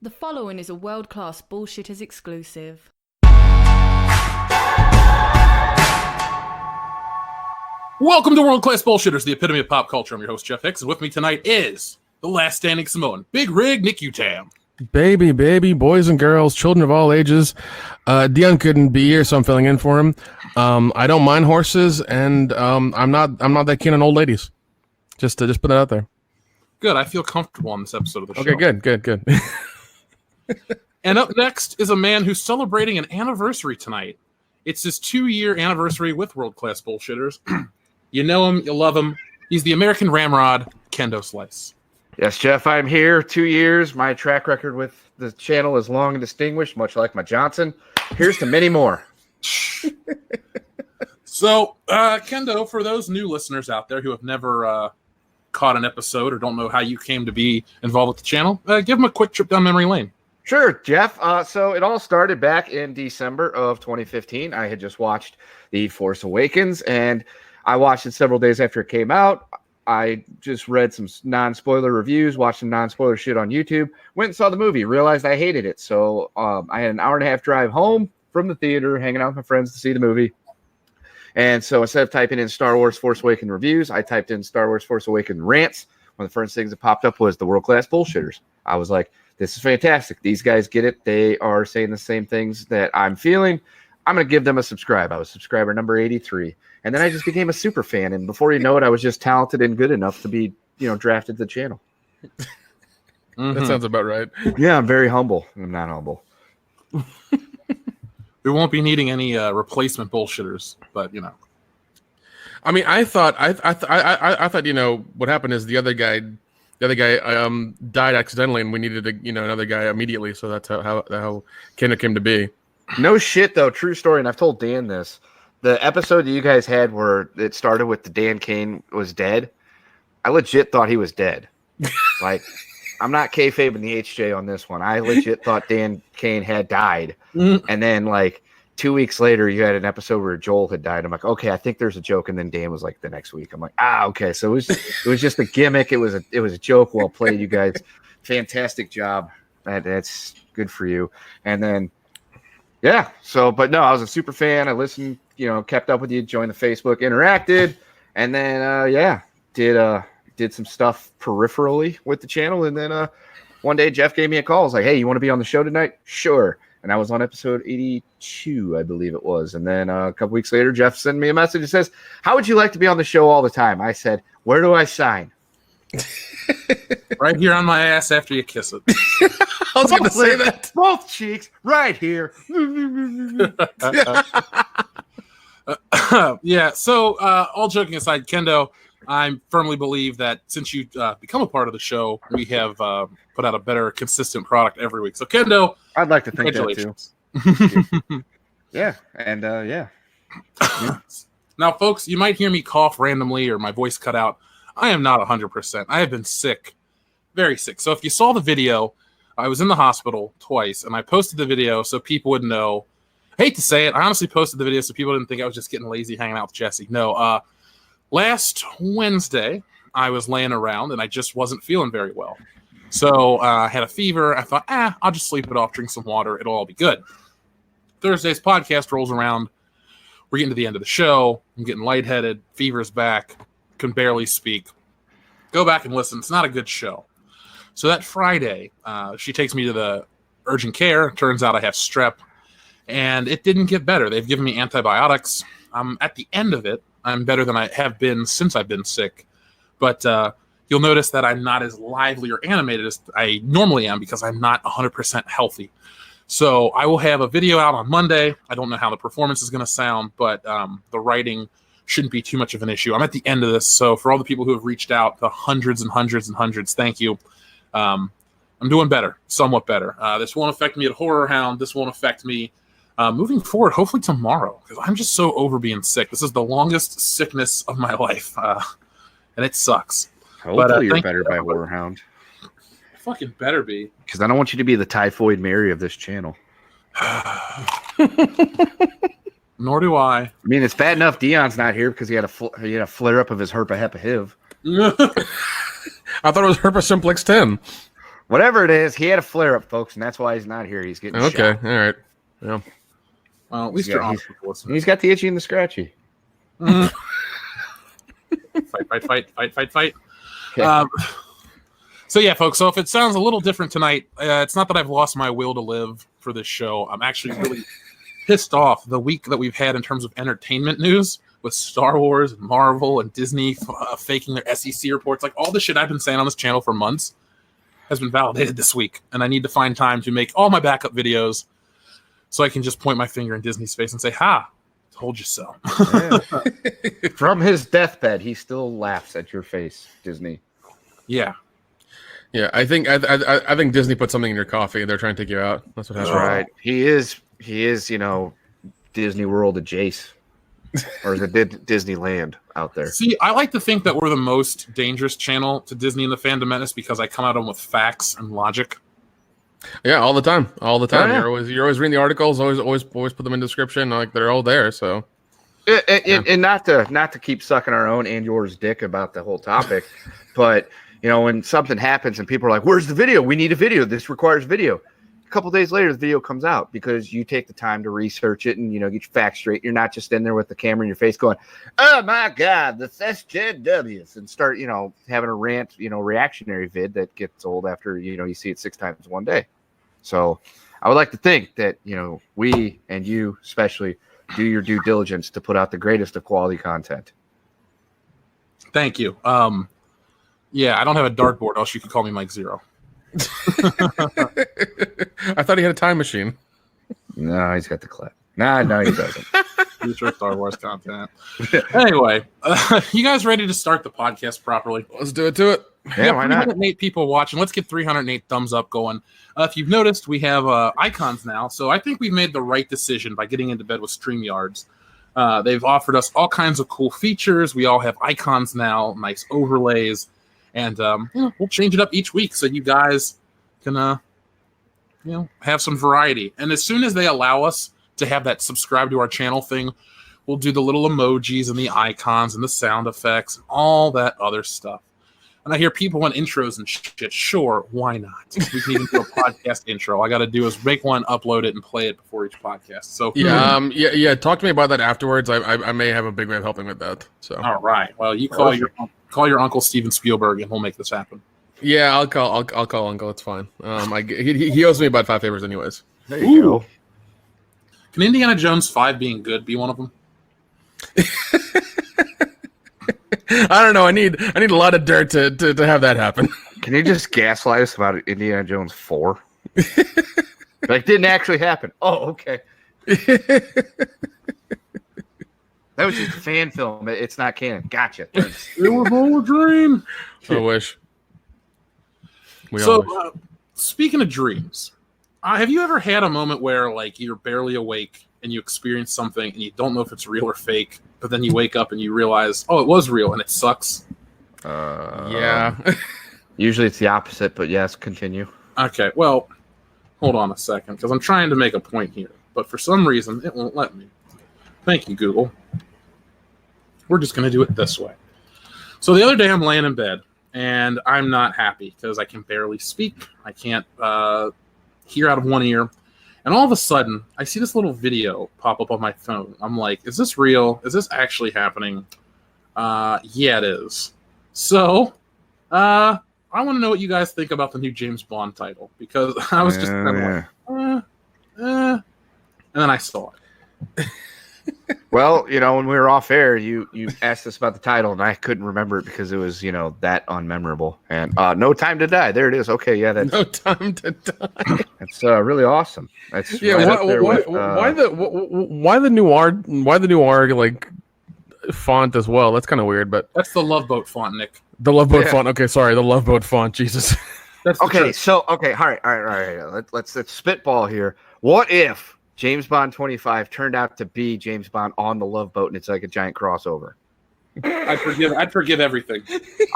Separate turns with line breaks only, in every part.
The following is a world-class Bullshitters exclusive.
Welcome to World Class Bullshitters, the epitome of pop culture. I'm your host, Jeff Hicks, and with me tonight is the last standing Samoan, Big Rig Nick Utam.
Baby, boys and girls, children of all ages. Dion couldn't be here, so I'm filling in for him. I don't mind horses, and I'm not that keen on old ladies. Just put it out there.
Good, I feel comfortable on this episode of the show.
Okay, good.
And up next is a man who's celebrating an anniversary tonight. It's his 2-year anniversary with World Class Bullshitters. You know him, you love him. He's the American Ramrod, Kendo Slice.
Yes, Jeff, I'm here. 2 years. My track record with the channel is long and distinguished, much like my Johnson. Here's to many more.
So, Kendo, for those new listeners out there who have never caught an episode or don't know how you came to be involved with the channel, give them a quick trip down memory lane.
Sure, Jeff. So it all started back in December of 2015. I had just watched The Force Awakens, and I watched it several days after it came out. I just read some non-spoiler reviews, watched some non-spoiler shit on YouTube, went and saw the movie, realized I hated it. So I had an hour-and-a-half drive home from the theater, hanging out with my friends to see the movie. And so instead of typing in Star Wars Force Awakens reviews, I typed in Star Wars Force Awakens rants. One of the first things that popped up was the World Class Bullshitters. I was like, this is fantastic. These guys get it. They are saying the same things that I'm feeling. I'm going to give them a subscribe. I was subscriber number 83. And then I just became a super fan. And before you know it, I was just talented and good enough to be, drafted to the channel.
That sounds about right.
Yeah, I'm very humble. I'm not humble.
We won't be needing any replacement bullshitters, but
I mean, I thought what happened is the other guy died accidentally, and we needed another guy immediately. So that's how Kendo came to be.
No shit though, true story. And I've told Dan this. The episode that you guys had where it started with the Dan Kane was dead, I legit thought he was dead. Like, I'm not kayfabing the HJ on this one. I legit thought Dan Kane had died. And then, like, 2 weeks later, you had an episode where Joel had died. I'm like, okay, I think there's a joke. And then Dan was like, the next week. I'm like, okay. So it was just a gimmick. It was a joke. Well played, you guys. Fantastic job. That's good for you. And then, yeah. So, but no, I was a super fan. I listened, kept up with you, joined the Facebook, interacted, and then did some stuff peripherally with the channel. And then one day Jeff gave me a call. I was like, hey, you want to be on the show tonight? Sure. And I was on episode 82, I believe it was. And then a couple weeks later, Jeff sent me a message that says, how would you like to be on the show all the time? I said, where do I sign?
right here on my ass after you kiss it.
I was going to say that.
Both cheeks, right here.
Yeah, so all joking aside, Kendo, I firmly believe that since you become a part of the show, we have put out a better, consistent product every week. So, Kendo,
I'd like to think that too. Yeah, and yeah.
Now, folks, you might hear me cough randomly or my voice cut out. I am not 100%. I have been sick, very sick. So if you saw the video, I was in the hospital twice, and I posted the video so people would know. I hate to say it. I honestly posted the video so people didn't think I was just getting lazy hanging out with Jesse. No, last Wednesday, I was laying around, and I just wasn't feeling very well. So I had a fever. I thought, I'll just sleep it off, drink some water. It'll all be good. Thursday's podcast rolls around. We're getting to the end of the show. I'm getting lightheaded. Fever's back. Can barely speak. Go back and listen. It's not a good show. So that Friday, she takes me to the urgent care. Turns out I have strep. And it didn't get better. They've given me antibiotics. At the end of it, I'm better than I have been since I've been sick. But you'll notice that I'm not as lively or animated as I normally am because I'm not 100% healthy. So I will have a video out on Monday. I don't know how the performance is going to sound, but the writing shouldn't be too much of an issue. I'm at the end of this. So for all the people who have reached out, the hundreds and hundreds and hundreds, thank you. I'm doing better, somewhat better. This won't affect me at Horror Hound. This won't affect me moving forward, hopefully tomorrow, because I'm just so over being sick. This is the longest sickness of my life, and it sucks.
Hopefully you're better by Horror Hound.
Fucking better be.
Because I don't want you to be the typhoid Mary of this channel.
Nor do I.
I mean, it's bad enough Dion's not here because he had a flare up of his herpa hepa hiv.
I thought it was herpa simplex 10.
Whatever it is, he had a flare up, folks, and that's why he's not here. He's getting
Okay,
shot.
all right. Yeah.
Well, at least you're honest with listeners.
He's got the itchy and the scratchy.
Fight.
Yeah.
So yeah, folks. So if it sounds a little different tonight, it's not that I've lost my will to live for this show. I'm actually really pissed off the week that we've had in terms of entertainment news with Star Wars and Marvel and Disney faking their SEC reports. Like all the shit I've been saying on this channel for months has been validated this week, and I need to find time to make all my backup videos so I can just point my finger in Disney's face and say, "Ha, told you so."
Yeah. From his deathbed, he still laughs at your face, Disney.
Yeah.
Yeah, I think Disney put something in your coffee. They're trying to take you out. That's what
That's
happened.
right. He is, Disney World of Jace. Or is it Disneyland out there?
See, I like to think that we're the most dangerous channel to Disney and the Fandom Menace because I come at them with facts and logic.
Yeah, all the time.
Oh, yeah.
You're always reading the articles. Always put them in the description. Like they're all there. So,
And not to keep sucking our own and yours dick about the whole topic, but when something happens and people are like, "Where's the video? We need a video. This requires video." A couple days later, the video comes out because you take the time to research it and get your facts straight. You're not just in there with the camera in your face going, "Oh my God, the SJWs," and start having a rant, reactionary vid that gets old after you see it 6 times one day. So I would like to think that we and you especially do your due diligence to put out the greatest of quality content.
Thank you. Yeah, I don't have a dartboard, else you could call me Mike Zero.
I thought he had a time machine.
No, he's got the clip. No, he doesn't.
Future Star Wars content. Anyway, you guys ready to start the podcast properly?
Let's do it to it.
Yeah, why not?
308 people watching. Let's get 308 thumbs up going. If you've noticed, we have icons now, so I think we've made the right decision by getting into bed with StreamYards. They've offered us all kinds of cool features. We all have icons now, nice overlays, and we'll change it up each week so you guys can have some variety. And as soon as they allow us to have that subscribe to our channel thing, we'll do the little emojis and the icons and the sound effects and all that other stuff. And I hear people want intros and shit. Sure, why not? We can even do a podcast intro. All I got to do is make one, upload it, and play it before each podcast. So
yeah. Talk to me about that afterwards. I may have a big way of helping with that. So
all right. Well, you call your uncle Steven Spielberg, and we'll make this happen.
Yeah, I'll call Uncle. It's fine. He owes me about 5 favors, anyways.
There you go.
Can Indiana Jones 5 being good be one of them?
I don't know. I need a lot of dirt to have that happen.
Can you just gaslight us about Indiana Jones 4? Didn't actually happen. Oh, okay. That was just a fan film. It's not canon. Gotcha.
It was all a dream.
I wish.
Speaking of dreams, have you ever had a moment where you're barely awake and you experience something and you don't know if it's real or fake, but then you wake up and you realize, oh, it was real and it sucks?
Yeah.
Usually it's the opposite, but yes, continue.
Okay, well, hold on a second, because I'm trying to make a point here, but for some reason it won't let me. Thank you, Google. We're just going to do it this way. So the other day I'm laying in bed, and I'm not happy because I can barely speak. I can't hear out of one ear. And all of a sudden, I see this little video pop up on my phone. I'm like, is this real? Is this actually happening? Yeah, it is. So, I want to know what you guys think about the new James Bond title, because I was just kind of and then I saw it.
Well, when we were off air, you asked us about the title, and I couldn't remember it because it was, that unmemorable. And No Time to Die. There it is. Okay, yeah, that's
No Time to Die.
That's really awesome. That's
Yeah.
right
Why the noir font as well? That's kind of weird, but
That's the Love Boat font, Nick.
the Love Boat font. Okay, sorry, the Love Boat font. Jesus.
That's the
okay.
truth.
So all right. Let's spitball here. What if James Bond 25 turned out to be James Bond on the Love Boat, and it's like a giant crossover?
I'd forgive everything.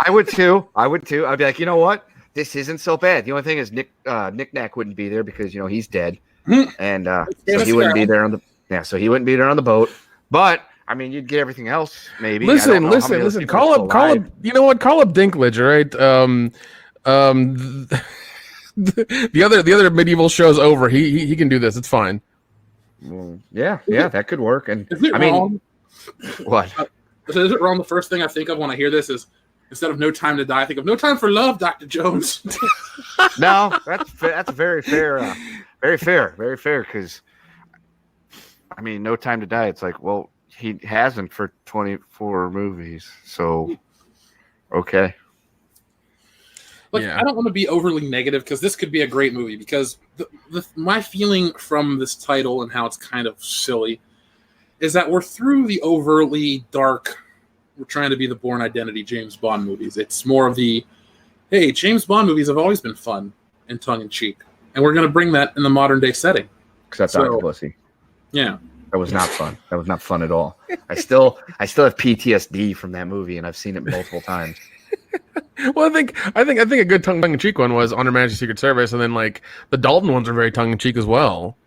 I would too. I'd be like, you know what? This isn't so bad. The only thing is Nick Nack wouldn't be there because he's dead, and so he wouldn't be there on the So he wouldn't be there on the boat. But I mean, you'd get everything else. Maybe.
Listen. Call up. You know what? Call up Dinklage. All right. The other medieval show's over. He can do this. It's fine.
Well, yeah, that could work. And
Is it
I mean,
wrong?
what?
Is it wrong? The first thing I think of when I hear this is instead of No Time to Die, I think of No Time for Love, Dr. Jones.
No, that's very fair. Very fair. Very fair. Because I mean, No Time to Die. It's like, well, he hasn't for 24 movies, so okay.
Like, I don't want to be overly negative because this could be a great movie. Because my feeling from this title and how it's kind of silly is that we're through the overly dark. We're trying to be the Bourne Identity James Bond movies. It's more of the, hey, James Bond movies have always been fun and tongue in cheek, and we're going to bring that in the modern day setting.
Except Octopussy.
Yeah,
that was not fun. That was not fun at all. I still have PTSD from that movie, and I've seen it multiple times.
Well, I think a good tongue in cheek one was On Her Majesty's Secret Service, and then like the Dalton ones are very tongue in cheek as well.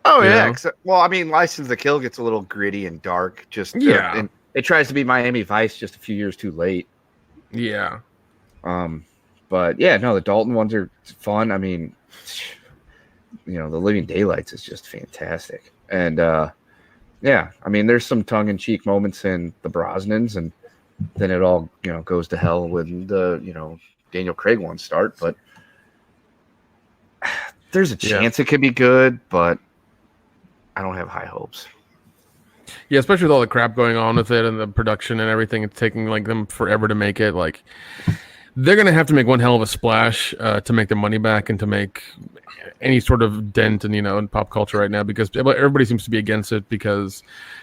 Oh yeah. Well, I mean, License to Kill gets a little gritty and dark. And it tries to be Miami Vice just a few years too late.
Yeah.
But yeah, no, the Dalton ones are fun. I mean, The Living Daylights is just fantastic. And yeah, I mean, there's some tongue in cheek moments in the Brosnans, and then it all goes to hell when the Daniel Craig ones start. But there's a chance it could be good, but I don't have high hopes.
Yeah, especially with all the crap going on with it and the production and everything. It's taking like them forever to make it. Like they're gonna have to make one hell of a splash to make their money back and to make any sort of dent in pop culture right now, because everybody seems to be against it because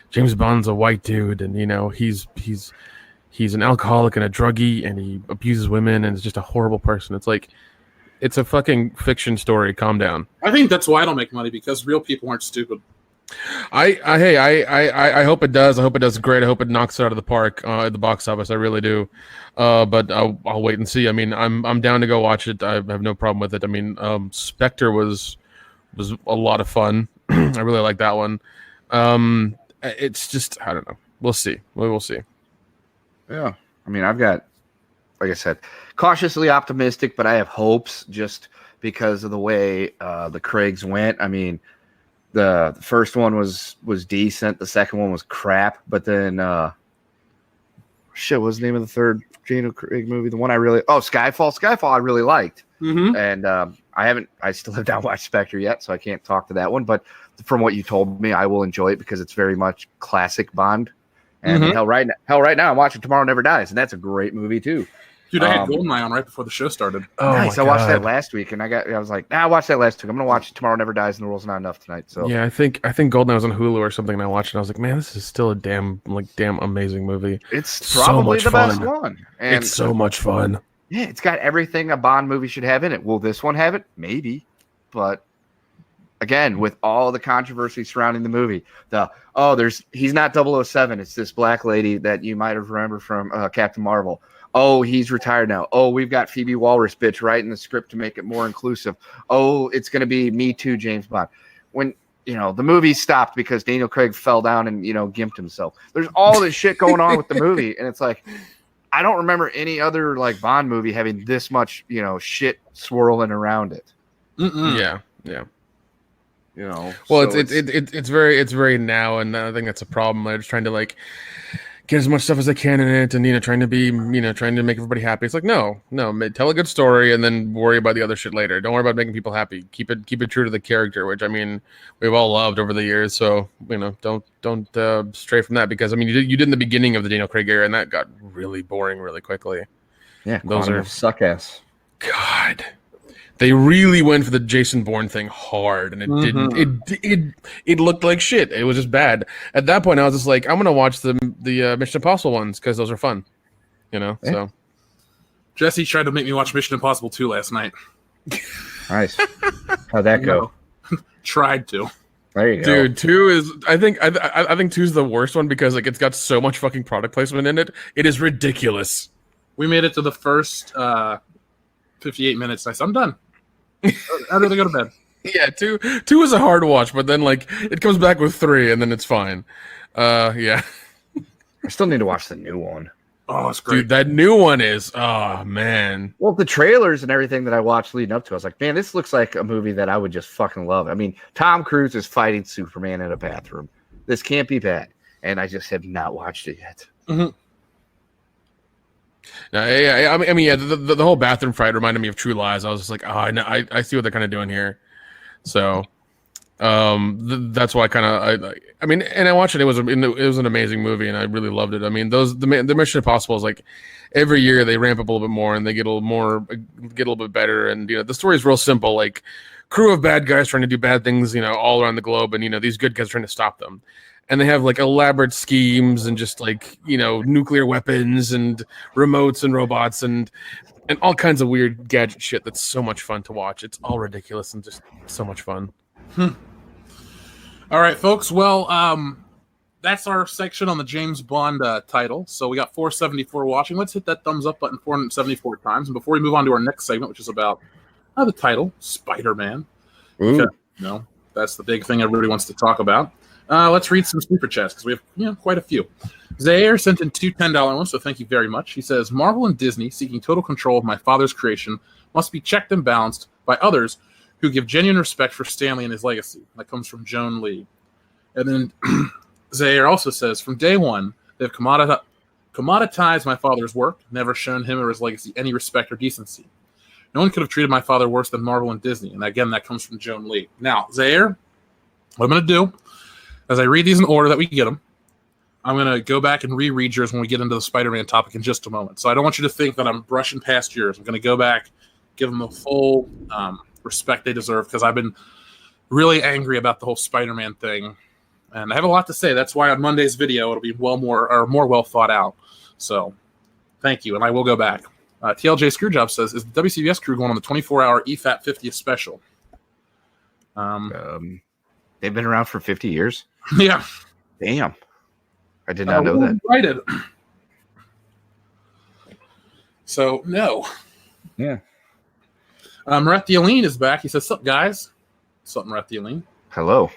James Bond's a white dude and he's an alcoholic and a druggie and he abuses women and is just a horrible person. It's like it's a fucking fiction story. Calm down.
I think that's why I don't make money, because real people aren't stupid.
I hope it does. I hope it does great. I hope it knocks it out of the park at the box office. I really do. But I'll wait and see. I mean, I'm down to go watch it. I have no problem with it. I mean, Spectre was a lot of fun. I really like that one. It's just, I don't know. We'll see. We will see.
Yeah. I mean, I've got, like I said, cautiously optimistic, but I have hopes just because of the way the Craigs went. I mean, the first one was decent. The second one was crap. But then, what was the name of the third Daniel Craig movie? The one Skyfall. Skyfall I really liked.
Mm-hmm.
And I still have not watched Spectre yet, so I can't talk to that one. But from what you told me, I will enjoy it because it's very much classic Bond. And hell, right now I'm watching Tomorrow Never Dies, and that's a great movie too.
Dude, I had Goldeneye on right before the show started.
Oh,
nice. I watched that last week, and I was like, I watched that last week. I'm gonna watch Tomorrow Never Dies, and The World's Not Enough tonight. So
yeah, I think Goldeneye was on Hulu or something, and I watched it. And I was like, man, this is still a damn amazing movie.
It's probably the best one. And
it's so much fun.
Yeah, it's got everything a Bond movie should have in it. Will this one have it? Maybe, but again, with all the controversy surrounding the movie, he's not 007. It's this black lady that you might have remembered from Captain Marvel. Oh, he's retired now. Oh, we've got Phoebe Walrus bitch writing the script to make it more inclusive. Oh, it's going to be Me Too James Bond. When, the movie stopped because Daniel Craig fell down and, gimped himself. There's all this shit going on with the movie. And it's like, I don't remember any other like Bond movie having this much, shit swirling around it.
Mm-mm.
Yeah.
Well,
so it's very now, and I think that's a problem. They're just trying to like get as much stuff as they can in it, and trying to be trying to make everybody happy. It's like no, tell a good story and then worry about the other shit later. Don't worry about making people happy. Keep it true to the character, which I mean we've all loved over the years. So don't stray from that, because I mean you did in the beginning of the Daniel Craig era, and that got really boring really quickly.
Yeah,
those are
suck ass.
God. They really went for the Jason Bourne thing hard, and it didn't. It looked like shit. It was just bad. At that point, I was just like, I'm gonna watch the Mission Impossible ones because those are fun. So
Jesse tried to make me watch Mission Impossible 2 last night.
Nice. How'd that go?
Tried to.
There you go.
Dude, 2 is. I think 2 is the worst one because like it's got so much fucking product placement in it. It is ridiculous.
We made it to the first 58 minutes. I said, I'm done. I'd rather go to bed.
Yeah, 2 is a hard watch, but then like it comes back with 3, and then it's fine. Yeah.
I still need to watch the new one.
Oh, it's great.
Dude, that new one is, oh, man.
Well, the trailers and everything that I watched leading up to, I was like, man, this looks like a movie that I would just fucking love. I mean, Tom Cruise is fighting Superman in a bathroom. This can't be bad. And I just have not watched it yet.
Mm-hmm.
No, yeah, I mean, yeah, the whole bathroom fight reminded me of True Lies. I was just like, oh, I see what they're kind of doing here. So, that's why I mean, and I watched it. It was an amazing movie, and I really loved it. I mean, the Mission Impossible is like every year they ramp up a little bit more, and they get a little bit better. And the story is real simple, like crew of bad guys trying to do bad things, all around the globe, and these good guys trying to stop them. And they have like elaborate schemes and just like nuclear weapons and remotes and robots and all kinds of weird gadget shit. That's so much fun to watch. It's all ridiculous and just so much fun.
All right, folks. Well, that's our section on the James Bond title. So we got 474 watching. Let's hit that thumbs up button 474 times. And before we move on to our next segment, which is about the title, Spider-Man. Because, that's the big thing everybody wants to talk about. Let's read some super chats because we have quite a few. Zaire sent in two $10 ones, so thank you very much. He says, Marvel and Disney seeking total control of my father's creation must be checked and balanced by others who give genuine respect for Stanley and his legacy. That comes from Joan Lee. And then Zaire also says, from day one, they've commoditized my father's work, never shown him or his legacy any respect or decency. No one could have treated my father worse than Marvel and Disney. And again, that comes from Joan Lee. Now, Zaire, what I'm going to do, as I read these in order that we get them, I'm going to go back and reread yours when we get into the Spider-Man topic in just a moment. So I don't want you to think that I'm brushing past yours. I'm going to go back, give them the full respect they deserve, because I've been really angry about the whole Spider-Man thing. And I have a lot to say. That's why on Monday's video, it'll be more well thought out. So thank you. And I will go back. TLJ Screwjob says, is the WCBS crew going on the 24-hour EFAT 50th special?
They've been around for 50 years?
Yeah.
Damn. I did not know that.
Invited. So, no.
Yeah.
Marathialine is back. He says, sup, guys? Sup, Marathialine?
Hello.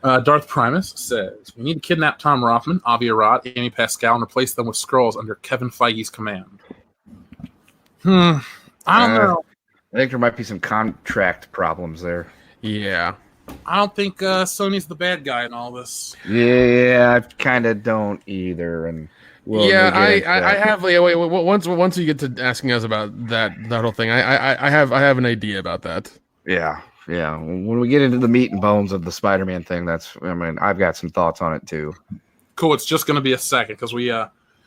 Darth Primus says, we need to kidnap Tom Rothman, Avi Arad, Amy Pascal, and replace them with Skrulls under Kevin Feige's command. I don't know.
I think there might be some contract problems there.
Yeah.
I don't think Sony's the bad guy in all this.
Yeah, I kind of don't either. And
I have. Wait, once you get to asking us about that whole thing, I have an idea about that.
Yeah. When we get into the meat and bones of the Spider-Man thing, I've got some thoughts on it too.
Cool. It's just going to be a second because we.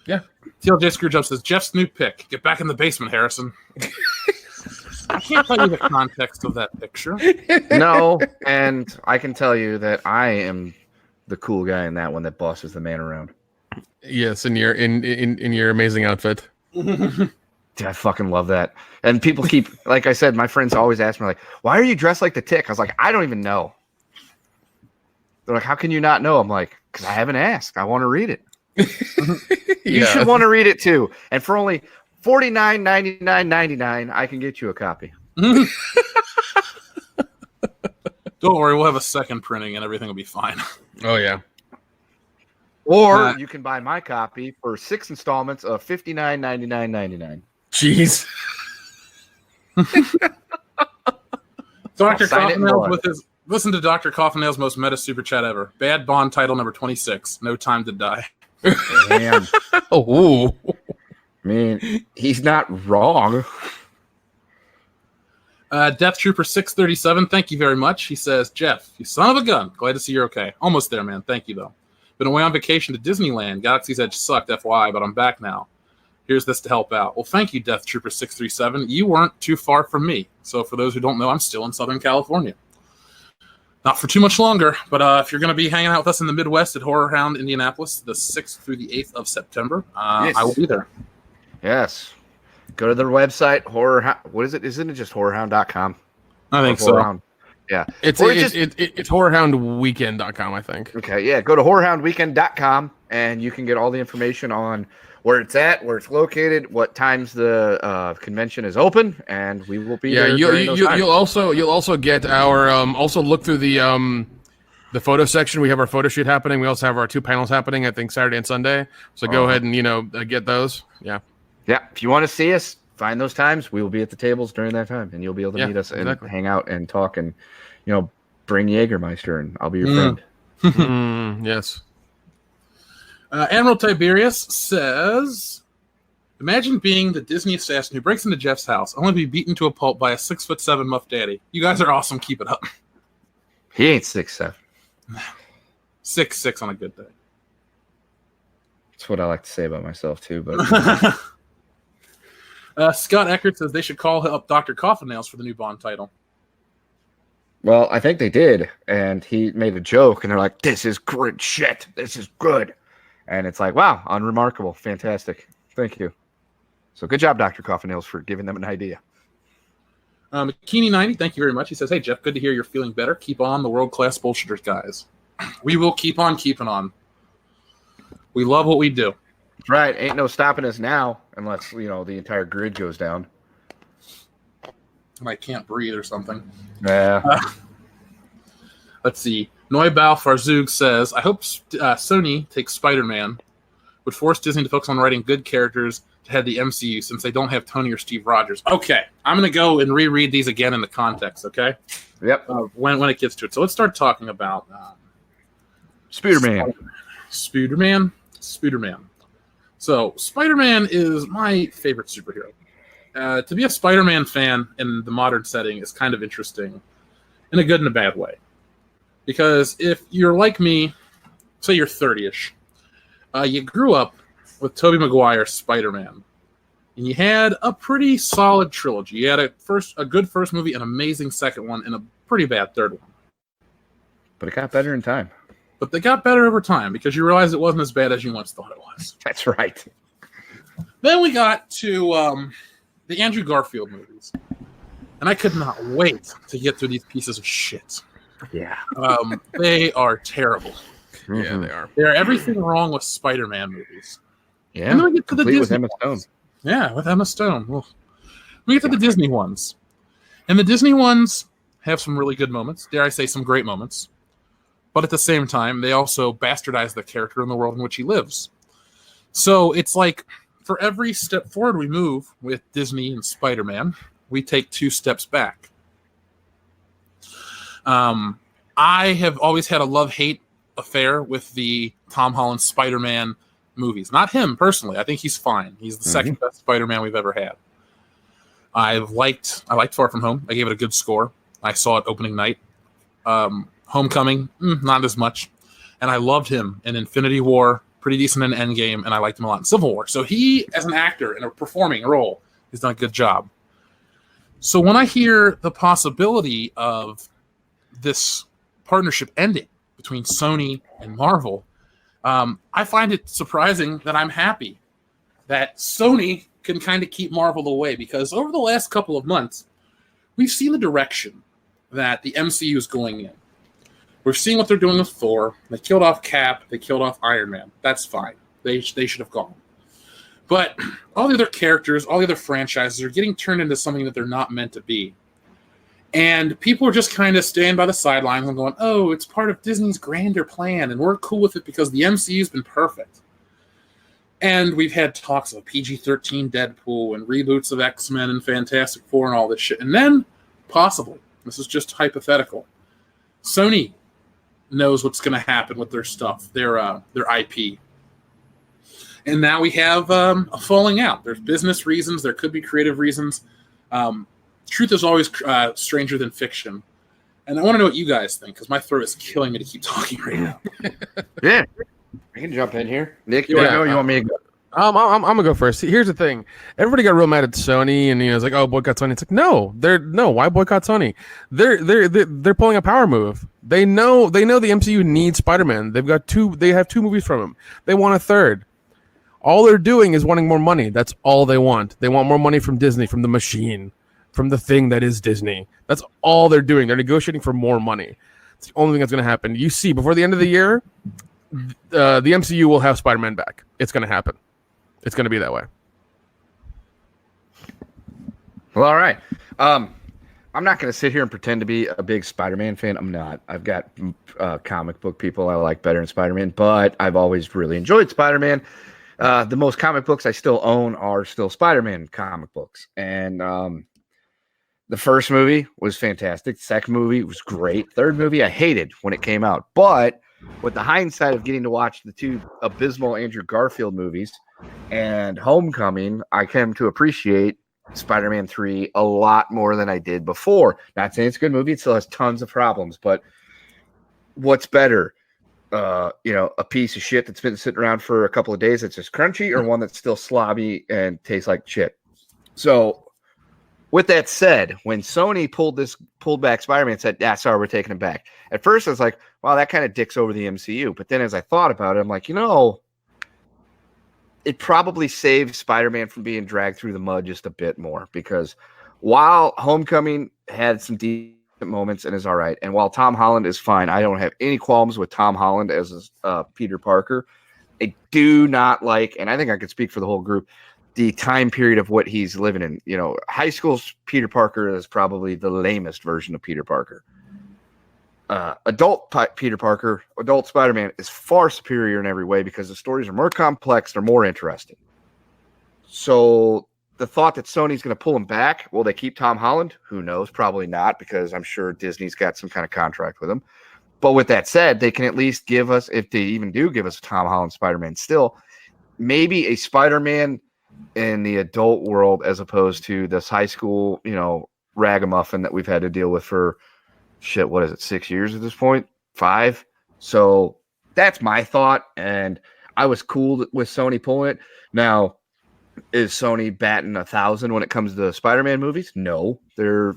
TLJ Screwjob says Jeff's new pick. Get back in the basement, Harrison. I can't tell you the context of that picture.
No, and I can tell you that I am the cool guy in that one that bosses the man around.
Yes, in your amazing outfit.
Dude, I fucking love that. And people keep, like I said, my friends always ask me, like, why are you dressed like the Tick? I was like, I don't even know. They're like, how can you not know? I'm like, because I haven't asked. I want to read it. You should want to read it too. And for only $49.99.99, I can get you a copy.
Don't worry, we'll have a second printing and everything will be fine.
Oh yeah.
Or you can buy my copy for 6 installments of $59.99.99.
Jeez.
Dr. Coffinails with his listen to Dr. Coffinails' most meta super chat ever. Bad Bond title number 26. No Time to Die.
Damn.
Oh.
I mean, he's not wrong.
Death Trooper 637, thank you very much. He says, Jeff, you son of a gun. Glad to see you're okay. Almost there, man. Thank you, though. Been away on vacation to Disneyland. Galaxy's Edge sucked, FYI, but I'm back now. Here's this to help out. Well, thank you, Death Trooper 637. You weren't too far from me. So for those who don't know, I'm still in Southern California. Not for too much longer, but if you're going to be hanging out with us in the Midwest at Horror Hound, Indianapolis, the 6th through the 8th of September,
Yes.
I will be there.
Yes. Go to their website, what is it? Isn't it just horrorhound.com?
I think so.
Horrorhound. Yeah.
It's horrorhoundweekend.com, I think.
Okay, yeah. Go to horrorhoundweekend.com and you can get all the information on where it's at, where it's located, what times the convention is open, and we will be there.
You'll also get our also look through the the photo section. We have our photo shoot happening. We also have our 2 panels happening, I think, Saturday and Sunday. So go ahead and, get those. Yeah.
Yeah. If you want to see us, find those times. We will be at the tables during that time, and you'll be able to meet us and hang out and talk and, bring Jägermeister, and I'll be your friend.
Yes.
Admiral Tiberius says, imagine being the Disney assassin who breaks into Jeff's house, only to be beaten to a pulp by a 6'7" Muff Daddy. You guys are awesome. Keep it up.
He ain't 6'7".
6'6" on a good day.
That's what I like to say about myself too. But
Scott Eckert says they should call up Dr. Coffin Nails for the new Bond title.
well, I think they did, and he made a joke, and they're like, "This is great shit. This is good," and it's like, "Wow, unremarkable, fantastic, thank you." So good job, Dr. Coffin Nails, for giving them an idea.
McKinney90, thank you very much. He says, hey, Jeff, good to hear you're feeling better. Keep on the world-class bullshitters, guys. We will keep on keeping on. We love what we do.
Right. Ain't no stopping us now unless, the entire grid goes down.
And I can't breathe or something.
Yeah.
Let's see. Neubau Farzug says, I hope Sony takes Spider-Man, would force Disney to focus on writing good characters to head the MCU since they don't have Tony or Steve Rogers. Okay, I'm going to go and reread these again in the context, okay?
Yep.
When it gets to it. So let's start talking about
Spider-Man.
Spider-Man. So Spider-Man is my favorite superhero. To be a Spider-Man fan in the modern setting is kind of interesting in a good and a bad way. Because if you're like me, say you're 30-ish, you grew up with Tobey Maguire's Spider-Man, and you had a pretty solid trilogy. You had a good first movie, an amazing second one, and a pretty bad third one.
But it got better in time.
But they got better over time because you realized it wasn't as bad as you once thought it was.
That's right.
Then we got to the Andrew Garfield movies, and I could not wait to get through these pieces of shit.
Yeah.
They are terrible.
Mm-hmm.
Yeah, they are.
They are everything wrong with Spider-Man movies.
Yeah.
And then we get to the
Complete
Disney
with Emma Stone.
ones. Yeah, with Emma Stone. Well, we get to the Disney ones. And the Disney ones have some really good moments. Dare I say some great moments. But at the same time, they also bastardize the character in the world in which he lives. So it's like, for every step forward we move with Disney and Spider-Man, we take 2 steps back. I have always had a love-hate affair with the Tom Holland Spider-Man movies. Not him, personally. I think he's fine. He's the second best Spider-Man we've ever had. I liked Far From Home. I gave it a good score. I saw it opening night. Homecoming, not as much. And I loved him in Infinity War, pretty decent in Endgame, and I liked him a lot in Civil War. So he, as an actor in a performing role, has done a good job. So when I hear the possibility of this partnership ending between Sony and Marvel, I find it surprising that I'm happy that Sony can kind of keep Marvel away, because over the last couple of months, we've seen the direction that the MCU is going in. We're seeing what they're doing with Thor. They killed off Cap. They killed off Iron Man. That's fine. They should have gone. But all the other characters, all the other franchises are getting turned into something that they're not meant to be. And people are just kind of staying by the sidelines and going, oh, it's part of Disney's grander plan, and we're cool with it because the MCU's been perfect. And we've had talks of PG-13 Deadpool and reboots of X-Men and Fantastic Four and all this shit. And then, possibly, this is just hypothetical, Sony knows what's going to happen with their stuff, their IP. And now we have a falling out. There's business reasons. There could be creative reasons. Truth is always stranger than fiction. And I want to know what you guys think, because my throat is killing me to keep talking right now.
Yeah. I can jump in here. Nick, you want to go? You want me to go?
I'm gonna go first. Here's the thing: everybody got real mad at Sony, and it's like, "Oh, boycott Sony." It's like, no, why boycott Sony? They're pulling a power move. They know the MCU needs Spider-Man. They have 2 movies from him. They want a third. All they're doing is wanting more money. That's all they want. They want more money from Disney, from the machine, from the thing that is Disney. That's all they're doing. They're negotiating for more money. It's the only thing that's going to happen. You see, before the end of the year, the MCU will have Spider-Man back. It's going to happen. It's going to be that way.
Well, all right. I'm not going to sit here and pretend to be a big Spider-Man fan. I'm not. I've got comic book people I like better than Spider-Man, but I've always really enjoyed Spider-Man. The most comic books I still own are still Spider-Man comic books. And the first movie was fantastic. The second movie was great. Third movie I hated when it came out. But with the hindsight of getting to watch the two abysmal Andrew Garfield movies and Homecoming, I came to appreciate Spider-Man 3 a lot more than I did before. Not saying it's a good movie. It still has tons of problems. But what's better? A piece of shit that's been sitting around for a couple of days that's just crunchy, or one that's still slobby and tastes like shit. So with that said, when Sony pulled back Spider-Man and said, yeah, sorry, we're taking it back. At first I was like, wow, that kind of dicks over the MCU. But then as I thought about it, I'm like, it probably saved Spider-Man from being dragged through the mud just a bit more, because while Homecoming had some decent moments and is all right, and while Tom Holland is fine, I don't have any qualms with Tom Holland as Peter Parker. I do not like, and I think I could speak for the whole group, the time period of what he's living in. High school's Peter Parker is probably the lamest version of Peter Parker. Adult Peter Parker, adult Spider-Man is far superior in every way because the stories are more complex, they're more interesting. So the thought that Sony's going to pull him back, will they keep Tom Holland? Who knows? Probably not, because I'm sure Disney's got some kind of contract with him. But with that said, they can at least give us, if they even do give us Tom Holland Spider-Man still, maybe a Spider-Man in the adult world as opposed to this high school, ragamuffin that we've had to deal with for 6 years at this point? 5? So that's my thought, and I was cool with Sony pulling it. Now, is Sony batting 1,000 when it comes to Spider-Man movies? No, they're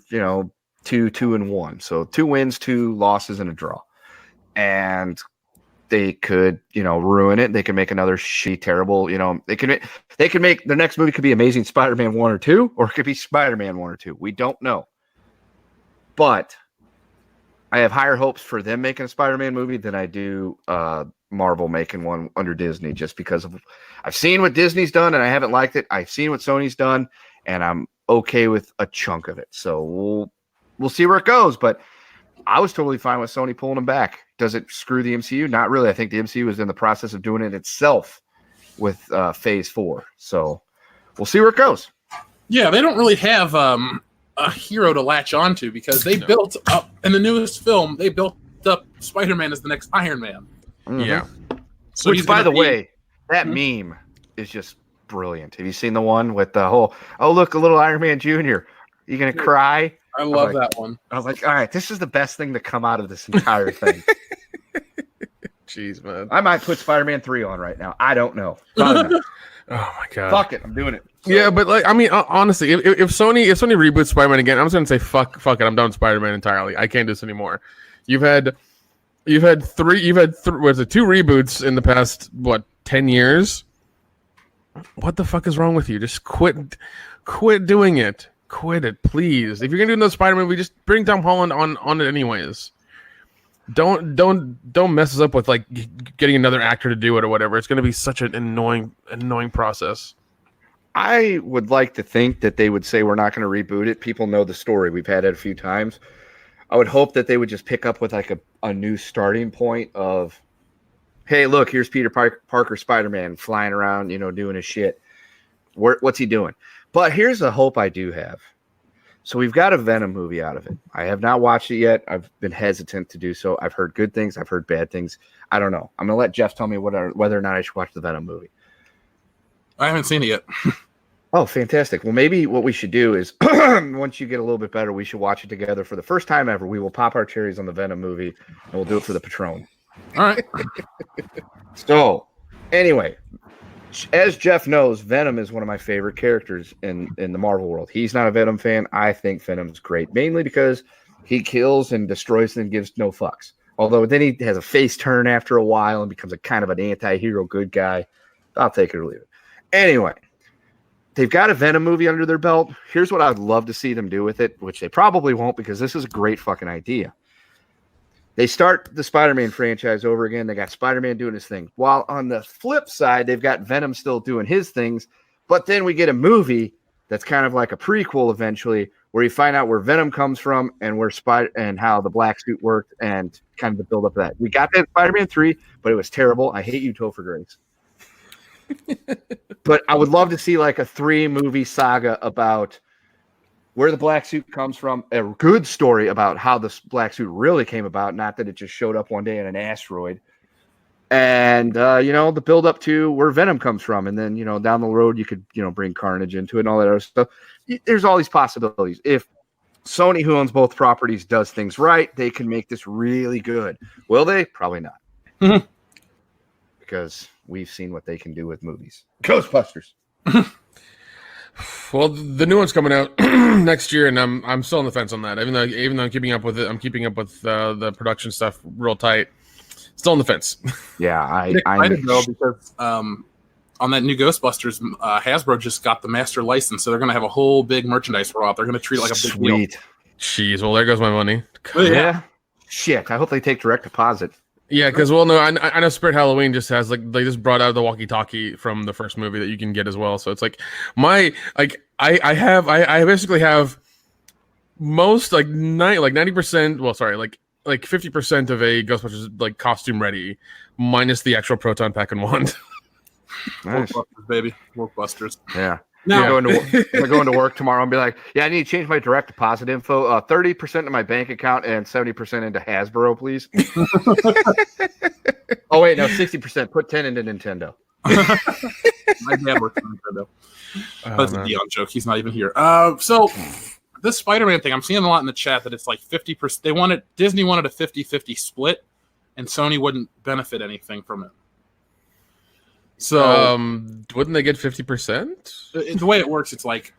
2-1. So 2 wins, 2 losses, and a draw. And they could, ruin it. They could make another terrible, they could make their next movie could be Amazing Spider-Man 1 or 2, or it could be Spider-Man 1 or 2. We don't know. But I have higher hopes for them making a Spider-Man movie than I do Marvel making one under Disney, just because I've seen what Disney's done and I haven't liked it. I've seen what Sony's done and I'm okay with a chunk of it. So we'll see where it goes. But I was totally fine with Sony pulling them back. Does it screw the MCU? Not really. I think the MCU is in the process of doing it itself with Phase 4. So we'll see where it goes.
Yeah, they don't really have a hero to latch onto, because they built up in the newest film. They built up Spider-Man as the next Iron Man.
Mm-hmm.
Yeah.
So
which, by the way, that meme is just brilliant. Have you seen the one with the whole, oh, look, a little Iron Man Jr.? You going to cry?
I love that one.
I was like, all right, this is the best thing to come out of this entire thing.
Jeez, man.
I might put Spider-Man 3 on right now. I don't know. Probably not.
Oh my god.
Fuck it, I'm doing it. So,
yeah, but honestly, if Sony reboots Spider-Man again, I'm just gonna say fuck it. I'm done with Spider-Man entirely. I can't do this anymore. You've had 2 reboots in the past 10 years. What the fuck is wrong with you? Just quit doing it. Quit it, please. If you're gonna do another Spider-Man movie, just bring Tom Holland on it anyways. Don't mess us up with getting another actor to do it or whatever. It's gonna be such an annoying process.
I would like to think that they would say we're not going to reboot it. People know the story. We've had it a few times. I would hope that they would just pick up with a new starting point of, hey, look, here's Peter Parker Spider-Man flying around, doing his shit. What's he doing? But here's a hope I do have. So we've got a Venom movie out of it. I have not watched it yet. I've been hesitant to do so. I've heard good things. I've heard bad things. I don't know. I'm going to let Jeff tell me whether or not I should watch the Venom movie.
I haven't seen it yet.
Oh, fantastic. Well, maybe what we should do is once you get a little bit better, we should watch it together for the first time ever. We will pop our cherries on the Venom movie, and we'll do it for the Patron.
All right.
So, anyway, as Jeff knows, Venom is one of my favorite characters in the Marvel world. He's not a Venom fan. I think Venom's great, mainly because he kills and destroys and gives no fucks. Although then he has a face turn after a while and becomes a kind of an anti-hero good guy. I'll take it or leave it. Anyway, they've got a Venom movie under their belt. Here's what I'd love to see them do with it, which they probably won't, because this is a great fucking idea. They start the Spider-Man franchise over again. They got Spider-Man doing his thing. While on the flip side, they've got Venom still doing his things. But then we get a movie that's kind of like a prequel eventually, where you find out where Venom comes from and where Spider and how the black suit worked and kind of the build up of that. We got that in Spider-Man 3, but it was terrible. I hate you, Topher Grace. But I would love to see like a 3-movie saga about where the black suit comes from, a good story about how this black suit really came about, not that it just showed up one day in an asteroid. And, the build up to where Venom comes from. And then, down the road, you could, bring Carnage into it and all that other stuff. There's all these possibilities. If Sony, who owns both properties, does things right, they can make this really good. Will they? Probably not.
Mm-hmm.
Because we've seen what they can do with movies. Ghostbusters.
Well, the new one's coming out next year, and I'm still on the fence on that. Even though I'm keeping up with it, I'm keeping up with the production stuff real tight. Still on the fence.
Yeah,
I'm excited though because on that new Ghostbusters, Hasbro just got the master license, so they're going to have a whole big merchandise rollout. They're going to treat it like a big deal.
Jeez, well there goes my money.
Yeah. Shit, I hope they take direct deposit.
Yeah, because I know Spirit Halloween just has they just brought out the walkie-talkie from the first movie that you can get as well. So it's like I basically have most 90%. Well, sorry, like 50% of a Ghostbusters costume ready, minus the actual proton pack and wand.
Nice.
Workbusters, baby, Workbusters.
Yeah.
Now,
I'm going to work tomorrow and be like, yeah, I need to change my direct deposit info. 30% of my bank account and 70% into Hasbro, please. Oh, wait, no, 60%. Put 10 into Nintendo.
My dad works on Nintendo. That's a Dion joke. He's not even here. So this Spider-Man thing, I'm seeing a lot in the chat that it's like 50%. Disney wanted a 50-50 split, and Sony wouldn't benefit anything from it. So
wouldn't they get 50%?
The way it works, it's like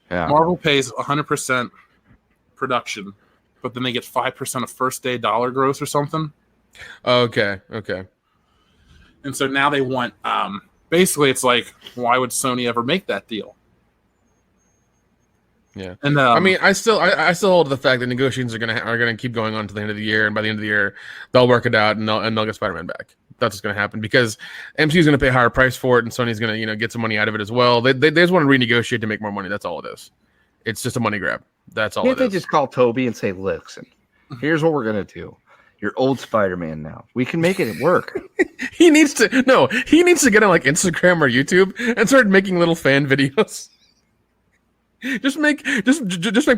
Marvel pays 100% production, but then they get 5% of first day dollar gross or something.
Okay.
And so now they want basically it's like, why would Sony ever make that deal?
Yeah,
and
I mean, I still hold to the fact that negotiations are gonna keep going on to the end of the year, and by the end of the year, they'll work it out and they'll get Spider-Man back. That's what's gonna happen because MCU is gonna pay a higher price for it, and Sony's gonna get some money out of it as well. They just want to renegotiate to make more money. That's all it is. It's just a money grab. That's all.
Can't they just call Toby and say, "Listen, here's what we're gonna do. You're old Spider-Man now. We can make it work."
He needs to get on Instagram or YouTube and start making little fan videos. Just make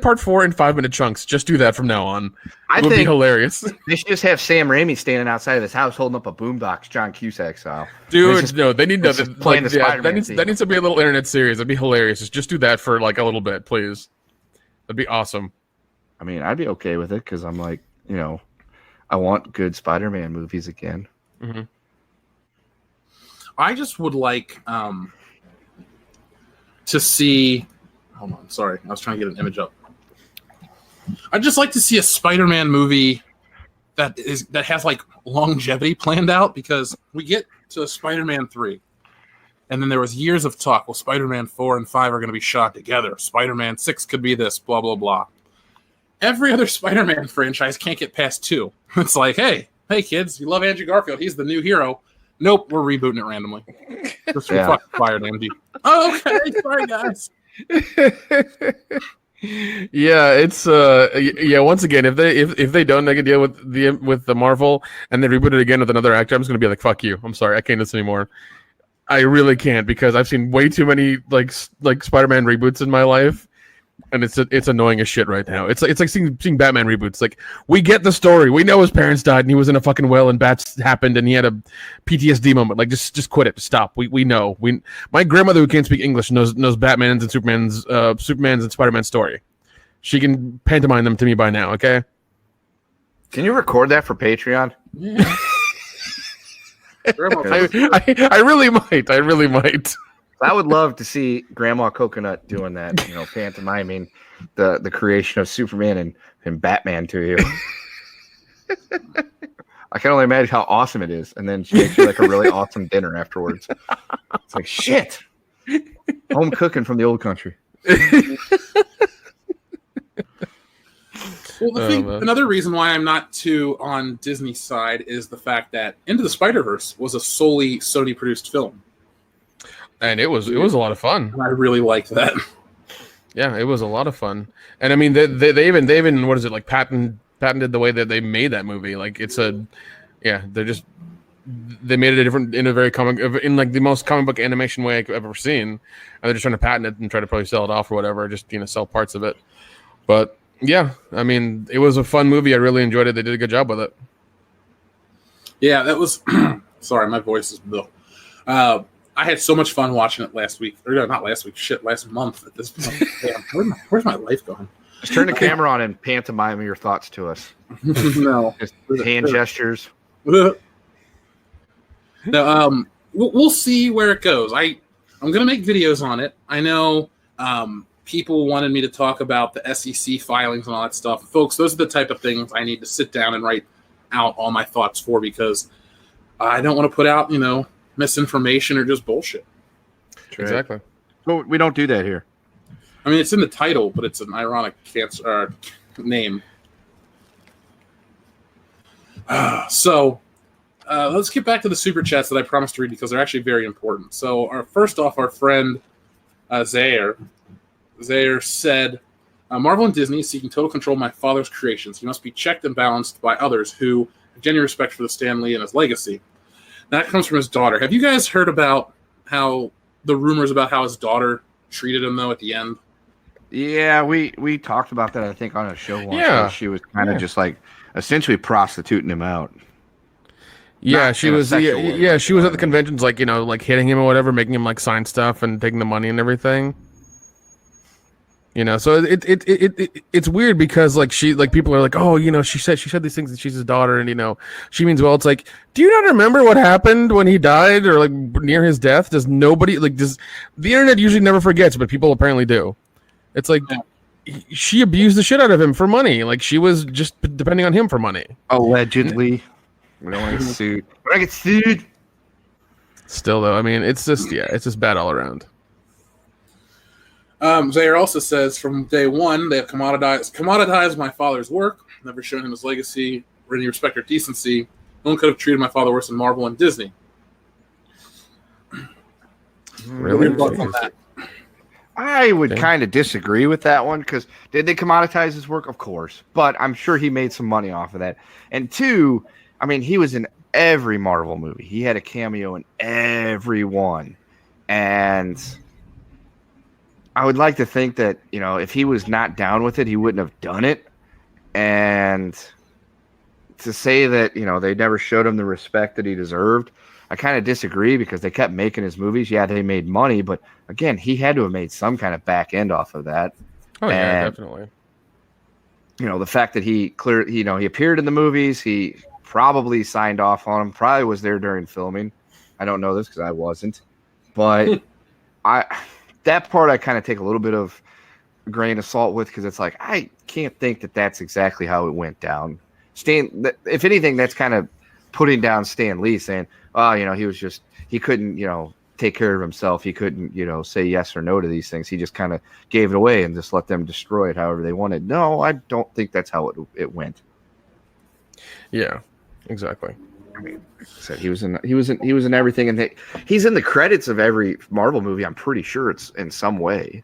part 4 in 5-minute chunks. Just do that from now on. It would be hilarious.
They should just have Sam Raimi standing outside of his house holding up a boombox, John Cusack style.
Dude, no, they need
that
needs to be a little internet series. That'd be hilarious. Just do that for a little bit, please. That'd be awesome.
I mean, I'd be okay with it because I'm like, I want good Spider-Man movies again.
Mm-hmm.
I just would like to see. Hold on, sorry. I was trying to get an image up. I'd just like to see a Spider-Man movie that has longevity planned out, because we get to Spider-Man 3, and then there was years of talk. Well, Spider-Man 4 and 5 are going to be shot together. Spider-Man 6 could be this, blah, blah, blah. Every other Spider-Man franchise can't get past 2. It's like, hey kids, you love Andrew Garfield. He's the new hero. Nope, we're rebooting it randomly. Just fucking fired, Andy. Oh, okay. Sorry, guys.
Yeah, it's once again, if they don't make a deal with the Marvel and they reboot it again with another actor, I'm just gonna be like, fuck you. I'm sorry, I can't listen anymore. I really can't, because I've seen way too many like Spider-Man reboots in my life, and it's annoying as shit right now. It's like seeing Batman reboots. Like, we get the story. We know his parents died and he was in a fucking well and bats happened and he had a PTSD moment. Like, just quit it. Stop. We know. My grandmother, who can't speak English, knows Batman's and Superman's and Spider-Man's story. She can pantomime them to me by now. Okay.
Can you record that for Patreon?
Yeah. I really might.
I would love to see Grandma Coconut doing that, pantomiming the creation of Superman and Batman to you. I can only imagine how awesome it is. And then she makes you a really awesome dinner afterwards. It's like, shit. Home cooking from the old country.
Well, another reason why I'm not too on Disney's side is the fact that Into the Spider-Verse was a solely Sony-produced film.
And it was a lot of fun.
I really liked that.
Yeah, it was a lot of fun, and I mean, they even what is it like patented the way that they made that movie. Like it's they made it different in a very in like the most comic book animation way I've ever seen, and they're just trying to patent it and try to probably sell it off or whatever, just sell parts of it. But yeah, I mean, it was a fun movie. I really enjoyed it. They did a good job with it.
Yeah, that was. Sorry, my voice is Bill. I had so much fun watching it last week. Or no, not last week. Shit, last month at this point. Damn, where's my life going?
Just turn the camera on and pantomime your thoughts to us.
No.
Just hand gestures.
No, we'll see where it goes. I'm gonna make videos on it. I know people wanted me to talk about the SEC filings and all that stuff. Folks, those are the type of things I need to sit down and write out all my thoughts for, because I don't want to put out, misinformation or just bullshit.
Exactly.
Well, we don't do that here.
I mean, it's in the title, but it's an ironic name. So let's get back to the super chats that I promised to read, because they're actually very important. So first off, our friend Zaire said, Marvel and Disney is seeking total control of my father's creations. He must be checked and balanced by others who have genuine respect for the Stan Lee and his legacy. That comes from his daughter. Have you guys heard about the rumors about how his daughter treated him, though, at the end?
Yeah, we talked about that, I think, on a show once.
Yeah.
She was kind of just like essentially prostituting him out.
Yeah,
Not
she
in a
was.
sexual way,
She was at the conventions, like like hitting him or whatever, making him like sign stuff and taking the money and everything. So it's weird because people are like, oh, she said these things that she's his daughter and she means well. It's like, do you not remember what happened when he died or like near his death? Does nobody the internet usually never forgets, but people apparently do. It's like she abused the shit out of him for money. Like she was just depending on him for money.
Allegedly. We don't want to get sued. We're not get sued.
Still though, I mean, it's just bad all around.
Zaire also says, from day one, they have commoditized my father's work, never shown him his legacy or any respect or decency. No one could have treated my father worse than Marvel and Disney.
Really?
On that?
I would kind of disagree with that one, because did they commoditize his work? Of course. But I'm sure he made some money off of that. And two, I mean, he was in every Marvel movie. He had a cameo in every one. And I would like to think that, if he was not down with it, he wouldn't have done it. And to say that, they never showed him the respect that he deserved, I kind of disagree, because they kept making his movies. Yeah, they made money, but again, he had to have made some kind of back end off of that.
Oh, yeah, definitely.
The fact that he appeared in the movies, he probably signed off on them, probably was there during filming. I don't know this because I wasn't. But that part I kind of take a little bit of a grain of salt with, because it's like, I can't think that that's exactly how it went down. If anything, that's kind of putting down Stan Lee, saying, oh, he couldn't, take care of himself. He couldn't, say yes or no to these things. He just kind of gave it away and just let them destroy it however they wanted. No, I don't think that's how it went.
Yeah, exactly.
I mean, like I said, he was in everything, and he's in the credits of every Marvel movie. I'm pretty sure it's in some way,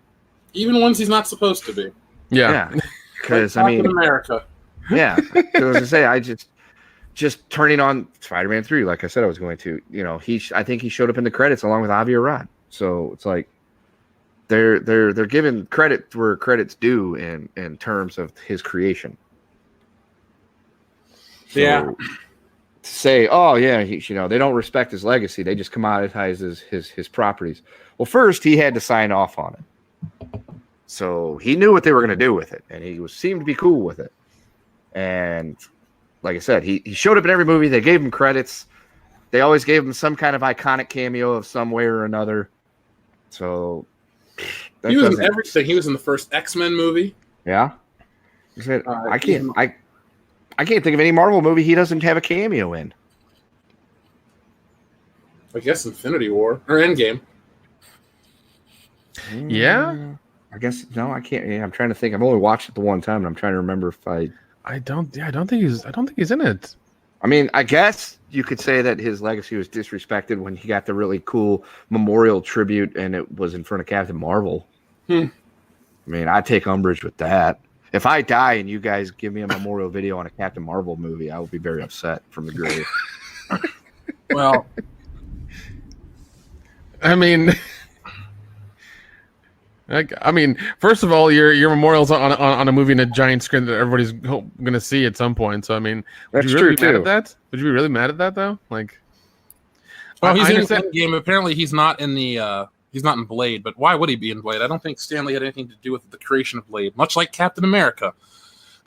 even ones he's not supposed to be.
Yeah,
because
like America.
Yeah, because I just turning on Spider-Man 3, like I said I was going to. I think he showed up in the credits along with Avi Arad. So it's like they're giving credit where credit's due in terms of his creation. So,
yeah.
To say, oh yeah, they don't respect his legacy. They just commoditize his properties. Well, first he had to sign off on it, so he knew what they were going to do with it, and he seemed to be cool with it. And like I said, he showed up in every movie. They gave him credits. They always gave him some kind of iconic cameo of some way or another. So
he was in everything. He was in the first X-Men movie.
Yeah, I can't think of any Marvel movie he doesn't have a cameo in.
I guess Infinity War or Endgame.
Yeah,
I guess no, I can't. Yeah, I'm trying to think. I've only watched it the one time, and I'm trying to remember if
I don't think he's in it.
I mean, I guess you could say that his legacy was disrespected when he got the really cool memorial tribute, and it was in front of Captain Marvel. I mean, I take umbrage with that. If I die and you guys give me a memorial video on a Captain Marvel movie, I will be very upset from the grave.
Well,
I mean, first of all, your memorial's on a movie in a giant screen that everybody's going to see at some point. So I mean, would
That's
you really
true
be mad
too.
at that? Would you be really mad at that though? Like,
well,
I
he's in
understand-
the game. Apparently, he's not in the. He's not in Blade, but why would he be in Blade? I don't think Stan Lee had anything to do with the creation of Blade, much like Captain America.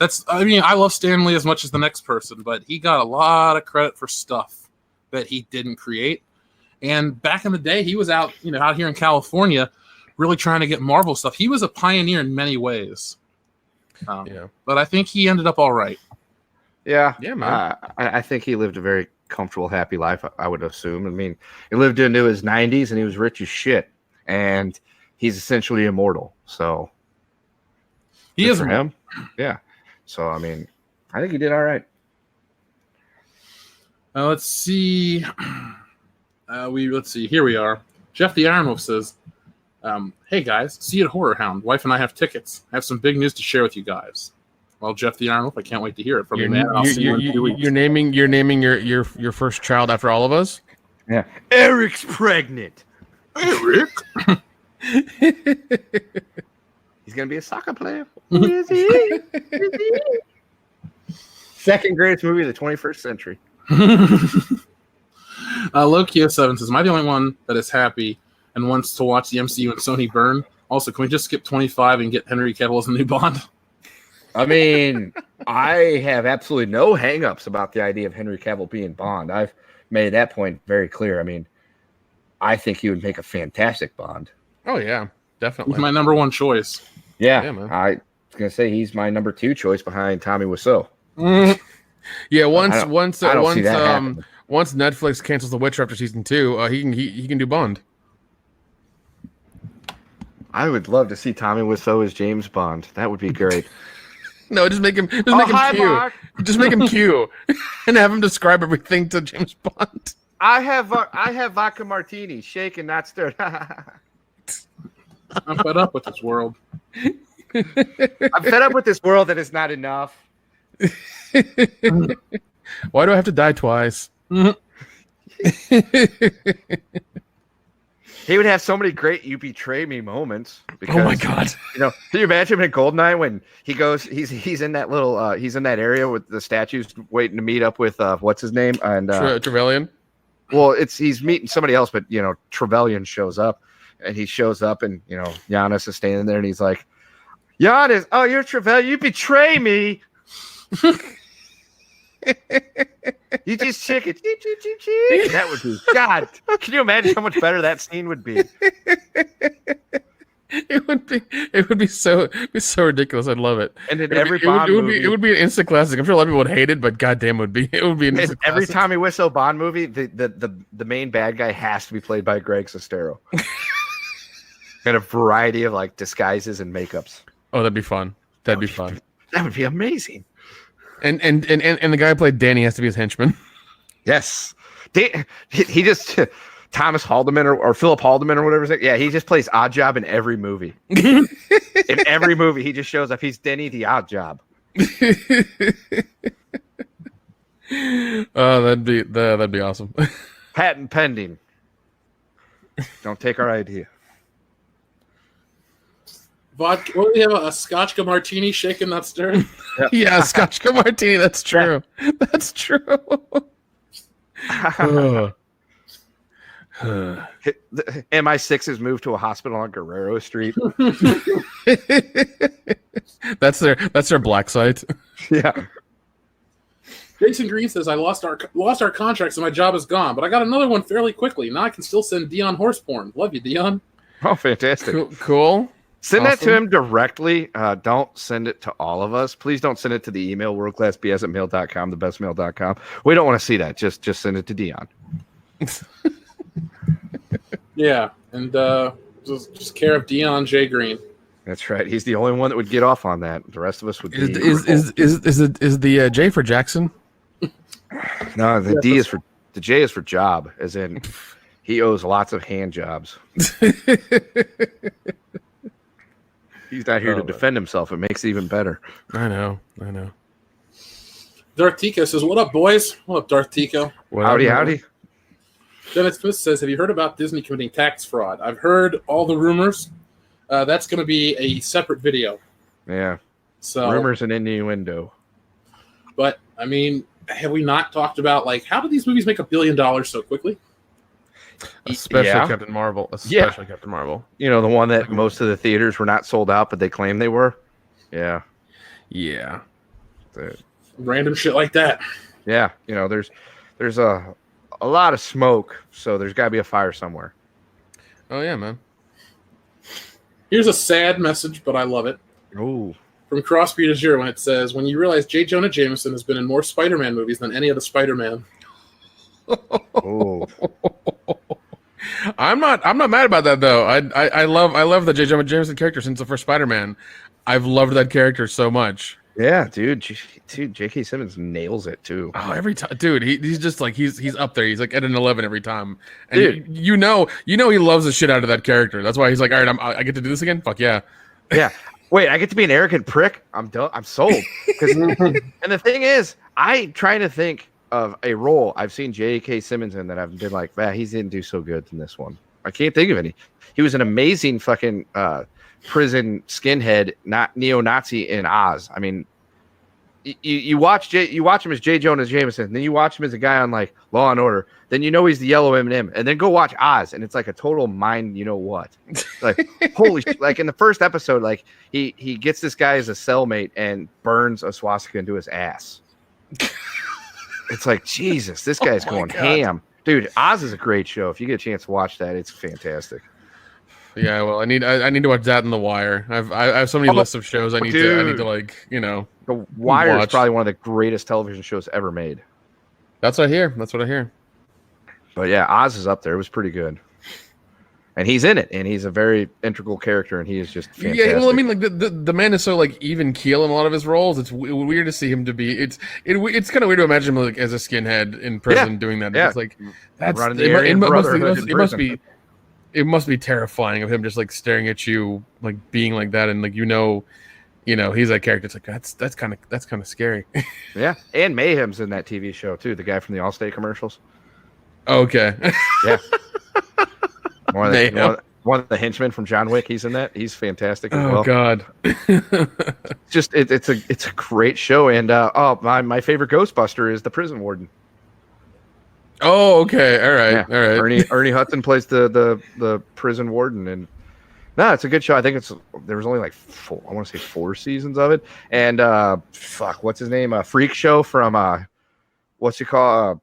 I love Stan Lee as much as the next person, but he got a lot of credit for stuff that he didn't create. And back in the day, he was out here in California, really trying to get Marvel stuff. He was a pioneer in many ways. But I think he ended up all right.
Yeah,
man.
I think he lived a very comfortable, happy life. I would assume. I mean, he lived into his 90s and he was rich as shit, and he's essentially immortal. So
He
good
is
for him. Yeah. So I mean, I think he did all right.
Let's see. Let's see. Here we are. Jeff the Iron Wolf says, "Hey guys, see you at Horror Hound. Wife and I have tickets. I have some big news to share with you guys." Well, Jeff the Iron Wolf, I can't wait to hear it from you, man. I'll see you in 2 weeks.
You're naming your first child after all of us.
Yeah. Eric's pregnant.
Eric.
He's gonna be a soccer player. Who is he? Second greatest movie of the 21st century.
Lokio7 says, "Am I the only one that is happy and wants to watch the MCU and Sony burn? Also, can we just skip 25 and get Henry Cavill as the new Bond?"
I mean, I have absolutely no hangups about the idea of Henry Cavill being Bond. I've made that point very clear. I mean, I think he would make a fantastic Bond.
Oh yeah, definitely.
He's my number one choice.
Yeah,
man.
I was gonna say he's my number 2 choice behind Tommy Wiseau.
Yeah,
I don't see that happen.
once Netflix cancels The Witcher after season 2, he can do Bond.
I would love to see Tommy Wiseau as James Bond. That would be great.
No, just make him
hi,
Q.
Mark.
Just make him Q, and have him describe everything to James Bond.
I have vodka martini, shaken, not stirred.
I'm fed up with this world.
I'm fed up with this world that is not enough.
Why do I have to die twice?
He would have so many great "you betray me" moments. Because,
Oh my god!
can you imagine him in Goldeneye when he goes? He's in that little he's in that area with the statues, waiting to meet up with what's his name and
Trevelyan.
well, he's meeting somebody else, but Trevelyan shows up, and he shows up, and Giannis is standing there, and he's like, "Giannis, oh, you're Trevelyan, you betray me." You just chicken. That would be God. Can you imagine how much better that scene would be?
It would be so ridiculous. I'd love it.
And in
It would
every
be-
Bond
it would
movie,
be it would be an instant classic. I'm sure a lot of people would hate it, but goddamn, it would be an
in
instant
every
classic.
Tommy Wiseau Bond movie, the main bad guy has to be played by Greg Sestero. And a variety of disguises and makeups.
Oh, that'd be fun. That'd be fun.
That would be amazing.
And the guy who played Danny has to be his henchman.
Yes. He just Thomas Haldeman or Philip Haldeman or whatever his name. Yeah, he just plays Odd Job in every movie. In every movie, he just shows up. He's Denny the Odd Job.
Oh, that'd be awesome.
Patent pending. Don't take our idea.
Vodka. What do we have? A Scotchka martini, shaken, not stirred.
Yeah, Scotchka Martini. That's true. That's true. Ugh.
MI6 has moved to a hospital on Guerrero Street.
That's their black site.
Yeah.
Jason Green says, "I lost our contract, so my job is gone, but I got another one fairly quickly. Now I can still send Dion horse porn. Love you, Dion."
Oh, fantastic.
Cool.
Send that to
Awesome.
him directly. Don't send it to all of us. Please don't send it to the email worldclassbs@mail.com, thebestmail.com. We don't want to see that. Just send it to Dion.
Yeah, and just care of Dion J. Green.
That's right. He's the only one that would get off on that. The rest of us would be.
Is the J for Jackson?
No, the J is for job, as in he owes lots of hand jobs. He's not here to defend himself. It makes it even better.
I know.
Darth Tico says, "What up, boys? What up, Darth Tico?"
Howdy.
Dennis Smith says, "Have you heard about Disney committing tax fraud?" I've heard all the rumors. That's going to be a separate video.
Yeah.
So
rumors and innuendo.
But I mean, have we not talked about like how do these movies make $1 billion so quickly?
Especially Captain Marvel. Captain Marvel.
You know, the one that most of the theaters were not sold out, but they claimed they were. Yeah.
Yeah.
Random shit like that.
Yeah. You know, there's a lot of smoke, so there's got to be a fire somewhere.
Oh yeah, man.
Here's a sad message, but I love it.
Ooh.
From Crossbreed Azure, when it says, "When you realize J. Jonah Jameson has been in more Spider-Man movies than any other Spider-Man."
Oh.
I'm not mad about that though. I love the J. Jonah Jameson character since the first Spider-Man. I've loved that character so much.
Yeah, dude. J.K. Simmons nails it too.
Oh, every time, dude. He's just like he's up there. He's like at an 11 every time. And
dude,
you know he loves the shit out of that character. That's why he's like, all right, I get to do this again. Fuck yeah.
Yeah. Wait, I get to be an arrogant prick. I'm done. I'm sold. And the thing is, I'm trying to think of a role I've seen J.K. Simmons in that I've been like, man, he didn't do so good in this one. I can't think of any. He was an amazing fucking prison skinhead, not neo-Nazi in Oz. I mean, you watch him as J. Jonah Jameson, then you watch him as a guy on like Law and Order, then you know he's the yellow M&M, and then go watch Oz, and it's like a total mind, you know what? Like holy shit! Like in the first episode, like he gets this guy as a cellmate and burns a swastika into his ass. It's like Jesus, this guy's going ham, dude. Oz is a great show. If you get a chance to watch that, it's fantastic.
Yeah, well, I need to watch that in The Wire. I have so many lists of shows I need to like, you know.
The Wire is probably one of the greatest television shows ever made.
That's what I hear.
But yeah, Oz is up there. It was pretty good. And he's in it, and he's a very integral character, and he is just fantastic.
Yeah, well, I mean, like the man is so like even keel in a lot of his roles. It's weird to see him to be. It's kind of weird to imagine him like as a skinhead in prison doing that. It's like that's it must be terrifying of him just like staring at you, like being like that, and like you know, he's that character. It's like that's kind of scary.
Yeah, and Mayhem's in that TV show too. The guy from the Allstate commercials.
Okay.
Yeah. One of the henchmen from John Wick. He's in that. He's fantastic as well.
Oh God.
Just it's a great show, and my favorite Ghostbuster is the prison warden.
Oh, okay. All right.
Yeah.
All right.
Ernie Hudson plays the prison warden, and no, it's a good show. I think there was only like I want to say 4 seasons of it, and what's his name? Freak Show from what's he called?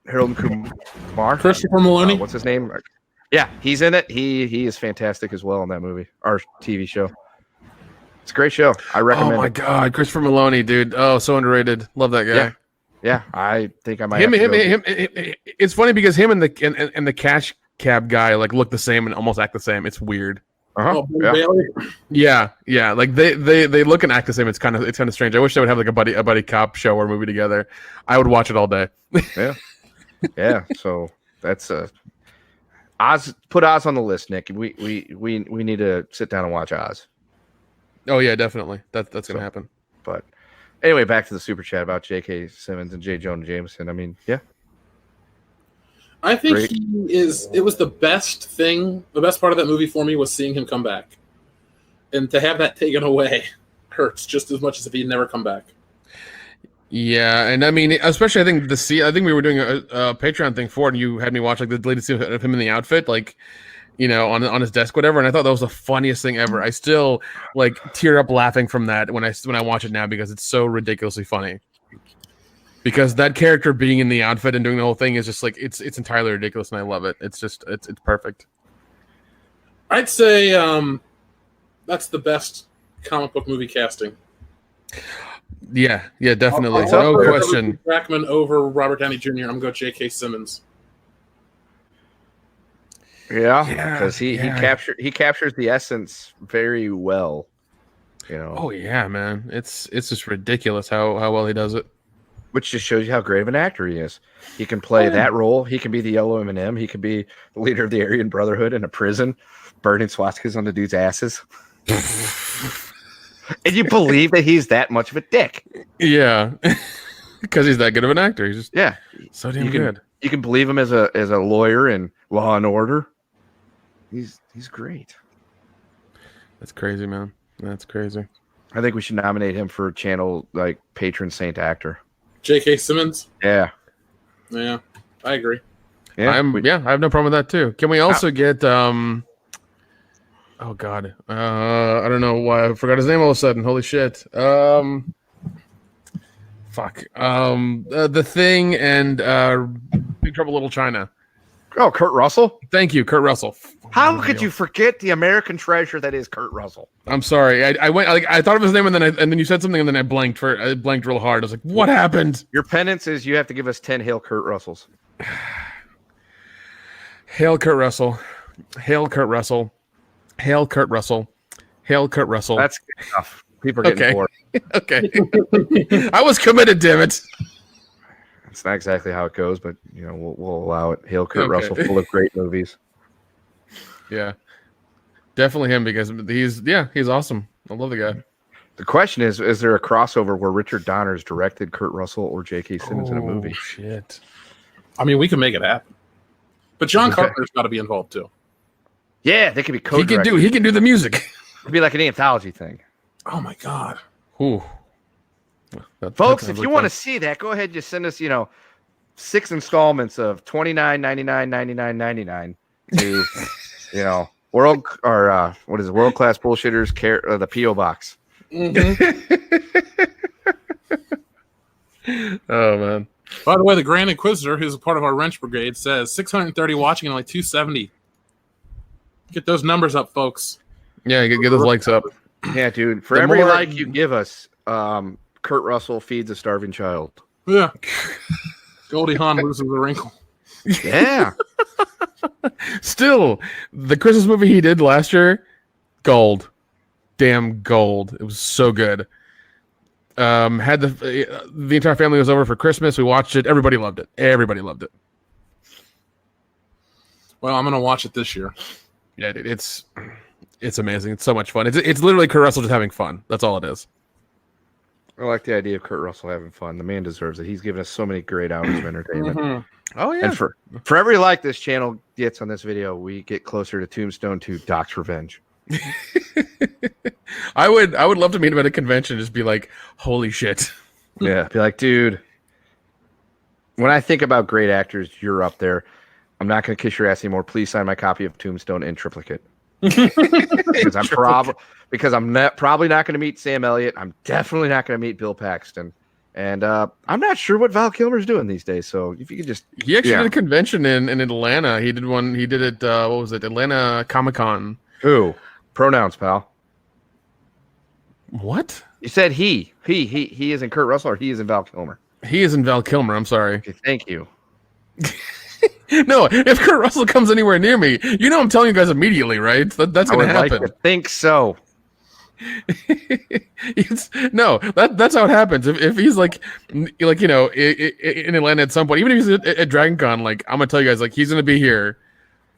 Harold and Kumar.
Christopher Maloney.
What's his name? Yeah, he's in it. He is fantastic as well in that movie or TV show. It's a great show. I recommend it.
Oh my God, Christopher Maloney, dude. Oh, so underrated. Love that guy.
Yeah, I think I might.
Him. It's funny because him and the cash cab guy like look the same and almost act the same. It's weird.
Uh-huh.
Yeah. Like they look and act the same. It's kind of strange. I wish they would have like a buddy cop show or movie together. I would watch it all day.
Yeah. So that's Oz. Put Oz on the list, Nick. We need to sit down and watch Oz.
Oh yeah, definitely. That's gonna happen.
But anyway, back to the super chat about J.K. Simmons and J. Jonah Jameson. I mean, yeah.
I think it was the best thing. The best part of that movie for me was seeing him come back. And to have that taken away hurts just as much as if he'd never come back.
Yeah, and I mean, especially I think we were doing a Patreon thing for it, and you had me watch like the latest scene of him in the outfit, like, on his desk, whatever, and I thought that was the funniest thing ever. I still like tear up laughing from that when I watch it now because it's so ridiculously funny. Because that character being in the outfit and doing the whole thing is just like it's entirely ridiculous, and I love it. It's just it's perfect.
I'd say that's the best comic book movie casting.
Yeah, definitely. No question.
Brackman over Robert Downey Jr. I'm going to go J.K. Simmons.
Yeah, because he captures the essence very well.
Oh yeah, man. It's just ridiculous how well he does it.
Which just shows you how great of an actor he is. He can play that role. He can be the yellow M&M. He can be the leader of the Aryan Brotherhood in a prison, burning swastikas on the dude's asses. And you believe that he's that much of a dick.
Yeah, because he's that good of an actor. He's just
Yeah.
so damn good.
You can believe him as a lawyer in Law and Order. He's great.
That's crazy, man. That's crazy.
I think we should nominate him for channel like patron saint actor.
J.K. Simmons.
Yeah.
Yeah, I agree.
Yeah.
I have no problem with that too. Can we also get oh god. I don't know why I forgot his name all of a sudden. Holy shit. Fuck. The Thing and Big Trouble in Little China.
Oh, Kurt Russell?
Thank you, Kurt Russell.
How could you forget the American treasure that is Kurt Russell?
I'm sorry. I went like I thought of his name and then you said something and then I blanked real hard. I was like, what happened?
Your penance is you have to give us 10 Hail Kurt Russells.
Hail Kurt Russell. Hail Kurt Russell. Hail Kurt Russell. Hail Kurt Russell.
That's good enough. People are getting bored.
Okay. I was committed, damn it.
It's not exactly how it goes, but you know we'll allow it. Hail Kurt Russell, full of great movies.
Yeah, definitely him because he's awesome. I love the guy.
The question is there a crossover where Richard Donner's directed Kurt Russell or J.K. Simmons in a movie?
Shit.
I mean, we can make it happen, but John Carpenter's got to be involved too.
Yeah, they could be co-directed.
He can do the music.
It'd be like an anthology thing.
Oh my god.
Ooh.
Folks, if you want to see that, go ahead and just send us, 6 installments of $29.99 to, world class bullshitters the PO box.
Oh man.
By the way, the Grand Inquisitor, who's a part of our wrench brigade, says 630 watching and only 270. Get those numbers up, folks.
Yeah, get those likes up.
Yeah, dude. For every like you give us, Kurt Russell feeds a starving child.
Yeah. Goldie Hawn loses a wrinkle.
Yeah.
Still, the Christmas movie he did last year, gold. Damn gold. It was so good. Had the entire family was over for Christmas. We watched it. Everybody loved it. Everybody loved it.
Well, I'm gonna watch it this year.
Yeah, dude, it's amazing. It's so much fun. It's literally Kurt Russell just having fun. That's all it is.
I like the idea of Kurt Russell having fun. The man deserves it. He's given us so many great hours of entertainment.
Mm-hmm.
Oh yeah.
And for every like this channel gets on this video, we get closer to Tombstone 2 Doc's Revenge.
I would love to meet him at a convention and just be like, holy shit.
Yeah. Be like, dude, when I think about great actors, you're up there. I'm not going to kiss your ass anymore. Please sign my copy of Tombstone in triplicate. Because I'm probably not going to meet Sam Elliott. I'm definitely not going to meet Bill Paxton. And I'm not sure what Val Kilmer's doing these days. So if you could just...
He actually did a convention in Atlanta. He did one. He did it, what was it? Atlanta Comic-Con.
Who? Pronouns, pal.
What?
You said he. He is in Kurt Russell or he is in Val Kilmer?
He is in Val Kilmer. I'm sorry.
Okay, thank you.
No, if Kurt Russell comes anywhere near me, I'm telling you guys immediately, right? That's going to happen.
Like to think so.
That's how it happens. If he's in Atlanta at some point, even if he's at Dragon Con, like I'm gonna tell you guys, like he's gonna be here.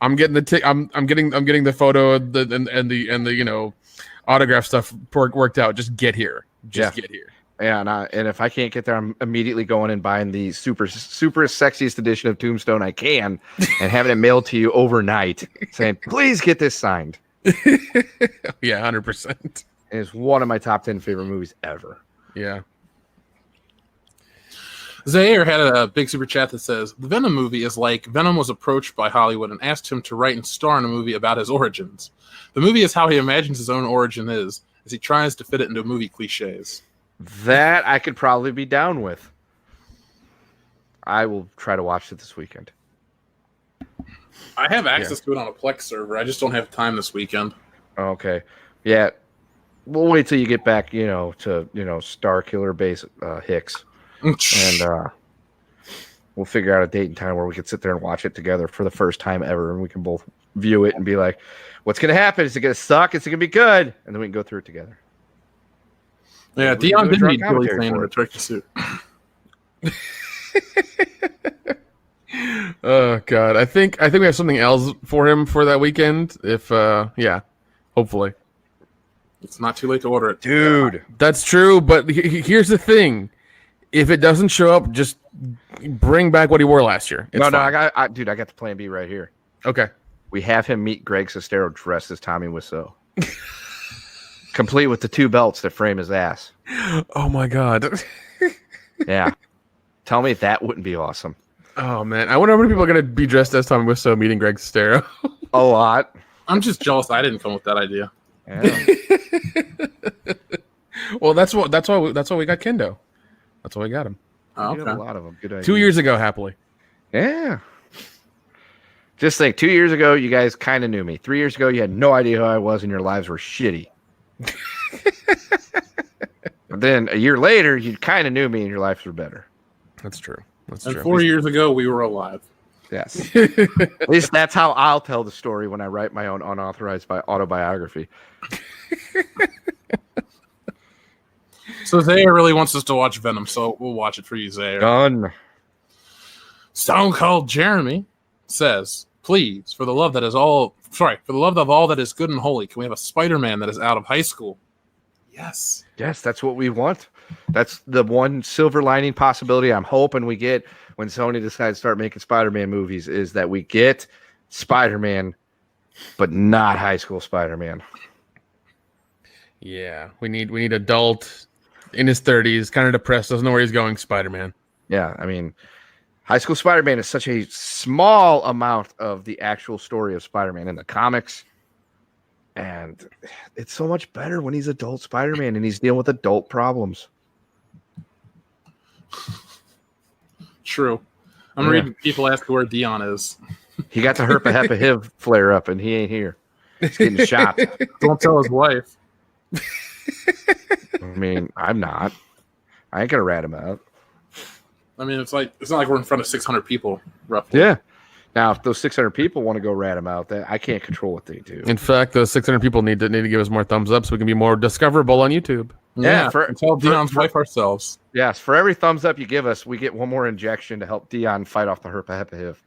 I'm getting the I'm getting the photo and the autograph stuff worked out. Just get here. Get here.
Yeah, and if I can't get there, I'm immediately going and buying the super sexiest edition of Tombstone I can, and having it mailed to you overnight, saying, "Please get this signed."
Yeah, 100%.
It's one of my top 10 favorite movies ever.
Yeah.
Zaire had a big super chat that says, the Venom movie is like Venom was approached by Hollywood and asked him to write and star in a movie about his origins. The movie is how he imagines his own origin is, as he tries to fit it into movie cliches.
That I could probably be down with. I will try to watch it this weekend.
I have access to it on a Plex server. I just don't have time this weekend.
Okay. Yeah. We'll wait till you get back, to, Star Killer Base Hicks. And we'll figure out a date and time where we can sit there and watch it together for the first time ever. And we can both view it and be like, what's going to happen? Is it going to suck? Is it going to be good? And then we can go through it together.
Yeah, Dion did need Billy Zane in a turkey suit.
Oh God, I think we have something else for him for that weekend. If hopefully.
It's not too late to order it.
Dude.
That's true, but here's the thing. If it doesn't show up, just bring back what he wore last year. It's
No,
fine.
I got the plan B right here.
Okay.
We have him meet Greg Sestero dressed as Tommy Wiseau. Complete with the 2 belts that frame his ass.
Oh my god.
Yeah. Tell me that wouldn't be awesome.
Oh man, I wonder how many people are gonna be dressed as Tommy Wiseau meeting Greg Sestero.
A lot.
I'm just jealous I didn't come with that idea.
Yeah.
Well, that's why we got Kendo. That's why we got him
Oh,
You have a
okay.
lot of them. Good idea.
2 years ago, happily.
Yeah. Just think, 2 years ago, you guys kind of knew me. 3 years ago, you had no idea who I was, and your lives were shitty. But then a year later, you kind of knew me, and your lives were better.
That's true. That's
And
true.
4 years ago, we were alive.
Yes. At least that's how I'll tell the story when I write my own unauthorized autobiography.
So Zaire really wants us to watch Venom, so we'll watch it for you, Zaire.
Done.
Stone Cold Jeremy says, please, for the love of all that is good and holy, can we have a Spider-Man that is out of high school? Yes.
Yes, that's what we want. That's the one silver lining possibility I'm hoping we get when Sony decides to start making Spider-Man movies, is that we get Spider-Man, but not high school Spider-Man.
Yeah, we need adult in his 30s, kind of depressed, doesn't know where he's going. Spider-Man.
Yeah, I mean, high school Spider-Man is such a small amount of the actual story of Spider-Man in the comics. And it's so much better when he's adult Spider-Man and he's dealing with adult problems.
True. I'm
Yeah.
reading people ask where Dion is.
He got the herpa hepa hiv flare up and he ain't here. He's getting shot.
Don't tell his wife.
I mean, I'm not. I ain't gonna rat him out.
I mean, it's not like we're in front of 600 people, roughly.
Yeah. Now, if those 600 people want to go rat him out, then I can't control what they do.
In fact, those 600 people need to give us more thumbs up so we can be more discoverable on YouTube.
Yeah,
for-
and tell
for-
Dion's
for-
wife ourselves.
Yes, for every thumbs up you give us, we get one more injection to help Dion fight off the herpa hepa hiv.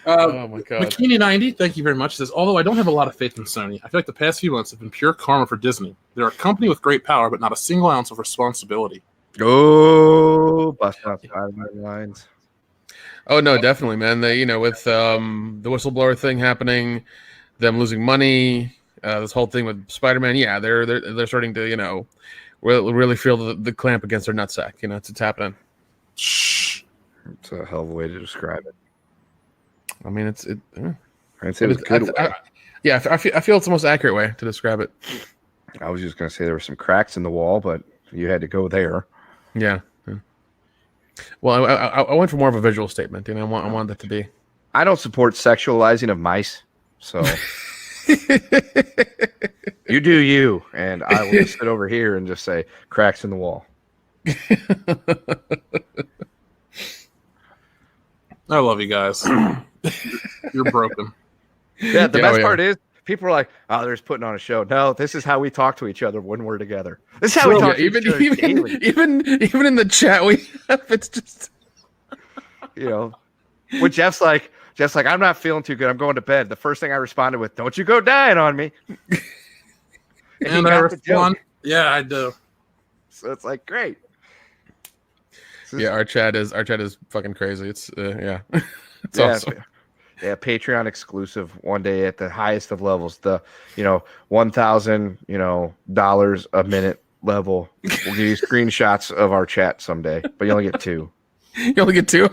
Oh my god.
Bikini90, thank you very much, says, although I don't have a lot of faith in Sony, I feel like the past few months have been pure karma for Disney. They're a company with great power, but not a single ounce of responsibility.
Oh, bust out Spider-Man lines.
Oh no, definitely, man. They, with the whistleblower thing happening, them losing money, this whole thing with Spider-Man. Yeah, they're starting to really feel the clamp against their nutsack. It's happening.
Shh.
It's a hell of a way to describe it.
I mean,
I'd say it was a good way.
Yeah, I feel it's the most accurate way to describe it.
I was just going to say there were some cracks in the wall, but you had to go there.
Yeah. Well, I went for more of a visual statement. I wanted that to be.
I don't support sexualizing of mice, so you do you, and I will just sit over here and just say cracks in the wall.
I love you guys. You're broken.
Yeah, the
Yeah,
best
oh, yeah.
part is people are like, "Oh, they're just putting on a show." No, this is how we talk to each other when we're together. This is how we talk to each other daily.
Even in the chat we have, it's just
When Jeff's like, I'm not feeling too good. I'm going to bed. The first thing I responded with, "Don't you go dying on me."
And I respond, yeah, I do.
So it's like, great.
yeah. Our chat is fucking crazy. It's yeah, it's
Yeah,
awesome.
Yeah, Patreon exclusive one day at the highest of levels, the $1,000 a minute level. We'll give you screenshots of our chat someday, but you only get 2.
You only get 2.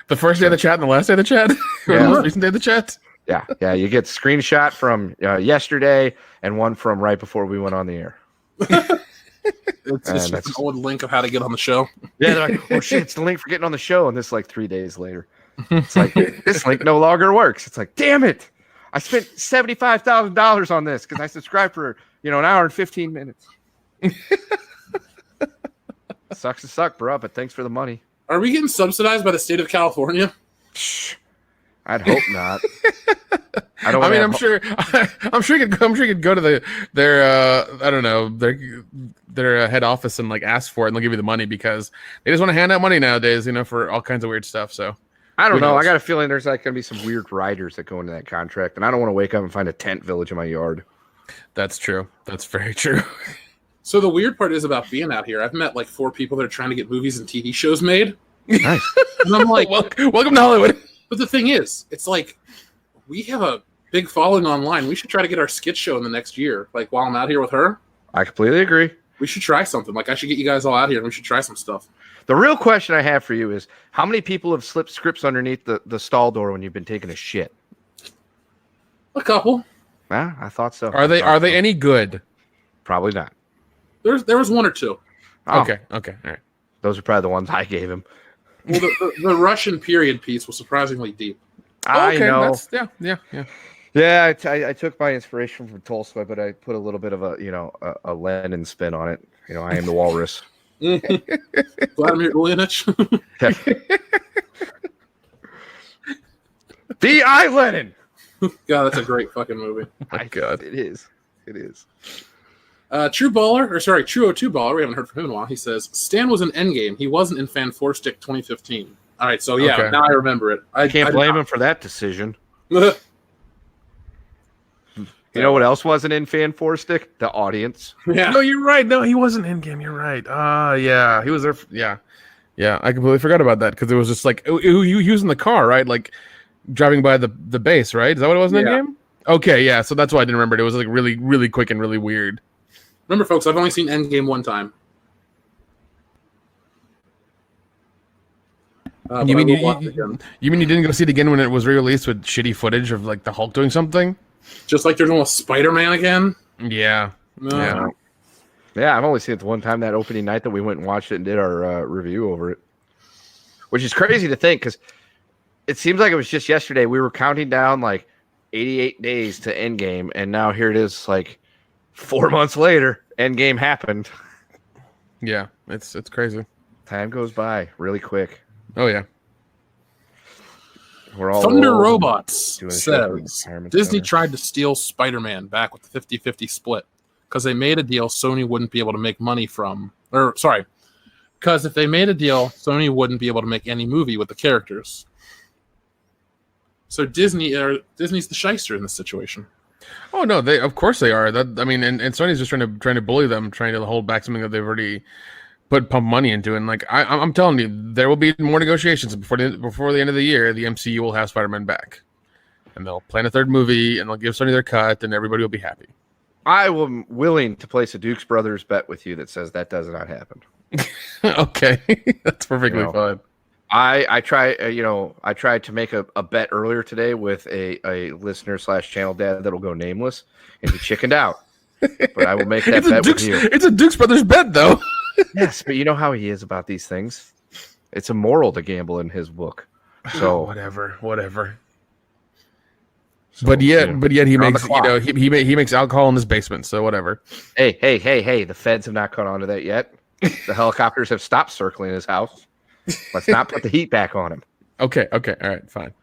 The first day of the chat and the last day of the chat. Or
Yeah.
the most recent day of the chat.
Yeah, you get screenshot from yesterday and one from right before we went on the air.
It's just an old link of how to get on the show.
Yeah, they're like, oh shit, it's the link for getting on the show, and this like 3 days later. It's like this link no longer works. It's like, damn it! I spent $75,000 on this because I subscribed for an hour and 15 minutes. Sucks to suck, bro. But thanks for the money.
Are we getting subsidized by the state of California?
I'd hope not.
I'm sure you could go to their I don't know, their head office and like ask for it, and they'll give you the money because they just want to hand out money nowadays, for all kinds of weird stuff. So
I don't
Who
know.
knows?
I got a feeling there's like going to be some weird riders that go into that contract, and I don't want to wake up and find a tent village in my yard.
That's true. That's very true.
So the weird part is about being out here. I've met like 4 people that are trying to get movies and TV shows made.
Nice.
And I'm like,
welcome to Hollywood.
but the thing is, it's like we have a big following online. We should try to get our skit show in the next year. Like while I'm out here with her,
I completely agree.
we should try something. Like I should get you guys all out here and we should try some stuff.
The real question I have for you is, how many people have slipped scripts underneath the stall door when you've been taking a shit?
A couple.
I thought so.
Are they any good?
Probably not.
There was 1 or 2.
Oh,
Okay, all right.
those are probably the ones I gave him.
Well, the Russian period piece was surprisingly deep.
I
Okay,
know.
yeah.
Yeah, I took my inspiration from Tolstoy, but I put a little bit of a Lenin spin on it. I am the walrus.
Vladimir Ilyich.
B.I. Lenin.
God, that's a great fucking movie.
My God.
It is.
True 02 Baller, we haven't heard from him in a while. He says, Stan was in Endgame. He wasn't in Fan 4 Stick 2015. All right, so yeah,
Okay.
now I remember it. I
Can't blame him for that decision.
him.
You know what else wasn't in Fan 4 Stick? The audience.
Yeah.
No, you're right. No, he wasn't in game. You're right. Yeah, he was there. Yeah. I completely forgot about that because it was just like he was in the car, right? Like driving by the base, right? Is that what it was in
Yeah.
game? Okay, yeah. So that's why I didn't remember it. It was like really, really quick and really weird.
Remember, folks, I've only seen Endgame one time. But
You mean
I will watch it again.
you mean you didn't go see it again when it was re-released with shitty footage of like the Hulk doing something?
Just like there's almost Spider-Man again?
Yeah.
No.
Yeah.
Yeah, I've only seen it the one time that opening night that we went and watched it and did our review over it. Which is crazy to think because it seems like it was just yesterday. We were counting down like 88 days to Endgame, and now here it is like 4 months later. Endgame happened.
Yeah. It's crazy.
Time goes by really quick.
Oh yeah.
We're all
Thunder
old and
Robots
doing shit for
says
retirement
Disney
center.
tried to steal Spider-Man back with the 50-50 split because they made a deal Sony wouldn't be able to make money from. Because if they made a deal, Sony wouldn't be able to make any movie with the characters. So Disney's the shyster in this situation.
Oh no, of course they are. And Sony's just trying to bully them, trying to hold back something that they've already pump money into. And like I'm telling you, there will be more negotiations before the end of the year. The MCU will have Spider-Man back, and they'll plan a 3rd movie, and they'll give Sony their cut, and everybody will be happy.
I am willing to place a Dukes Brothers bet with you that says that does not happen.
Okay, that's perfectly
You know.
fine.
I tried to make a bet earlier today with a listener / channel dad that'll go nameless, and he chickened out. But I will make that bet with you.
It's a Dukes Brothers bet, though.
Yes, but you know how he is about these things. It's immoral to gamble in his book. So
whatever.
So,
But yet he
you're on
makes
the clock.
he makes alcohol in his basement. So whatever.
Hey! The feds have not caught on to that yet. The helicopters have stopped circling his house. Let's not put the heat back on him.
Okay, all right, fine.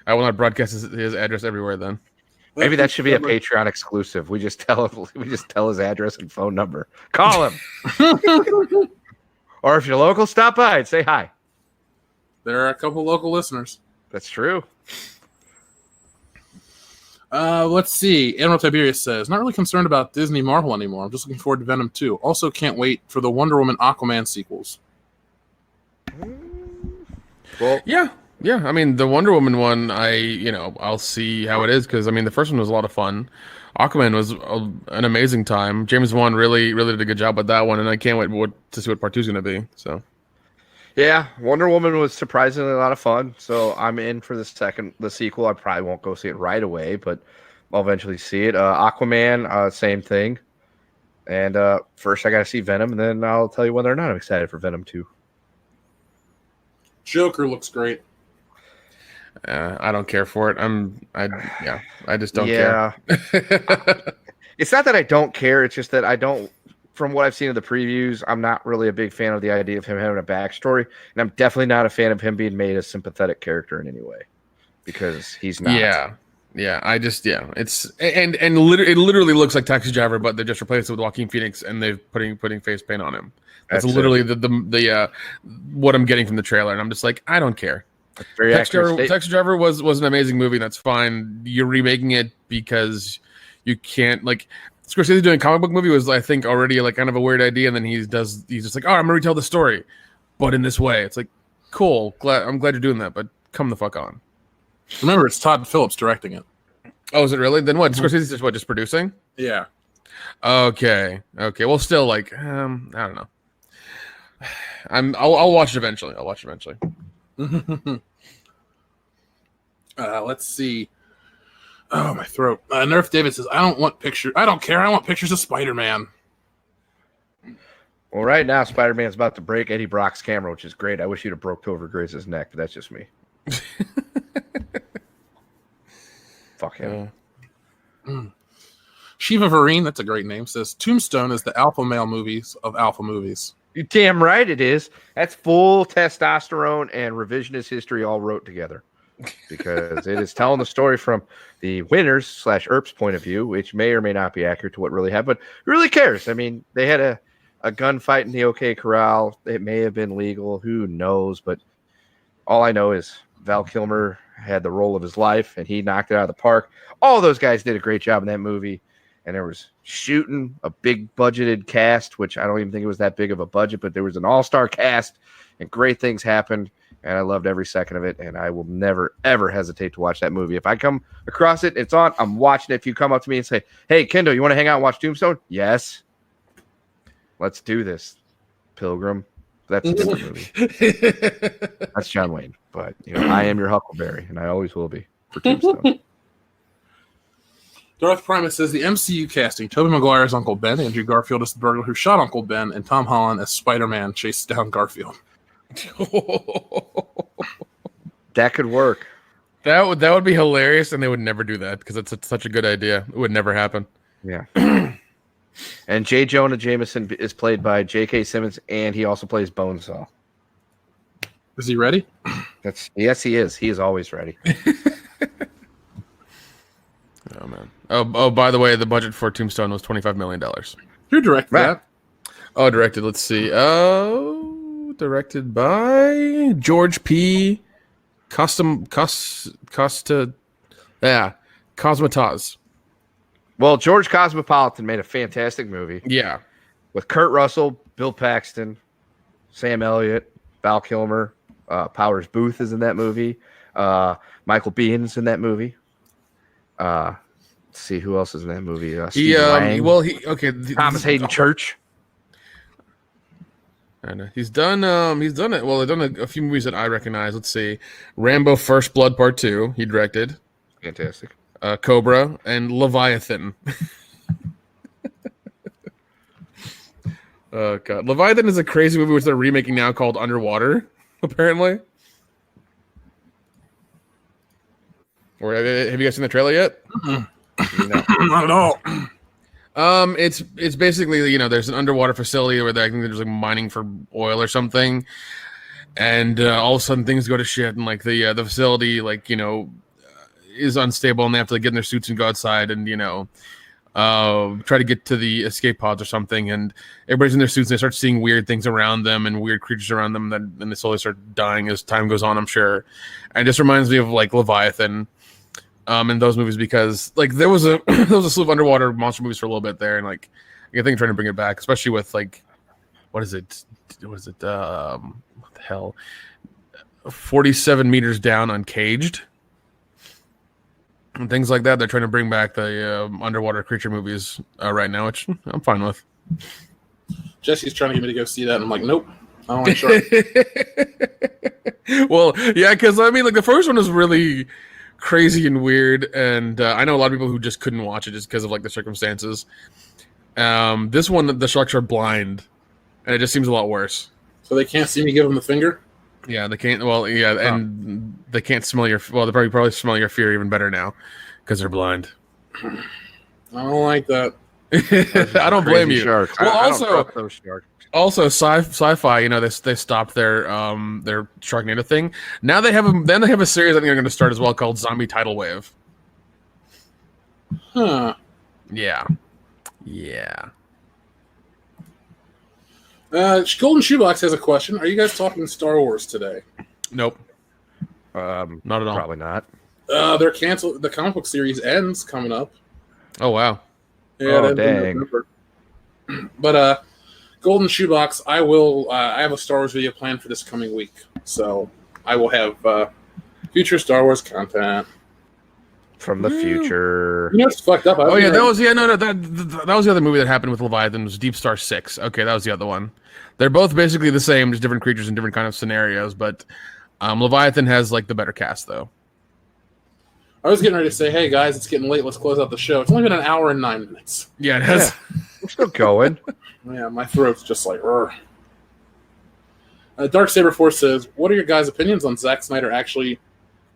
I will not broadcast his address everywhere then.
Maybe that should be a Patreon exclusive. We just tell his address and phone number. Call him. Or if you're local, stop by and say hi.
There are a couple local listeners.
That's true.
Let's see. Admiral Tiberius says, not really concerned about Disney Marvel anymore. I'm just looking forward to Venom 2. Also can't wait for the Wonder Woman Aquaman sequels.
Well,
Yeah. I mean, the Wonder Woman one, I'll see how it is because the first one was a lot of fun. Aquaman was an amazing time. James Wan really, really did a good job with that one, and I can't wait to see what part 2 is going to be. So,
yeah, Wonder Woman was surprisingly a lot of fun. So I'm in for the sequel. I probably won't go see it right away, but I'll eventually see it. Aquaman, same thing. And first I got to see Venom, and then I'll tell you whether or not I'm excited for Venom 2.
Joker looks great.
I don't care for it. I just don't
Yeah.
care.
It's not that I don't care. It's just that I don't. From what I've seen of the previews, I'm not really a big fan of the idea of him having a backstory, and I'm definitely not a fan of him being made a sympathetic character in any way because he's not.
Yeah. It's and it literally looks like Taxi Driver, but they just replaced it with Joaquin Phoenix, and they're putting face paint on him. That's
That's
literally the what I'm getting from the trailer, and I'm just like, I don't care.
Very accurate statement.
Taxi Driver was an amazing movie. That's fine. You're remaking it because you can't like Scorsese doing a comic book movie was I think already like kind of a weird idea, and then he's just like, oh, I'm gonna retell the story, but in this way. It's like, cool. I'm glad you're doing that, but come the fuck on.
Remember, it's Todd Phillips directing it.
Oh, is it really? Then what? Scorsese's just producing?
Yeah.
Okay. Well, still like I don't know. I'll watch it eventually.
Let's see. Oh, my throat. Nerf David says, I don't care. I want pictures of Spider-Man.
Well, right now, Spider-Man's about to break Eddie Brock's camera, which is great. I wish he'd have broke Topher Grace's neck, but that's just me. Fuck him.
Shiva Vareen, that's a great name, says Tombstone is the alpha male movies of alpha movies.
You're damn right it is. That's full testosterone and revisionist history all wrote together. Because it is telling the story from the winners / ERP's point of view, which may or may not be accurate to what really happened. But who really cares? I mean, they had a gunfight in the OK Corral. It may have been legal. Who knows? But all I know is Val Kilmer had the role of his life, and he knocked it out of the park. All those guys did a great job in that movie. And there was shooting, a big budgeted cast, which I don't even think it was that big of a budget, but there was an all-star cast, and great things happened. And I loved every second of it, and I will never, ever hesitate to watch that movie. If I come across it, it's on, I'm watching it. If you come up to me and say, hey, Kendall, you want to hang out and watch Tombstone? Yes. Let's do this, Pilgrim. That's a different movie. That's John Wayne. But I am your Huckleberry, and I always will be for Tombstone.
Darth Primus says the MCU casting, Tobey Maguire as Uncle Ben, Andrew Garfield as the burglar who shot Uncle Ben, and Tom Holland as Spider-Man chases down Garfield.
That could work.
That would be hilarious, and they would never do that because it's such a good idea. It would never happen.
Yeah. And J. Jonah Jameson is played by J.K. Simmons, and he also plays Bonesaw.
Is he ready?
Yes, he is. He is always ready.
Oh man. Oh, by the way, the budget for Tombstone was $25 million.
Who directed that?
Oh, directed. Let's see. Oh, directed by George P. Cosmatas.
Well, George Cosmopolitan made a fantastic movie.
Yeah.
With Kurt Russell, Bill Paxton, Sam Elliott, Val Kilmer, Powers Booth is in that movie. Michael Biehn's in that movie. Let's see who else is in that movie. Thomas Hayden Church.
I know he's done it. Well, they've done a few movies that I recognize. Let's see, Rambo: First Blood Part 2. He directed.
Fantastic.
Cobra and Leviathan. Oh god, Leviathan is a crazy movie which they're remaking now called Underwater. Apparently. Or have you guys seen the trailer yet?
No. Not at all.
It's basically, there's an underwater facility where I think there's like mining for oil or something, and all of a sudden things go to shit, and like the facility is unstable, and they have to get in their suits and go outside and try to get to the escape pods or something, and everybody's in their suits and they start seeing weird things around them and weird creatures around them, and they slowly start dying as time goes on, I'm sure. And it just reminds me of like Leviathan. In those movies, because like there was a slew of underwater monster movies for a little bit there, and like I think trying to bring it back, especially with like what is it? What the hell? 47 meters down, Uncaged, and things like that. They're trying to bring back the underwater creature movies right now, which I'm fine with.
Jesse's trying to get me to go see that, and I'm like, nope, I don't like sharks.
Well, yeah, because I mean, like the first one was really crazy and weird, and I know a lot of people who just couldn't watch it just because of like the circumstances. This one, the sharks are blind, and it just seems a lot worse.
So they can't see me give them the finger?
Yeah, they can't. Well, yeah, and they can't smell your. Well, they probably smell your fear even better now because they're blind.
I don't like that.
I don't blame you.
Sharks.
Well,
those sharks.
Also, sci-fi, they stopped their Sharknado thing. Now they have a series I think they're going to start as well called Zombie Tidal Wave.
Huh.
Yeah.
Golden Shoebox has a question. Are you guys talking Star Wars today?
Nope. Not at all.
Probably not.
They're canceled. The comic book series ends coming up.
Oh wow.
Yeah,
Oh,
it ends in
dang.
November. But Golden Shoebox, I will. I have a Star Wars video planned for this coming week, so I will have future Star Wars content
From the future.
You know, it's fucked up.
Oh yeah, that was that was the other movie that happened with Leviathan. Was Deep Star 6. Okay, that was the other one. They're both basically the same, just different creatures in different kind of scenarios. But Leviathan has like the better cast though.
I was getting ready to say, hey guys, it's getting late. Let's close out the show. It's only been an hour and 9 minutes.
Yeah, it has.
Yeah. We're still going.
Yeah, my throat's just like. Dark Saber Force says, "What are your guys' opinions on Zack Snyder actually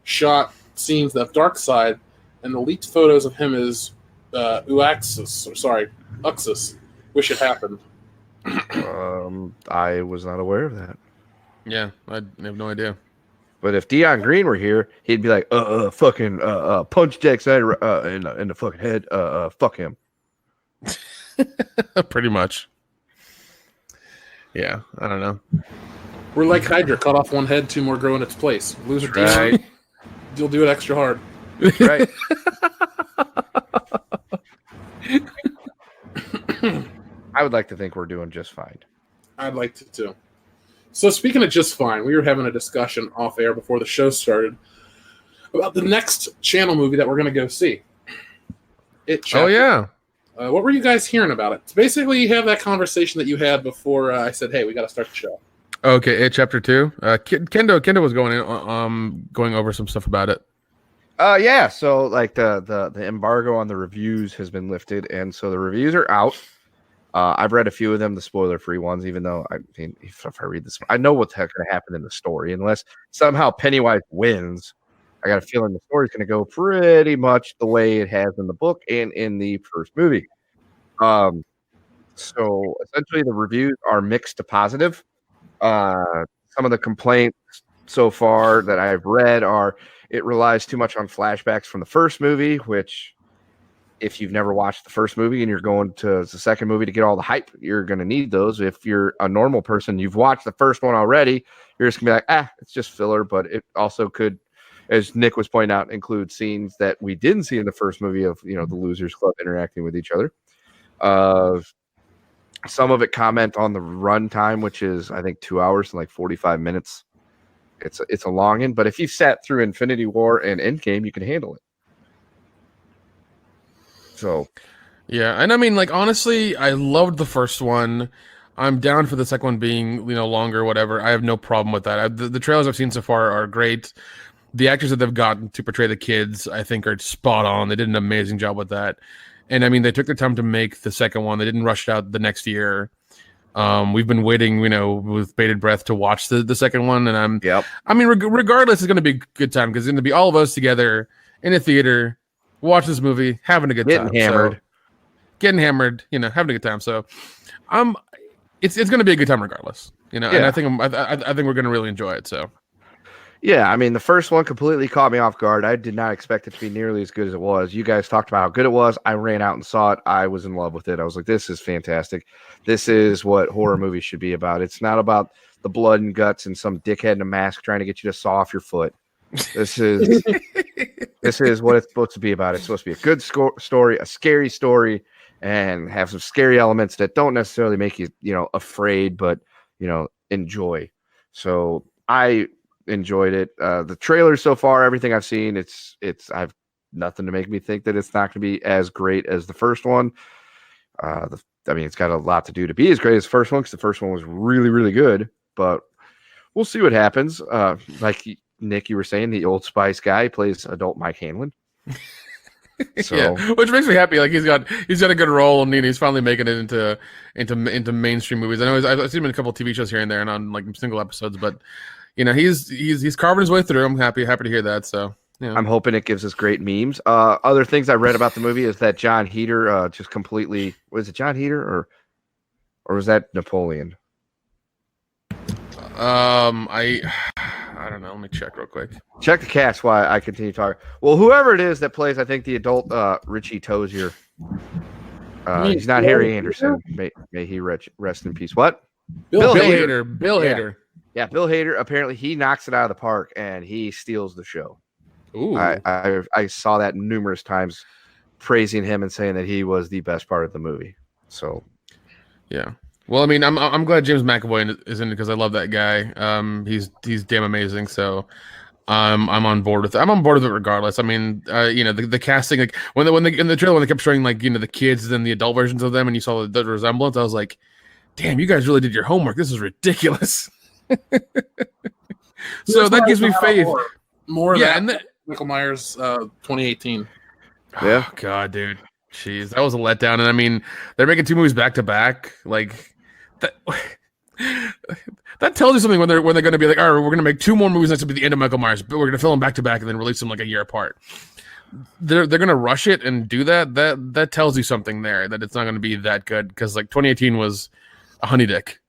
shot scenes of Darkseid and the leaked photos of him as Uxas? Wish it happened."
I was not aware of that.
Yeah, I have no idea.
But if Dion Green were here, he'd be like, fucking, punch Zack Snyder in the fucking head. Fuck him.
Pretty much. Yeah, I don't know.
We're like Hydra, cut off one head, 2 more grow in its place. Lose a
Right.
decent, you'll do it extra hard.
Right. I would like to think we're doing just fine.
I'd like to too. So speaking of just fine, we were having a discussion off air before the show started about the next channel movie that we're going to go see.
Oh yeah.
What were you guys hearing about it? It's basically, you have that conversation that you had before I said, "Hey, we got to start the show."
Okay, Chapter 2. Kendo was going over some stuff about it.
Yeah. So like the embargo on the reviews has been lifted, and so the reviews are out. I've read a few of them, the spoiler-free ones. Even though I mean, if I read this, I know what's going to happen in the story, unless somehow Pennywise wins. I got a feeling the story's going to go pretty much the way it has in the book and in the first movie. So essentially, the reviews are mixed to positive. Some of the complaints so far that I've read are it relies too much on flashbacks from the first movie, which if you've never watched the first movie and you're going to the second movie to get all the hype, you're going to need those. If you're a normal person, you've watched the first one already, you're just going to be like, it's just filler. But it also could, as Nick was pointing out, include scenes that we didn't see in the first movie of, the Losers Club interacting with each other. Some of it comment on the runtime, which is, I think, 2 hours and like 45 minutes. It's a long one, but if you sat through Infinity War and Endgame, you can handle it. So,
yeah, and I mean, like, honestly, I loved the first one. I'm down for the second one being, longer, whatever. I have no problem with that. The trailers I've seen so far are great. The actors that they've gotten to portray the kids, I think, are spot on. They did an amazing job with that. And I mean, they took their time to make the second one. They didn't rush it out the next year. We've been waiting, with bated breath to watch the second one. And I mean, regardless, it's going to be a good time because it's going to be all of us together in a theater, watch this movie, having a good time. Getting hammered, having a good time. So, it's going to be a good time regardless, And I think I think we're going to really enjoy it. So.
Yeah, I mean, the first one completely caught me off guard. I did not expect it to be nearly as good as it was. You guys talked about how good it was. I ran out and saw it. I was in love with it. I was like, this is fantastic. This is what horror movies should be about. It's not about the blood and guts and some dickhead in a mask trying to get you to saw off your foot. This is what it's supposed to be about. It's supposed to be a good story, a scary story, and have some scary elements that don't necessarily make you, afraid, but, enjoy. So I enjoyed it. The trailer so far, everything I've seen, I've nothing to make me think that it's not going to be as great as the first one. It's got a lot to do to be as great as the first one because the first one was really, really good. But we'll see what happens. Like Nick, you were saying, the Old Spice guy plays adult Mike Hanlon. So,
yeah, which makes me happy. Like he's got a good role, and he's finally making it into mainstream movies. I know I've seen him in a couple of TV shows here and there, and on like single episodes, but. He's carving his way through. I'm happy to hear that. So
I'm hoping it gives us great memes. Other things I read about the movie is that John Heater just completely was it John Heater or was that Napoleon?
I don't know. Let me check real quick.
Check the cast while I continue talking. Well, whoever it is that plays, I think the adult Richie Tozier. He's not Harry Anderson. May he rest in peace. What?
Bill Hader. Bill Hader.
Yeah, Bill Hader, apparently he knocks it out of the park and he steals the show.
Ooh.
I saw that numerous times, praising him and saying that he was the best part of the movie. So
Yeah. Well, I mean, I'm glad James McAvoy is in it because I love that guy. He's damn amazing. So I'm on board with it. I'm on board with it regardless. I mean, the casting, like when in the trailer when they kept showing like the kids and the adult versions of them, and you saw the resemblance, I was like, damn, you guys really did your homework. This is ridiculous. So that gives me faith.
More
yeah,
of that. Michael Myers 2018.
yeah.
Oh, God, dude. Jeez, that was a letdown. And I mean, they're making 2 movies back to back. Like that. That tells you something when they're going to be like, all right, we're going to make 2 more movies next to be the end of Michael Myers, but we're going to film them back to back and then release them like a year apart. They're going to rush it and do that. That tells you something there that it's not going to be that good because like 2018 was a honey dick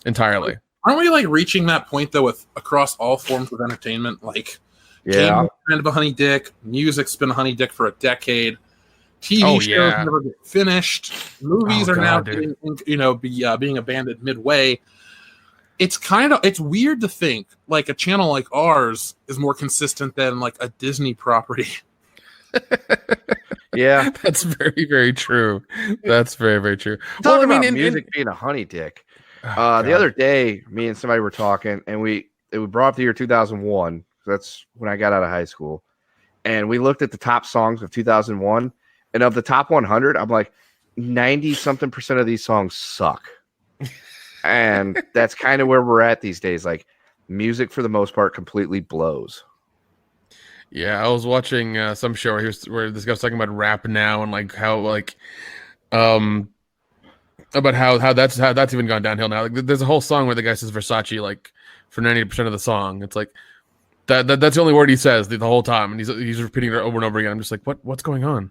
entirely.
Aren't we like reaching that point though with across all forms of entertainment? Like,
Yeah.
gaming kind of a honey dick. Music's been a honey dick for a decade. TV shows never get finished. Movies are now getting, being abandoned midway. It's weird to think like a channel like ours is more consistent than like a Disney property.
Yeah.
That's very, very true. That's very, very true.
Talking about music being a honey dick. The other day, me and somebody were talking, and we brought up the year 2001. That's when I got out of high school, and we looked at the top songs of 2001, and of the top 100, I'm like, 90-something% of these songs suck, and that's kind of where we're at these days. Like, music for the most part completely blows.
Yeah, I was watching some show where this guy was talking about rap now and like how like about how that's even gone downhill now. Like, there's a whole song where the guy says Versace like for 90% of the song. It's like that's the only word he says the whole time, and he's repeating it over and over again. I'm just like, what's going on?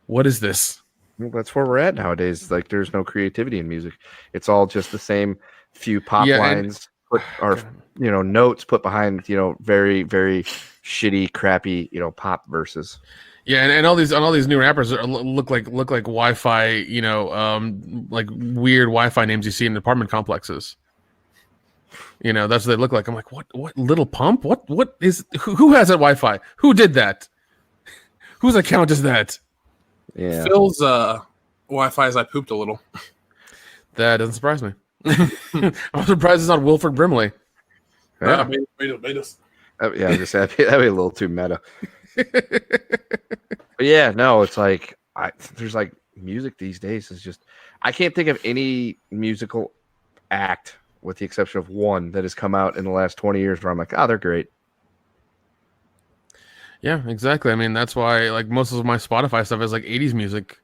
What is this?
Well, that's where we're at nowadays. Like, there's no creativity in music. It's all just the same few pop lines notes put behind very, very shitty, crappy pop verses.
Yeah, and all these new rappers look like Wi-Fi, like weird Wi-Fi names you see in apartment complexes. That's what they look like. I'm like, what Little Pump? What is who has that Wi-Fi? Who did that? Whose account is that?
Yeah.
Phil's Wi-Fi is I pooped a little.
That doesn't surprise me. I'm surprised it's not Wilford Brimley.
Yeah,
made us.
Yeah, I was just that'd be a little too meta. But yeah, no, it's like there's like music these days is just I can't think of any musical act with the exception of one that has come out in the last 20 years where I'm like, they're great.
Yeah, exactly. I mean, that's why like most of my Spotify stuff is like 80s music.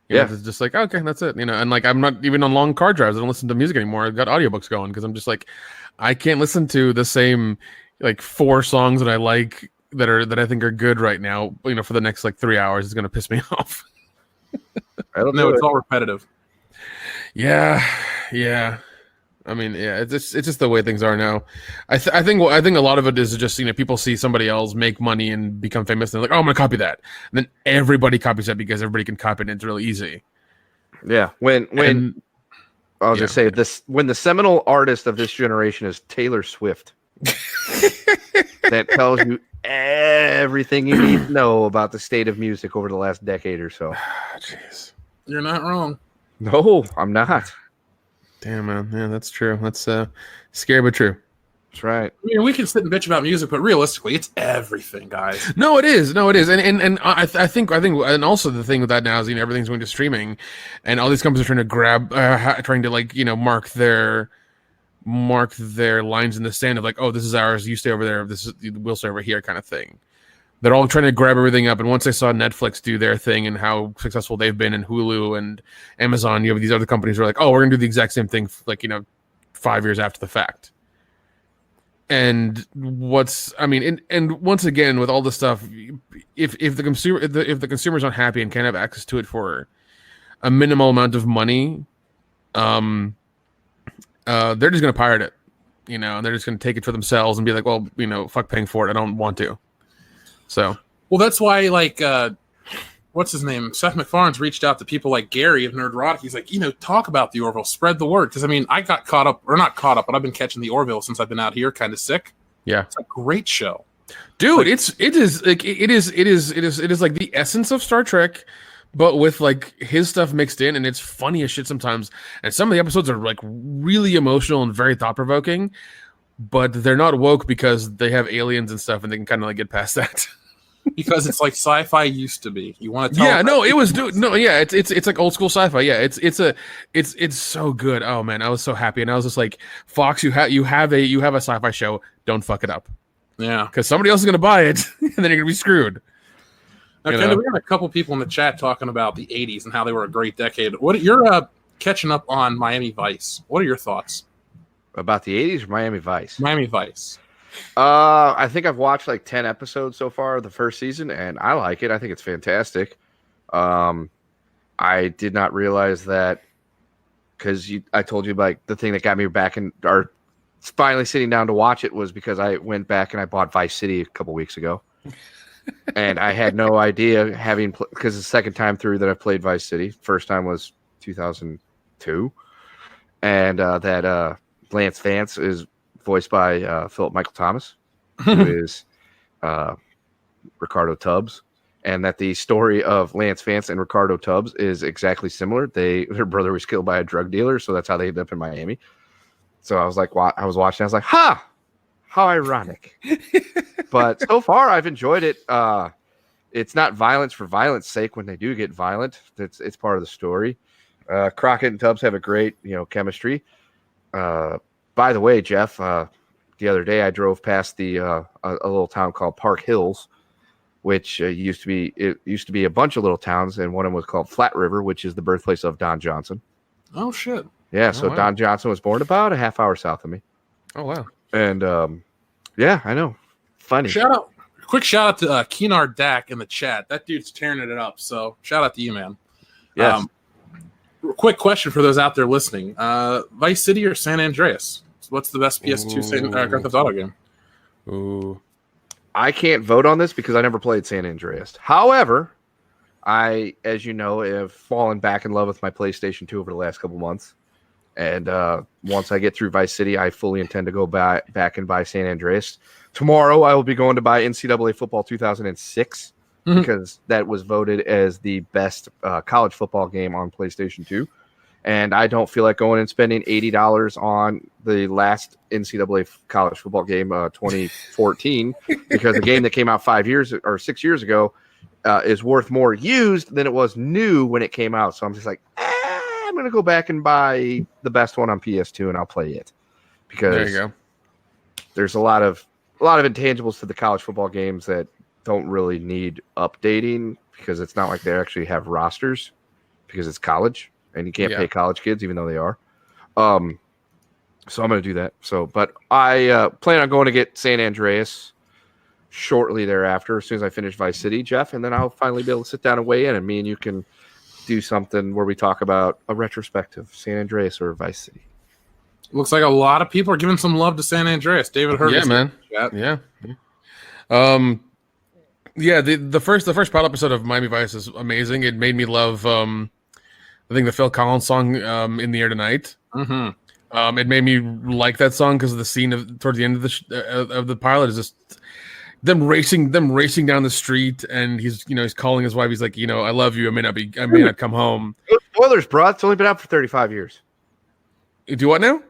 It's just like, okay, that's it. And like I'm not even on long car drives. I don't listen to music anymore. I've got audiobooks going because I'm just like, I can't listen to the same like 4 songs that I like that I think are good right now, for the next like 3 hours. It's gonna piss me off.
I don't know. It's all repetitive.
Yeah. I mean, yeah, it's just the way things are now. I think a lot of it is just people see somebody else make money and become famous, and they're like, oh, I'm gonna copy that, and then everybody copies that because everybody can copy it. And it's really easy.
Yeah, when I'll just say this: when the seminal artist of this generation is Taylor Swift, that tells you everything you need to know about the state of music over the last decade or so.
Jeez,
you're not wrong.
No, I'm not.
Damn, man. Yeah, that's true. That's scary but true.
That's right.
I mean, we can sit and bitch about music, but realistically, it's everything, guys.
No, it is. And I think, and also the thing with that now is everything's going to streaming, and all these companies are trying to grab, trying to like mark their lines in the sand of like, oh, this is ours. You stay over there. We'll stay over here, kind of thing. They're all trying to grab everything up, and once they saw Netflix do their thing and how successful they've been, and Hulu and Amazon, you have these other companies who are like, oh, we're gonna do the exact same thing, like 5 years after the fact. And once again with all this stuff, if the consumers aren't happy and can't have access to it for a minimal amount of money, they're just gonna pirate it, and they're just gonna take it for themselves and be like, well, fuck paying for it. I don't want to. So,
well, that's why like what's his name? Seth MacFarlane's reached out to people like Gary of Nerdrotic. He's like, talk about the Orville, spread the word. Because I mean, I got caught up, or not caught up, but I've been catching the Orville since I've been out here, kind of sick.
Yeah,
it's a great show,
dude. It is like the essence of Star Trek, but with like his stuff mixed in, and it's funny as shit sometimes. And some of the episodes are like really emotional and very thought provoking, but they're not woke because they have aliens and stuff, and they can kind of like get past that.
Because it's like sci-fi used to be. You want to tell?
Yeah, no, it was it's like old school sci-fi. Yeah, it's so good. Oh man, I was so happy, and I was just like, Fox, you have a sci-fi show. Don't fuck it up.
Yeah,
because somebody else is gonna buy it, and then you're gonna be screwed.
Now, Kendall, we got a couple people in the chat talking about the '80s and how they were a great decade. What you're catching up on Miami Vice? What are your thoughts
about the '80s or Miami Vice?
Miami Vice.
I think I've watched like 10 episodes so far of the first season, and I like it. I think it's fantastic. I did not realize that because I told you like the thing that got me back in, or finally sitting down to watch it, was because I went back and I bought Vice City a couple weeks ago, and I had no idea because the second time through that I played Vice City. First time was 2002, and that Lance Vance is voiced by Philip Michael Thomas, who is Ricardo Tubbs, and that the story of Lance Vance and Ricardo Tubbs is exactly similar. Their brother was killed by a drug dealer, so that's how they ended up in Miami. So I was like, I was watching, I was like, how ironic. But so far, I've enjoyed it. It's not violence for violence sake when they do get violent. It's part of the story. Crockett and Tubbs have a great chemistry. By the way, Jeff, the other day I drove past a little town called Park Hills, which used to be a bunch of little towns, and one of them was called Flat River, which is the birthplace of Don Johnson.
Oh shit!
Yeah, so wow. Don Johnson was born about a half hour south of me.
Oh wow!
And yeah, I know. Funny.
Quick shout out to Keenar Dak in the chat. That dude's tearing it up. So shout out to you, man.
Yes.
Quick question for those out there listening: Vice City or San Andreas? What's the best PS2 Grand Theft Auto game?
Ooh,
I can't vote on this because I never played San Andreas. However, I, as you know, have fallen back in love with my PlayStation 2 over the last couple months. And once I get through Vice City, I fully intend to go back and buy San Andreas. Tomorrow, I will be going to buy NCAA Football 2006 because that was voted as the best college football game on PlayStation 2. And I don't feel like going and spending $80 on the last NCAA college football game, 2014, because the game that came out 6 years ago is worth more used than it was new when it came out. So I'm just like, I'm going to go back and buy the best one on PS2 and I'll play it, because
there you go.
There's a lot of intangibles to the college football games that don't really need updating, because it's not like they actually have rosters, because it's college. And you can't pay college kids, even though they are. So I'm going to do that. But I plan on going to get San Andreas shortly thereafter, as soon as I finish Vice City, Jeff, and then I'll finally be able to sit down and weigh in, and me and you can do something where we talk about a retrospective, San Andreas or Vice City.
Looks like a lot of people are giving some love to San Andreas. David Hurd.
Yeah, man. Yeah. Yeah, the first pilot episode of Miami Vice is amazing. It made me love I think the Phil Collins song "In the Air Tonight."
Mm-hmm.
It made me like that song because of the scene towards the end of the pilot is just them racing down the street, and he's calling his wife. He's like, I love you. I may not come home.
No spoilers, bro. It's only been out for 35 years.
Do what now?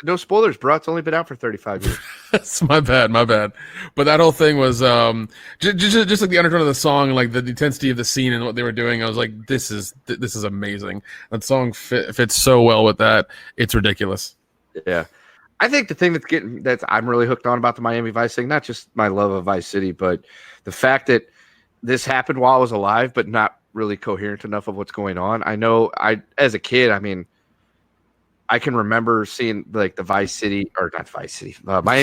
No spoilers, bro. It's only been out for 35 years.
That's my bad. But that whole thing was just like the undertone of the song, and like the intensity of the scene and what they were doing. I was like, this is amazing. That song fits so well with that. It's ridiculous.
Yeah. I think the thing that I'm really hooked on about the Miami Vice thing, not just my love of Vice City, but the fact that this happened while I was alive, but not really coherent enough of what's going on. I know as a kid, I can remember seeing like the Miami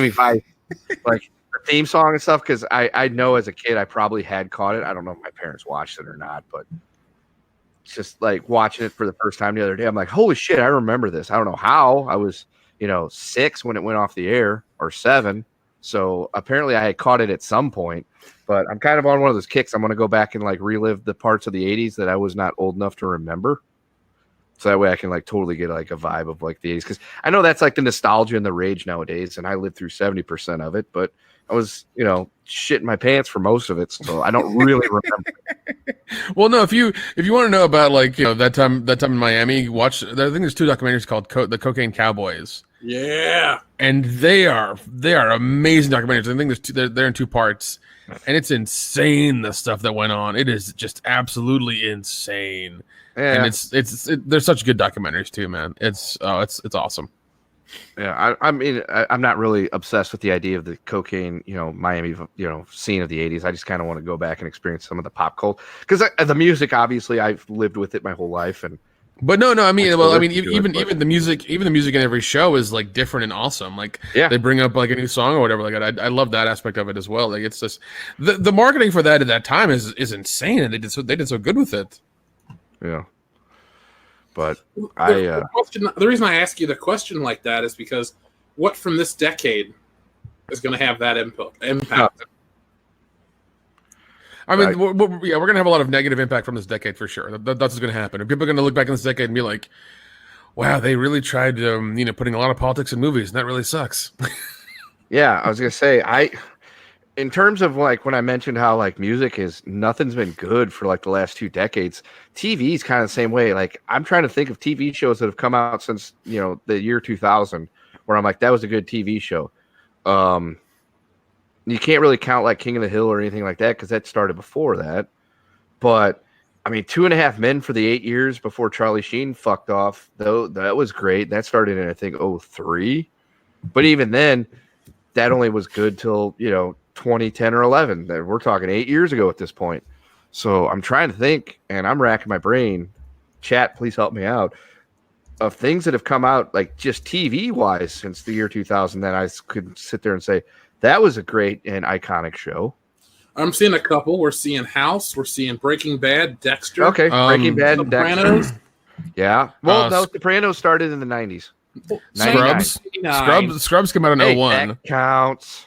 Vice, like the theme song and stuff. Cause I know as a kid, I probably had caught it. I don't know if my parents watched it or not, but just like watching it for the first time the other day, I'm like, holy shit, I remember this. I don't know how. I was, 6 when it went off the air, or 7. So apparently I had caught it at some point, but I'm kind of on one of those kicks. I'm going to go back and like relive the parts of the 80s that I was not old enough to remember. So that way I can like totally get like a vibe of like the 80s. Because I know that's like the nostalgia and the rage nowadays. And I lived through 70% of it, but I was, shitting my pants for most of it. So I don't really remember.
Well, no, if you want to know about like, that time in Miami, watch, I think there's 2 documentaries called The Cocaine Cowboys.
Yeah.
And they are amazing documentaries. I think they're in 2 parts. And it's insane the stuff that went on. It is just absolutely insane.
Yeah.
And they're such good documentaries too, man. It's awesome.
Yeah, I mean, I'm not really obsessed with the idea of the cocaine, Miami, scene of the 80s. I just kind of want to go back and experience some of the pop culture because the music, obviously, I've lived with it my whole life.
But no, I mean, even the music in every show is like different and awesome. Like, they bring up like a new song or whatever. Like, I love that aspect of it as well. Like, it's just the marketing for that at that time is insane, and they did so good with it.
Yeah. But
the reason I ask you the question like that is because what from this decade is going to have that impact?
I mean, we're going to have a lot of negative impact from this decade for sure. That's what's going to happen. And people are going to look back in this decade and be like, wow, they really tried, putting a lot of politics in movies, and that really sucks.
Yeah, I was going to say, in terms of like when I mentioned how like music nothing's been good for like the last 2 decades, TV is kind of the same way. Like I'm trying to think of TV shows that have come out since, the year 2000 where I'm like, that was a good TV show. You can't really count like King of the Hill or anything like that because that started before that. But I mean, 2.5 Men for the 8 years before Charlie Sheen fucked off, though, that was great. That started in, I think, 2003. But even then, that only was good till, 2010 or 11. We're talking 8 years ago at this point. So I'm trying to think, and I'm racking my brain. Chat, please help me out. Of things that have come out, like just TV-wise since the year 2000, that I could sit there and say, that was a great and iconic show.
I'm seeing a couple. We're seeing House. We're seeing Breaking Bad, Dexter.
Okay, Breaking Bad and
Sopranos.
Dexter. Yeah. Well, no, Sopranos started in the 90s.
Scrubs came out in 01.
That counts.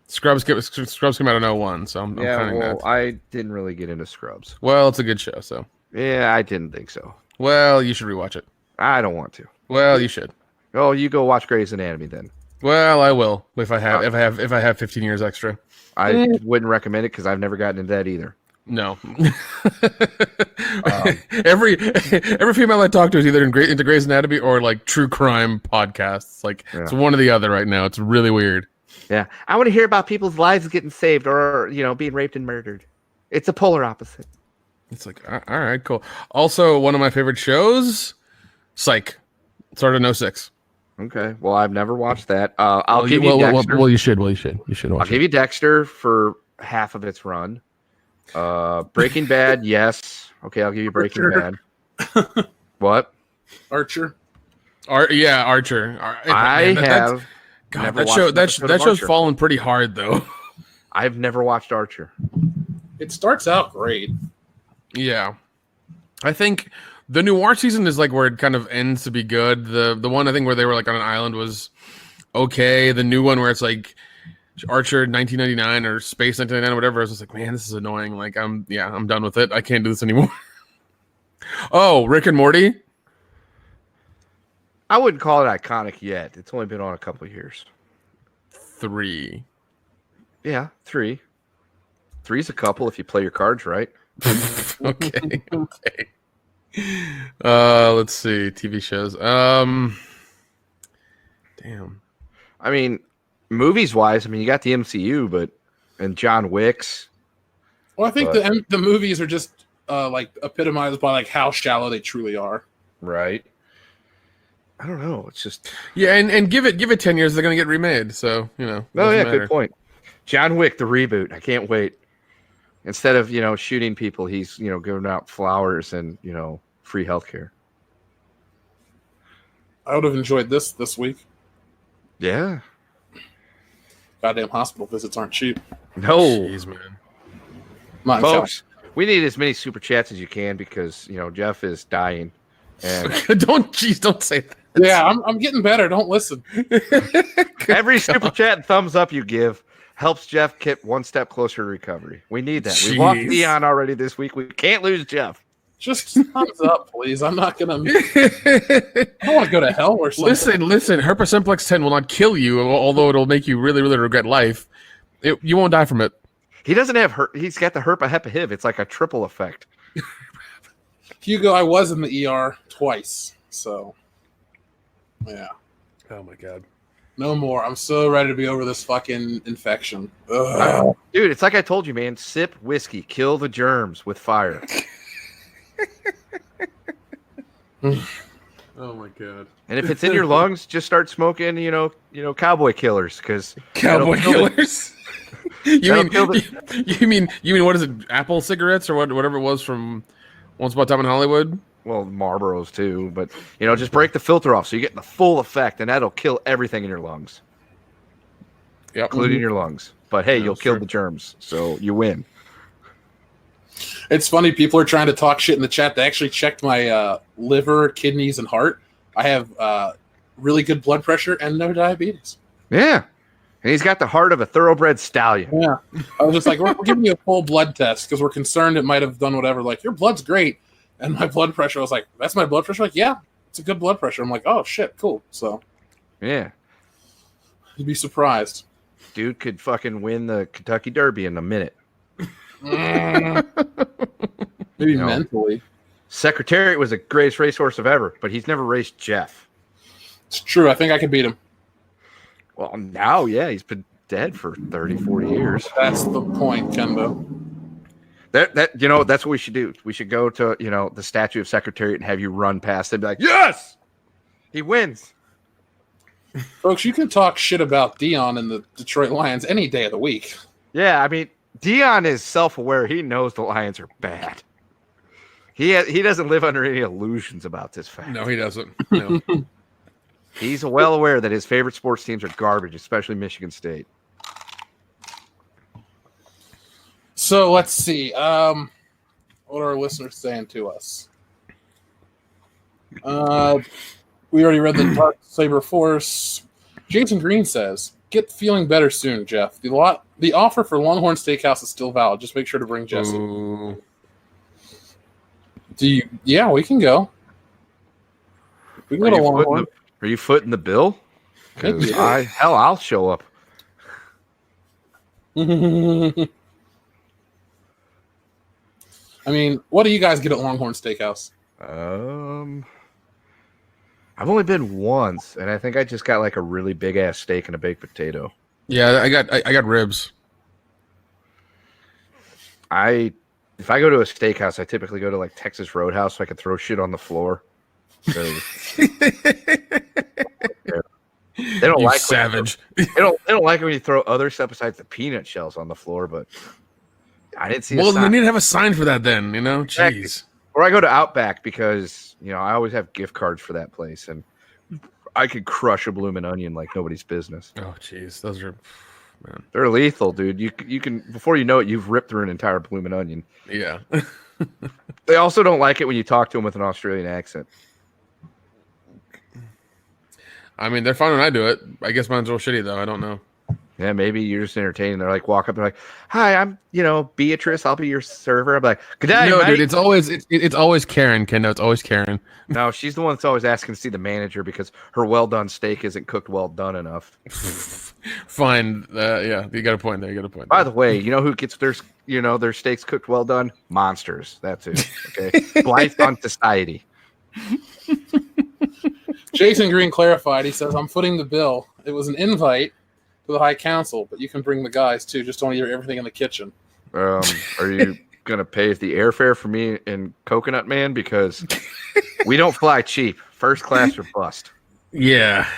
Scrubs came out in 01, so I'm counting that.
I didn't really get into Scrubs.
Well, it's a good show, so.
Yeah, I didn't think so.
Well, you should rewatch it.
I don't want to.
Well, you should.
Oh, you go watch Grey's Anatomy then.
Well, I will if I have 15 years extra.
I wouldn't recommend it because I've never gotten into that either.
No. Every female I talk to is either into Grey's Anatomy or like true crime podcasts. Like it's one or the other right now. It's really weird.
Yeah, I want to hear about people's lives getting saved or being raped and murdered. It's a polar opposite.
It's like all right, cool. Also, one of my favorite shows, Psych. Started in 06.
Okay, well, I've never watched that. I'll give you Dexter.
Well, you should. You should watch.
I'll give you Dexter for half of its run. Breaking Bad, yes. Okay, I'll give you Breaking Bad. What?
Archer.
Archer. That show's fallen pretty hard though.
I've never watched Archer.
It starts out great.
Yeah, I think the noir season is like where it kind of ends to be good. The one I think where they were like on an island was okay. The new one where it's like Archer 1999 or Space 1999 or whatever. I was just like, man, this is annoying. Like I'm done with it. I can't do this anymore. Oh, Rick and Morty.
I wouldn't call it iconic yet. It's only been on a couple of years.
3.
Yeah, 3. 3's a couple if you play your cards right.
Okay. Let's see. TV shows. Damn.
I mean, movies wise, you got the MCU, and John Wick's.
Well, I think the movies are just like epitomized by like how shallow they truly are.
Right. I don't know. It's just
and give it 10 years, they're gonna get remade. So
Oh yeah, good point. John Wick the reboot. I can't wait. Instead of shooting people, he's giving out flowers and free healthcare.
I would have enjoyed this week.
Yeah.
Goddamn hospital visits aren't cheap.
No,
jeez, man.
Folks, we need as many super chats as you can because Jeff is dying. And
don't say that.
Yeah, I'm getting better. Don't listen.
Every super chat and thumbs up you give helps Jeff get one step closer to recovery. We need that. We lost
Jeez.
Dion already this week. We can't lose Jeff.
Just thumbs up, please. I'm not gonna. I don't want to go to hell or something.
Listen. Herpes simplex 10 will not kill you, although it'll make you really, really regret life. You won't die from it.
He doesn't have he's got the herpa hepa hiv. It's like a triple effect.
Hugo, I was in the ER twice, so yeah.
Oh my god.
No more. I'm so ready to be over this fucking infection. Ugh.
Dude, it's like I told you, man. Sip whiskey, kill the germs with fire.
Oh my god.
And if it's in your lungs, just start smoking, cowboy killers, because
Cowboy killers. You mean what is it? Apple cigarettes or whatever it was from Once Upon a Time in Hollywood?
Well, Marlboros too, but just break the filter off so you get the full effect, and that'll kill everything in your lungs, including your lungs. But hey, you'll kill the germs, so you win.
It's funny. People are trying to talk shit in the chat. They actually checked my liver, kidneys, and heart. I have really good blood pressure and no diabetes.
Yeah, and he's got the heart of a thoroughbred stallion.
Yeah, I was just like, we're giving you a full blood test because we're concerned it might have done whatever. Like, your blood's great. And my blood pressure, I was like, that's my blood pressure? Like, yeah, it's a good blood pressure. I'm like, oh, shit, cool. So,
yeah.
You'd be surprised.
Dude could fucking win the Kentucky Derby in a minute.
Maybe mentally.
Secretariat was the greatest racehorse of ever, but he's never raced Jeff.
It's true. I think I could beat him.
Well, now, yeah, he's been dead for 30, 40 years.
That's the point, Kembo.
That's what we should do. We should go to, the statue of Secretariat and have you run past it and be like, yes, he wins.
Folks, you can talk shit about Dion and the Detroit Lions any day of the week.
Yeah, I mean, Dion is self-aware. He knows the Lions are bad. He doesn't live under any illusions about this fact.
No, he doesn't. No.
He's well aware that his favorite sports teams are garbage, especially Michigan State.
So let's see. What are our listeners saying to us? We already read the Dark Saber Force. Jason Green says, "Get feeling better soon, Jeff. The offer for Longhorn Steakhouse is still valid. Just make sure to bring Jesse."
Ooh.
Yeah, we can go. We can go to Longhorn.
Are you footing the bill? Because I'll show up.
I mean, what do you guys get at Longhorn Steakhouse?
I've only been once, and I think I just got like a really big ass steak and a baked potato.
Yeah, I got ribs.
If I go to a steakhouse, I typically go to like Texas Roadhouse so I can throw shit on the floor. They don't
You
like
savage.
They don't like it when you throw other stuff besides the peanut shells on the floor, but I didn't see.
Well,
a sign.
they need to have a sign for that then, Jeez.
Or I go to Outback because I always have gift cards for that place, and I could crush a bloomin' onion like nobody's business.
Oh, jeez, those are, man.
They're lethal, dude. You can before you know it, you've ripped through an entire bloomin' onion.
Yeah.
They also don't like it when you talk to them with an Australian accent.
I mean, they're fine when I do it. I guess mine's a little shitty though. I don't know.
Yeah, maybe you're just entertaining. They're like, walk up, they're like, "Hi, I'm, Beatrice. I'll be your server." I'm like, "Good day,
No,
mate."
dude, it's always Karen, Kendo. It's always Karen.
No, she's the one that's always asking to see the manager because her well done steak isn't cooked well done enough.
Fine. Yeah, you got a point there.
By the way, you know who gets their steaks cooked well done? Monsters. That's it. Okay, Blight on society.
Jason Green clarified. He says, "I'm footing the bill. It was an invite to the High Council, but you can bring the guys too. Just don't eat everything in the kitchen."
Are you gonna pay the airfare for me and Coconut Man? Because we don't fly cheap. First class or bust.
Yeah.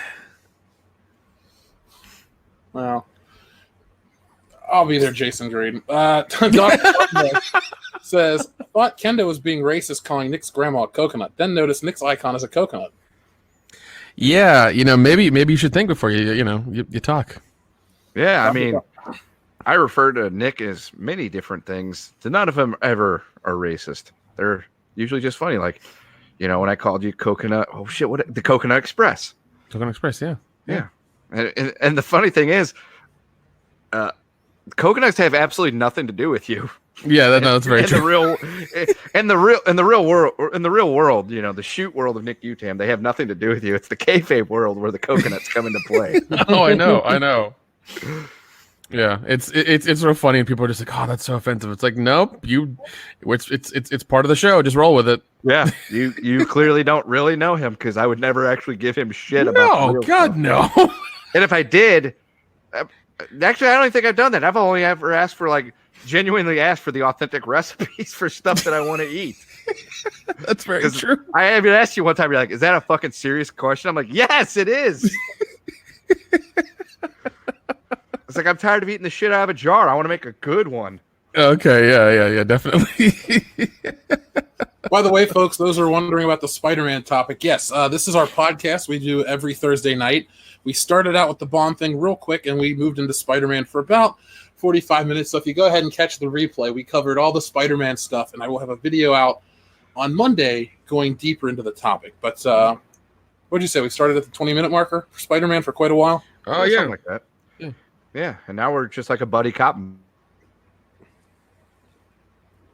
Well, I'll be there, Jason Green. Dr. says, "Thought Kendo was being racist calling Nick's grandma a coconut. Then noticed Nick's icon is a coconut."
Yeah, maybe you should think before you talk.
Yeah, I mean, I refer to Nick as many different things. None of them ever are racist. They're usually just funny. Like, You know, when I called you Coconut, oh shit, what the Coconut Express?
Coconut Express, yeah.
Yeah. And the funny thing is, coconuts have absolutely nothing to do with you.
Yeah, that's very true.
In the real world, you know, the shoot world of Nick Utam, they have nothing to do with you. It's the kayfabe world where the coconuts come into play.
Oh, I know. Yeah, it's real funny, and people are just like, "Oh, that's so offensive." It's like, nope, it's part of the show. Just roll with it.
Yeah, you clearly don't really know him because I would never actually give him shit about.
No, God,
stuff.
no.
And if I did, actually, I don't even think I've done that. I've only ever asked for genuinely asked for the authentic recipes for stuff that I want to eat.
That's very true.
I even asked you one time. You're like, "Is that a fucking serious question?" I'm like, "Yes, it is." It's like, I'm tired of eating the shit out of a jar. I want to make a good one.
Okay, yeah, definitely.
By the way, folks, those are wondering about the Spider-Man topic. Yes, this is our podcast we do every Thursday night. We started out with the Bond thing real quick, and we moved into Spider-Man for about 45 minutes. So if you go ahead and catch the replay, we covered all the Spider-Man stuff, and I will have a video out on Monday going deeper into the topic. But what did you say? We started at the 20-minute marker for Spider-Man for quite a while?
Oh, yeah. Something like that. Yeah, and now we're just like a buddy cop.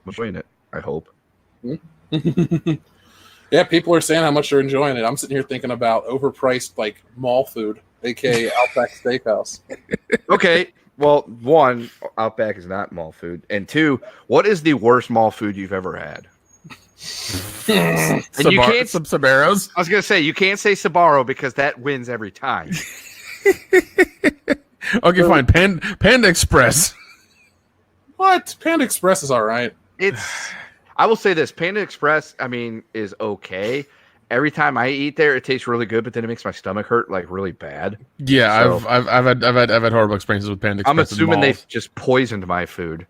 Enjoying it, I hope.
Yeah, people are saying how much they're enjoying it. I'm sitting here thinking about overpriced mall food, aka Outback Steakhouse.
Okay, well, one, Outback is not mall food, and two, what is the worst mall food you've ever had?
And you can't some Sabaros.
I was gonna say you can't say Sbarro because that wins every time.
Okay, fine. Panda Express.
What? Panda Express is all right.
I will say this: Panda Express, I mean, is okay. Every time I eat there, it tastes really good, but then it makes my stomach hurt really bad.
Yeah, so, I've had horrible experiences with Panda Express.
I'm assuming they've just poisoned my food.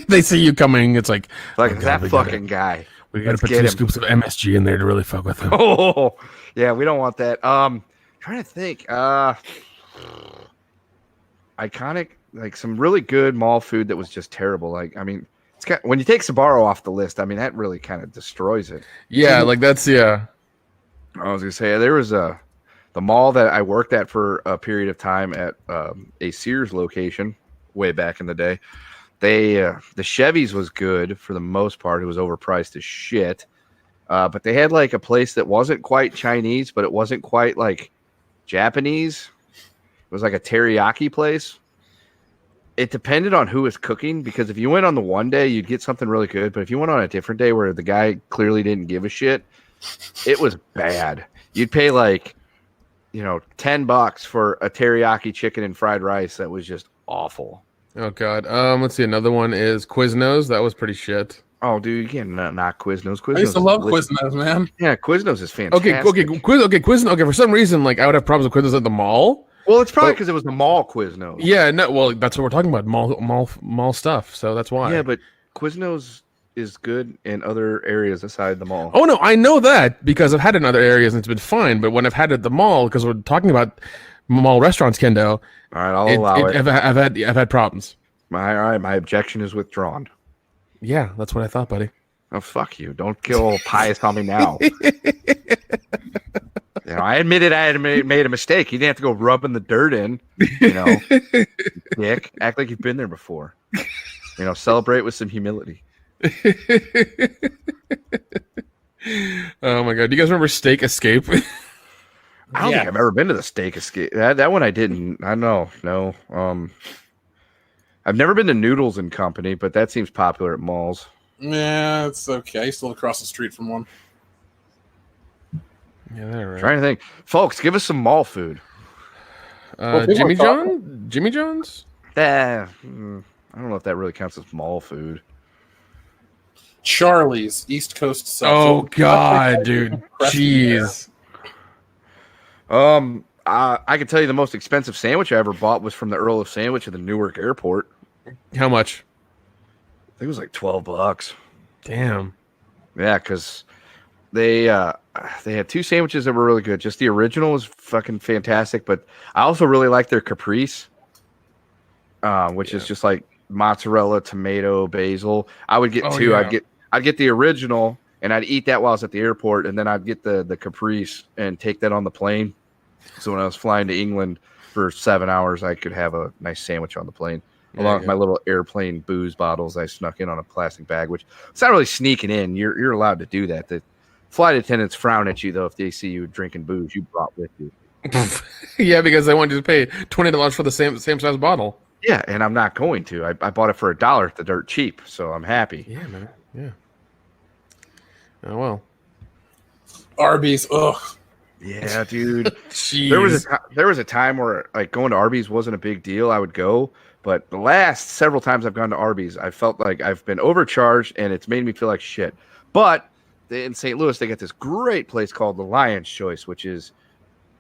They see you coming, it's like
that fucking guy.
We gotta put 2 scoops of MSG in there to really fuck with him.
Oh, yeah, we don't want that. Trying to think. Iconic, some really good mall food that was just terrible. It's when you take Sbarro off the list, I mean, that really kind of destroys it.
Yeah, that's, yeah.
I was going to say, there was the mall that I worked at for a period of time at a Sears location way back in the day. The Chevy's was good for the most part. It was overpriced as shit. But they had a place that wasn't quite Chinese, but it wasn't quite Japanese. It was a teriyaki place. It depended on who was cooking, because if you went on the one day, you'd get something really good. But if you went on a different day where the guy clearly didn't give a shit, it was bad. You'd pay $10 for a teriyaki chicken and fried rice. That was just awful.
Oh God. Let's see. Another one is Quiznos. That was pretty shit.
Oh, dude, you can't knock Quiznos.
I used to love Quiznos, man.
Yeah, Quiznos is fantastic.
Quiznos. Okay, for some reason, I would have problems with Quiznos at the mall.
Well, it's probably because it was the mall Quiznos.
Yeah, no. Well, that's what we're talking about, mall stuff. So that's why.
Yeah, but Quiznos is good in other areas aside the mall.
Oh no, I know that because I've had it in other areas and it's been fine. But when I've had it at the mall, because we're talking about mall restaurants, Kendo.
All right, I'll allow it.
I've had problems.
All right, my objection is withdrawn.
Yeah, that's what I thought, buddy.
Oh, fuck you! Don't get all pious on me now. I admitted I had made a mistake. You didn't have to go rubbing the dirt in, Dick. Act like you've been there before. Celebrate with some humility.
Oh my God! Do you guys remember Steak Escape?
I don't think I've ever been to the Steak Escape. That one I didn't. I know. No. I've never been to Noodles and Company, but that seems popular at malls.
Yeah, it's okay. I used to live across the street from one.
Yeah, they're right.
Trying to think, folks. Give us some mall food.
Jimmy John's.
I don't know if that really counts as mall food.
Charlie's East Coast stuff.
Oh God, dude, jeez.
I can tell you the most expensive sandwich I ever bought was from the Earl of Sandwich at the Newark Airport.
How much?
I think it was $12.
Damn.
Yeah, because they had 2 sandwiches that were really good. Just the original was fucking fantastic, but I also really like their caprese, which is just mozzarella, tomato, basil. I would get 2.
Yeah.
I'd get the original and I'd eat that while I was at the airport, and then I'd get the Caprice and take that on the plane. So when I was flying to England for 7 hours, I could have a nice sandwich on the plane, along with my little airplane booze bottles I snuck in on a plastic bag, which it's not really sneaking in. You're allowed to do that. The flight attendants frown at you, though, if they see you drinking booze you brought with you.
Yeah, because they want you to pay $20 for the same size bottle.
Yeah, and I'm not going to. I bought it for $1 at the dirt cheap, so I'm happy.
Yeah, man. Yeah. Oh, well.
Arby's. Ugh.
Yeah, dude.
Jeez.
There was a time where like going to Arby's wasn't a big deal. I would go, but the last several times I've gone to Arby's, I felt like I've been overcharged, and it's made me feel like shit. But in St. Louis, they got this great place called the Lion's Choice, which is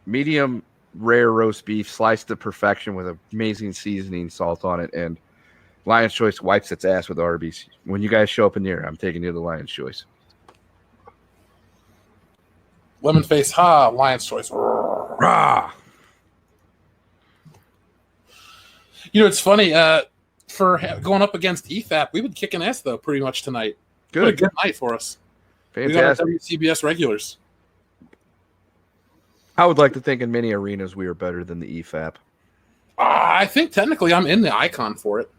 medium rare roast beef sliced to perfection with amazing seasoning salt on it, and Lion's Choice wipes its ass with Arby's. When you guys show up in here, I'm taking you to the Lion's Choice.
Lemon face, ha, Lion's Choice.
Rah!
You know, it's funny. For going up against EFAP, we've been kicking ass though, pretty much tonight.
Good.
What a good night for us.
Fantastic.
We got our WCBS regulars.
I would like to think in many arenas we are better than the EFAP.
I think technically I'm in the icon for it.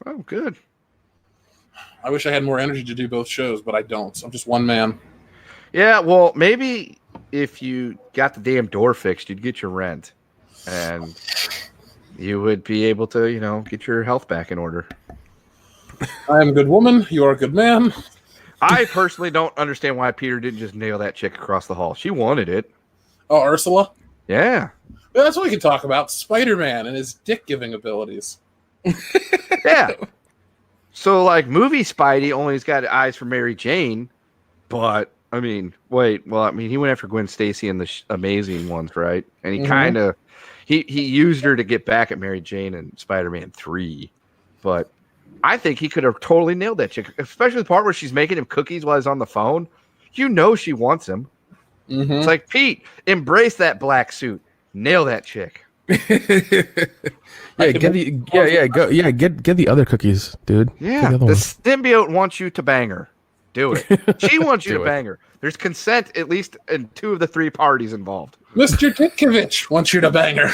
Oh, good.
I wish I had more energy to do both shows, but I don't. I'm just one man.
Yeah, well, maybe if you got the damn door fixed, you'd get your rent, and you would be able to, get your health back in order.
I am a good woman. You are a good man.
I personally don't understand why Peter didn't just nail that chick across the hall. She wanted it.
Oh, Ursula?
Yeah.
Well, that's what we can talk about. Spider-Man and his dick-giving abilities.
Yeah. So, like, movie Spidey only's got eyes for Mary Jane, but, he went after Gwen Stacy in the amazing ones, right? And he kind of, he used her to get back at Mary Jane in Spider-Man 3, but I think he could have totally nailed that chick, especially the part where she's making him cookies while he's on the phone. You know she wants him.
Mm-hmm.
It's like, Pete, embrace that black suit. Nail that chick.
Get the other cookies, dude.
Yeah,
the
the
ones.
symbiote wants you to bang her. Do it. She wants you to bang her. There's consent at least in 2 of the 3 parties involved.
Mr. Ditkovich wants you to bang her.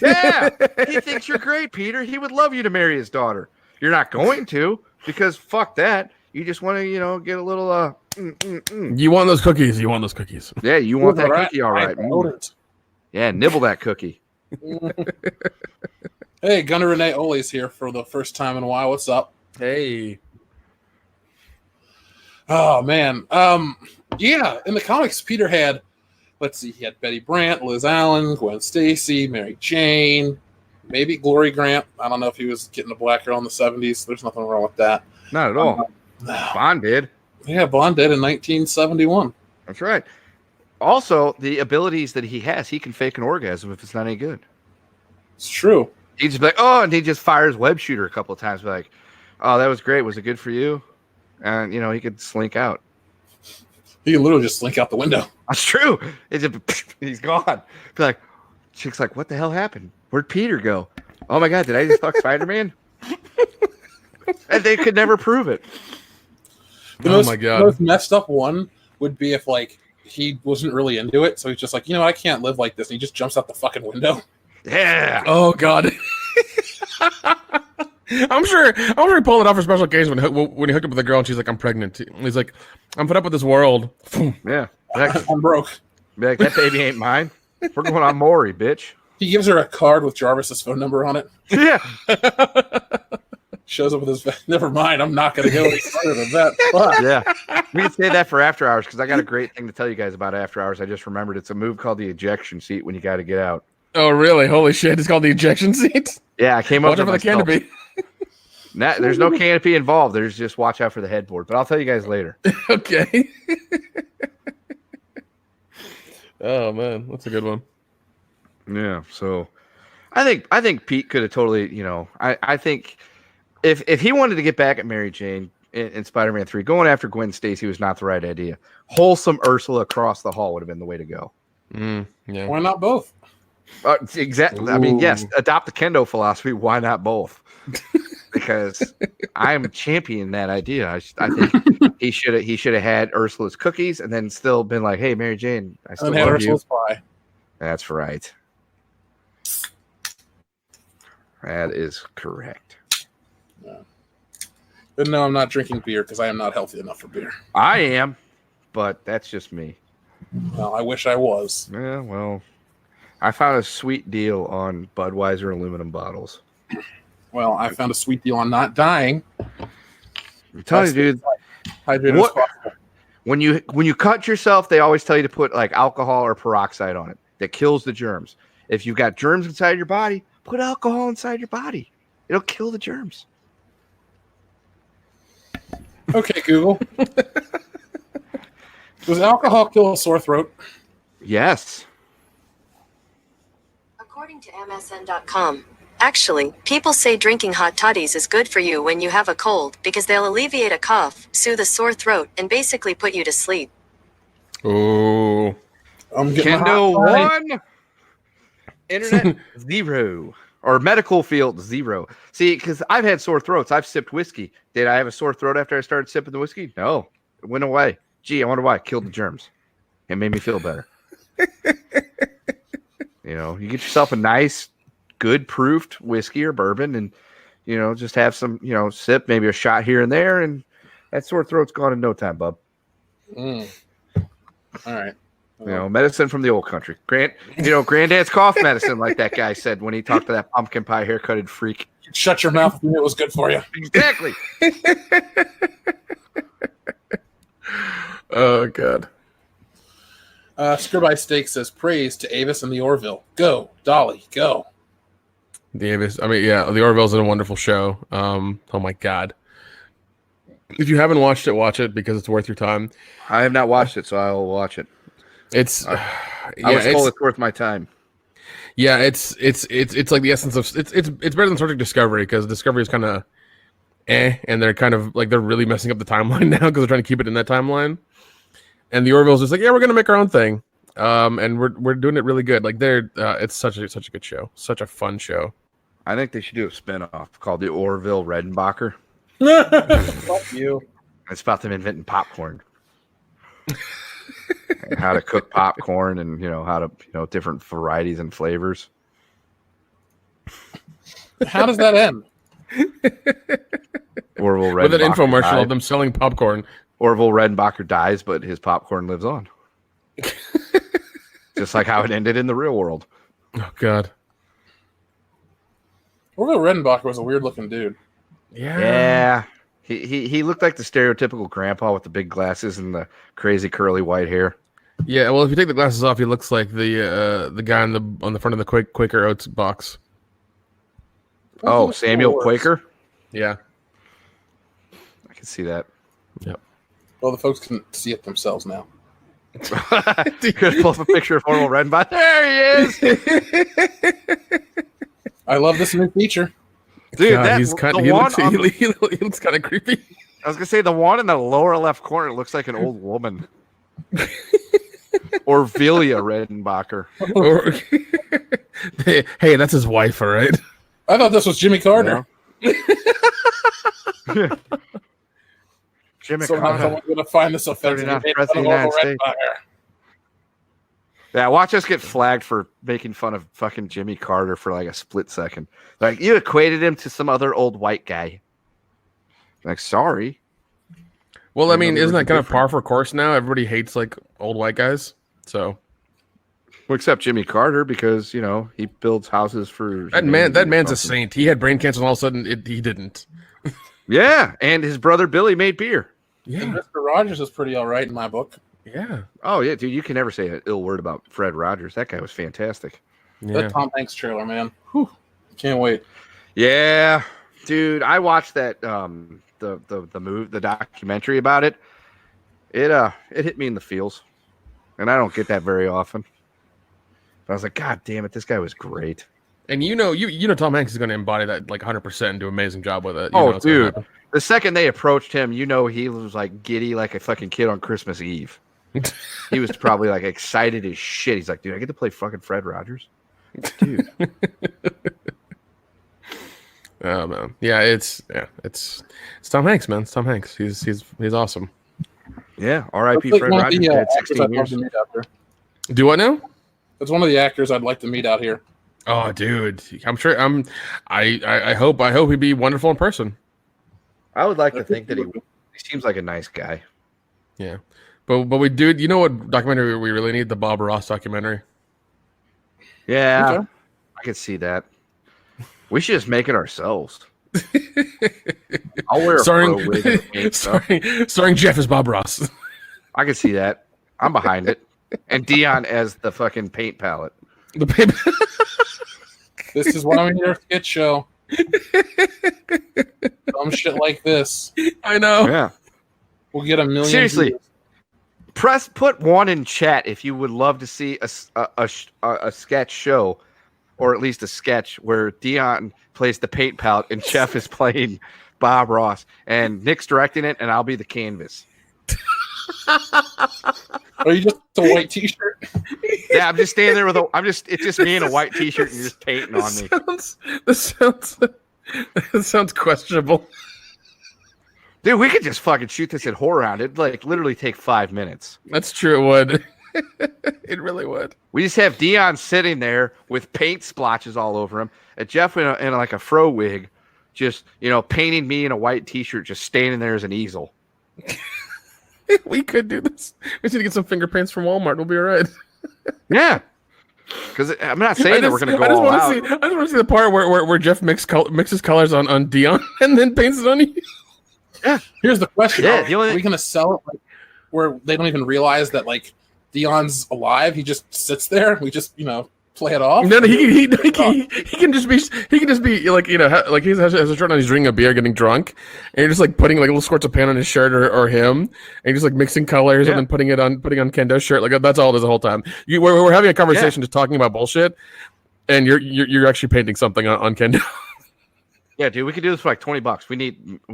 Yeah, he thinks you're great, Peter. He would love you to marry his daughter. You're not going to, because fuck that. You just want to, get a little
You want those cookies. You want those cookies.
Yeah, you want that cookie, all right. Yeah, nibble that cookie.
Hey, Gunnar Renee Ole's here for the first time in a while. What's up?
Hey.
Oh, man. Yeah, in the comics, Peter had, he had Betty Brant, Liz Allen, Gwen Stacy, Mary Jane, maybe Glory Grant. I don't know if he was getting a black girl in the 70s. There's nothing wrong with that.
Not at all. Bond did.
Yeah, Bond did in 1971.
That's right. Also, the abilities that he has, he can fake an orgasm if it's not any good.
It's true.
He'd just be like, oh, and he just fires web shooter a couple of times. Be like, oh, that was great. Was it good for you? And, he could slink out.
He can literally just slink out the window.
That's true. It's just, he's gone. Be like, chick's like, what the hell happened? Where'd Peter go? Oh, my God, did I just fuck Spider-Man? And they could never prove it.
The most messed up one would be if, he wasn't really into it, so he's just like, I can't live like this. And he just jumps out the fucking window.
Yeah.
Oh, God. I'm sure he pulled it off for special occasion when he hooked up with a girl and she's like, I'm pregnant. He's like, I'm put up with this world.
Yeah.
I'm broke.
Be like, that baby ain't mine. We're going on Maury, bitch.
He gives her a card with Jarvis's phone number on it.
Yeah.
Shows up with his... Never mind, I'm not going to go any further than that. Fuck.
Yeah. We can say that for After Hours, because I got a great thing to tell you guys about After Hours. I just remembered it's a move called the ejection seat when you got to get out.
Oh, really? Holy shit. It's called the ejection seat?
Yeah, I came up
with it. Watch out for the canopy.
There's no canopy involved. There's just watch out for the headboard. But I'll tell you guys later.
Okay. Oh, man. That's a good one.
Yeah, so I think Pete could have totally, I think if he wanted to get back at Mary Jane in Spider-Man 3, going after Gwen Stacy was not the right idea. Wholesome Ursula across the hall would have been the way to go.
Yeah. Why not both?
Exactly. Ooh. I mean, yes, adopt the kendo philosophy. Why not both? They because I'm championing that idea. I think he should have had Ursula's cookies and then still been like, "Hey, Mary Jane, I still
And had
love you."
Ursula's pie.
That's right. That is correct.
But no, I'm not drinking beer because I am not healthy enough for beer.
I am, but that's just me.
Well, I wish I was.
Yeah, well, I found a sweet deal on Budweiser aluminum bottles.
Well, I found a sweet deal on not dying.
I'm telling you, dude.
Hydrated as possible.
When you cut yourself, they always tell you to put like alcohol or peroxide on it. That kills the germs. If you've got germs inside your body, put alcohol inside your body. It'll kill the germs.
Okay, Google. Does alcohol kill a sore throat?
Yes.
According to MSN.com, actually, people say drinking hot toddies is good for you when you have a cold because they'll alleviate a cough, soothe a sore throat, and basically put you to sleep.
Oh,
I'm getting
Kendo
a hot toddy.
1, internet 0, or medical field 0. See, because I've had sore throats. I've sipped whiskey. Did I have a sore throat after I started sipping the whiskey? No. It went away. Gee, I wonder why. It killed the germs. It made me feel better. You get yourself a nice, good proofed whiskey or bourbon and, just have some, sip, maybe a shot here and there, and that sore throat's gone in no time, bub.
All right.
Medicine from the old country. Granddad's cough medicine, like that guy said when he talked to that pumpkin pie haircutted freak.
Shut your mouth if you knew it was good for you.
Exactly.
oh God.
Scribby Steak says, praise to Avis and the Orville. Go, Dolly, go.
The Orville's a wonderful show. Oh my God. If you haven't watched it, watch it because it's worth your time.
I have not watched it, so I'll watch it.
It's
I was told it's worth my time.
Yeah, it's like the essence of it's better than Star Trek Discovery because Discovery is kind of and they're kind of like they're really messing up the timeline now because they're trying to keep it in that timeline. And the Orville's just like, yeah, we're gonna make our own thing, and we're doing it really good. Like it's such a good show, such a fun show.
I think they should do a spinoff called the Orville Redenbacher.
Fuck you.
It's about them inventing popcorn. And how to cook popcorn and how to different varieties and flavors.
How does that end?
Orville Redenbacher
With an infomercial
died.
of them selling popcorn.
Orville Redenbacher dies, but his popcorn lives on. Just like how it ended in the real world.
Oh God.
Orville Redenbacher was a weird looking dude.
Yeah. He looked like the stereotypical grandpa with the big glasses and the crazy curly white hair.
Yeah, well, if you take the glasses off, he looks like the guy on the front of the Quaker Oats box.
Oh, Samuel Quaker?
Yeah.
I can see that.
Yep.
Well, the folks can see it themselves now.
You could pull up a picture of Orville Redenbacher. There he is.
I love this new feature.
Dude,
God, he looks kind of creepy.
I was gonna say the one in the lower left corner looks like an old woman. Or Velia Redenbacher.
Hey, that's his wife, all right?
I thought this was Jimmy Carter.
Jimmy
Somehow
Carter.
someone's going to find this offensive.
39th President of the United States. Yeah, watch us get flagged for making fun of fucking Jimmy Carter for like a split second. Like, you equated him to some other old white guy. Like, sorry.
Well, I mean,
know,
isn't that kind of
different.
par for course now? Everybody hates like old white guys. So
Well, except Jimmy Carter because, he builds houses for
that man's a saint. He had brain cancer and all of a sudden he didn't.
Yeah, and his brother Billy made beer.
And
Yeah.
Mr. Rogers is pretty all right in my book.
Yeah.
Oh yeah, dude, you can never say an ill word about Fred Rogers. That guy was fantastic.
Yeah.
That Tom Hanks trailer, man. Whew. Can't wait.
Yeah, dude, I watched that the documentary about it. It hit me in the feels, and I don't get that very often. But I was like, God damn it, this guy was great.
And Tom Hanks is going to embody that like 100% and do an amazing job with it.
Dude, the second they approached him, he was like giddy like a fucking kid on Christmas Eve. He was probably like excited as shit. He's like, dude, I get to play fucking Fred Rogers, dude.
Oh man, yeah, it's Tom Hanks, man. It's Tom Hanks. He's awesome.
Yeah, R.I.P.
That's like
Fred
one of
Rogers,
the
dead
actors
16
I'd love
years.
to meet out here.
Do what now?
That's one of the actors I'd like to meet out here.
Oh, dude, I'm sure. I hope he'd be wonderful in person.
I would like to think that he seems like a nice guy.
Yeah, but we do. You know what documentary we really need? The Bob Ross documentary.
Yeah,
Okay.
I could see that. We should just make it ourselves. I'll wear a
starring,
pro wig and paint stuff.
starring Jeff as Bob Ross.
I can see that. I'm behind it. And Dion as the fucking paint palette.
The paper.
This is why we need our skit show. Dumb shit like this.
I know.
Yeah.
We'll get 1 million.
Seriously.
views.
Put one in chat if you would love to see a sketch show, or at least a sketch where Dion plays the paint palette and Jeff is playing Bob Ross, and Nick's directing it, and I'll be the canvas.
Are you just a white T-shirt?
Yeah, I'm just standing there it's just me in a white T-shirt and you're just painting on me.
This sounds questionable.
Dude, we could just fucking shoot this at Horror Round. It'd like literally take 5 minutes.
That's true. It would. It really would.
We just have Dion sitting there with paint splotches all over him, and Jeff in like a fro wig, just painting me in a white T-shirt, just standing there as an easel.
We could do this. We just need to get some finger paints from Walmart. We'll be all right.
Yeah, because I'm not saying that we're gonna go all out.
I just want to see the part where Jeff mixes colors on Dion and then paints it on you.
Yeah.
Here's the question:
Yeah,
Are we gonna sell it like, where they don't even realize that like Dion's alive? He just sits there. We just play it off.
No, he can just be like like he has a shirt on. He's drinking a beer, getting drunk, and you're just like putting like little squirts of paint on his shirt or him, and you're just like mixing colors and then putting on Kendo's shirt. Like that's all it is the whole time. We're having a conversation, just talking about bullshit, and you're actually painting something on Kendo.
Yeah, dude, we could do this for like $20. We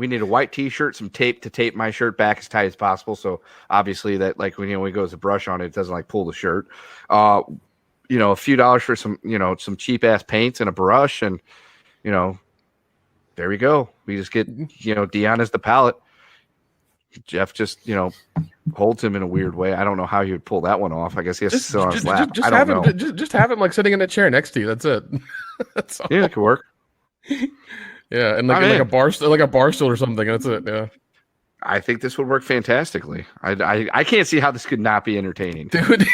need a white T-shirt, some tape to tape my shirt back as tight as possible. So obviously that like when he goes to brush on it, it doesn't like pull the shirt. A few dollars for some cheap ass paints and a brush, and there we go. We just get Dion as the palette. Jeff just holds him in a weird way. I don't know how he would pull that one off. I guess he has to sit on his lap. I don't know.
Just have him like sitting in a chair next to you. That's it. That's all.
Yeah, it could work.
Yeah, and like a bar stool or something. That's it. Yeah.
I think this would work fantastically. I can't see how this could not be entertaining,
dude.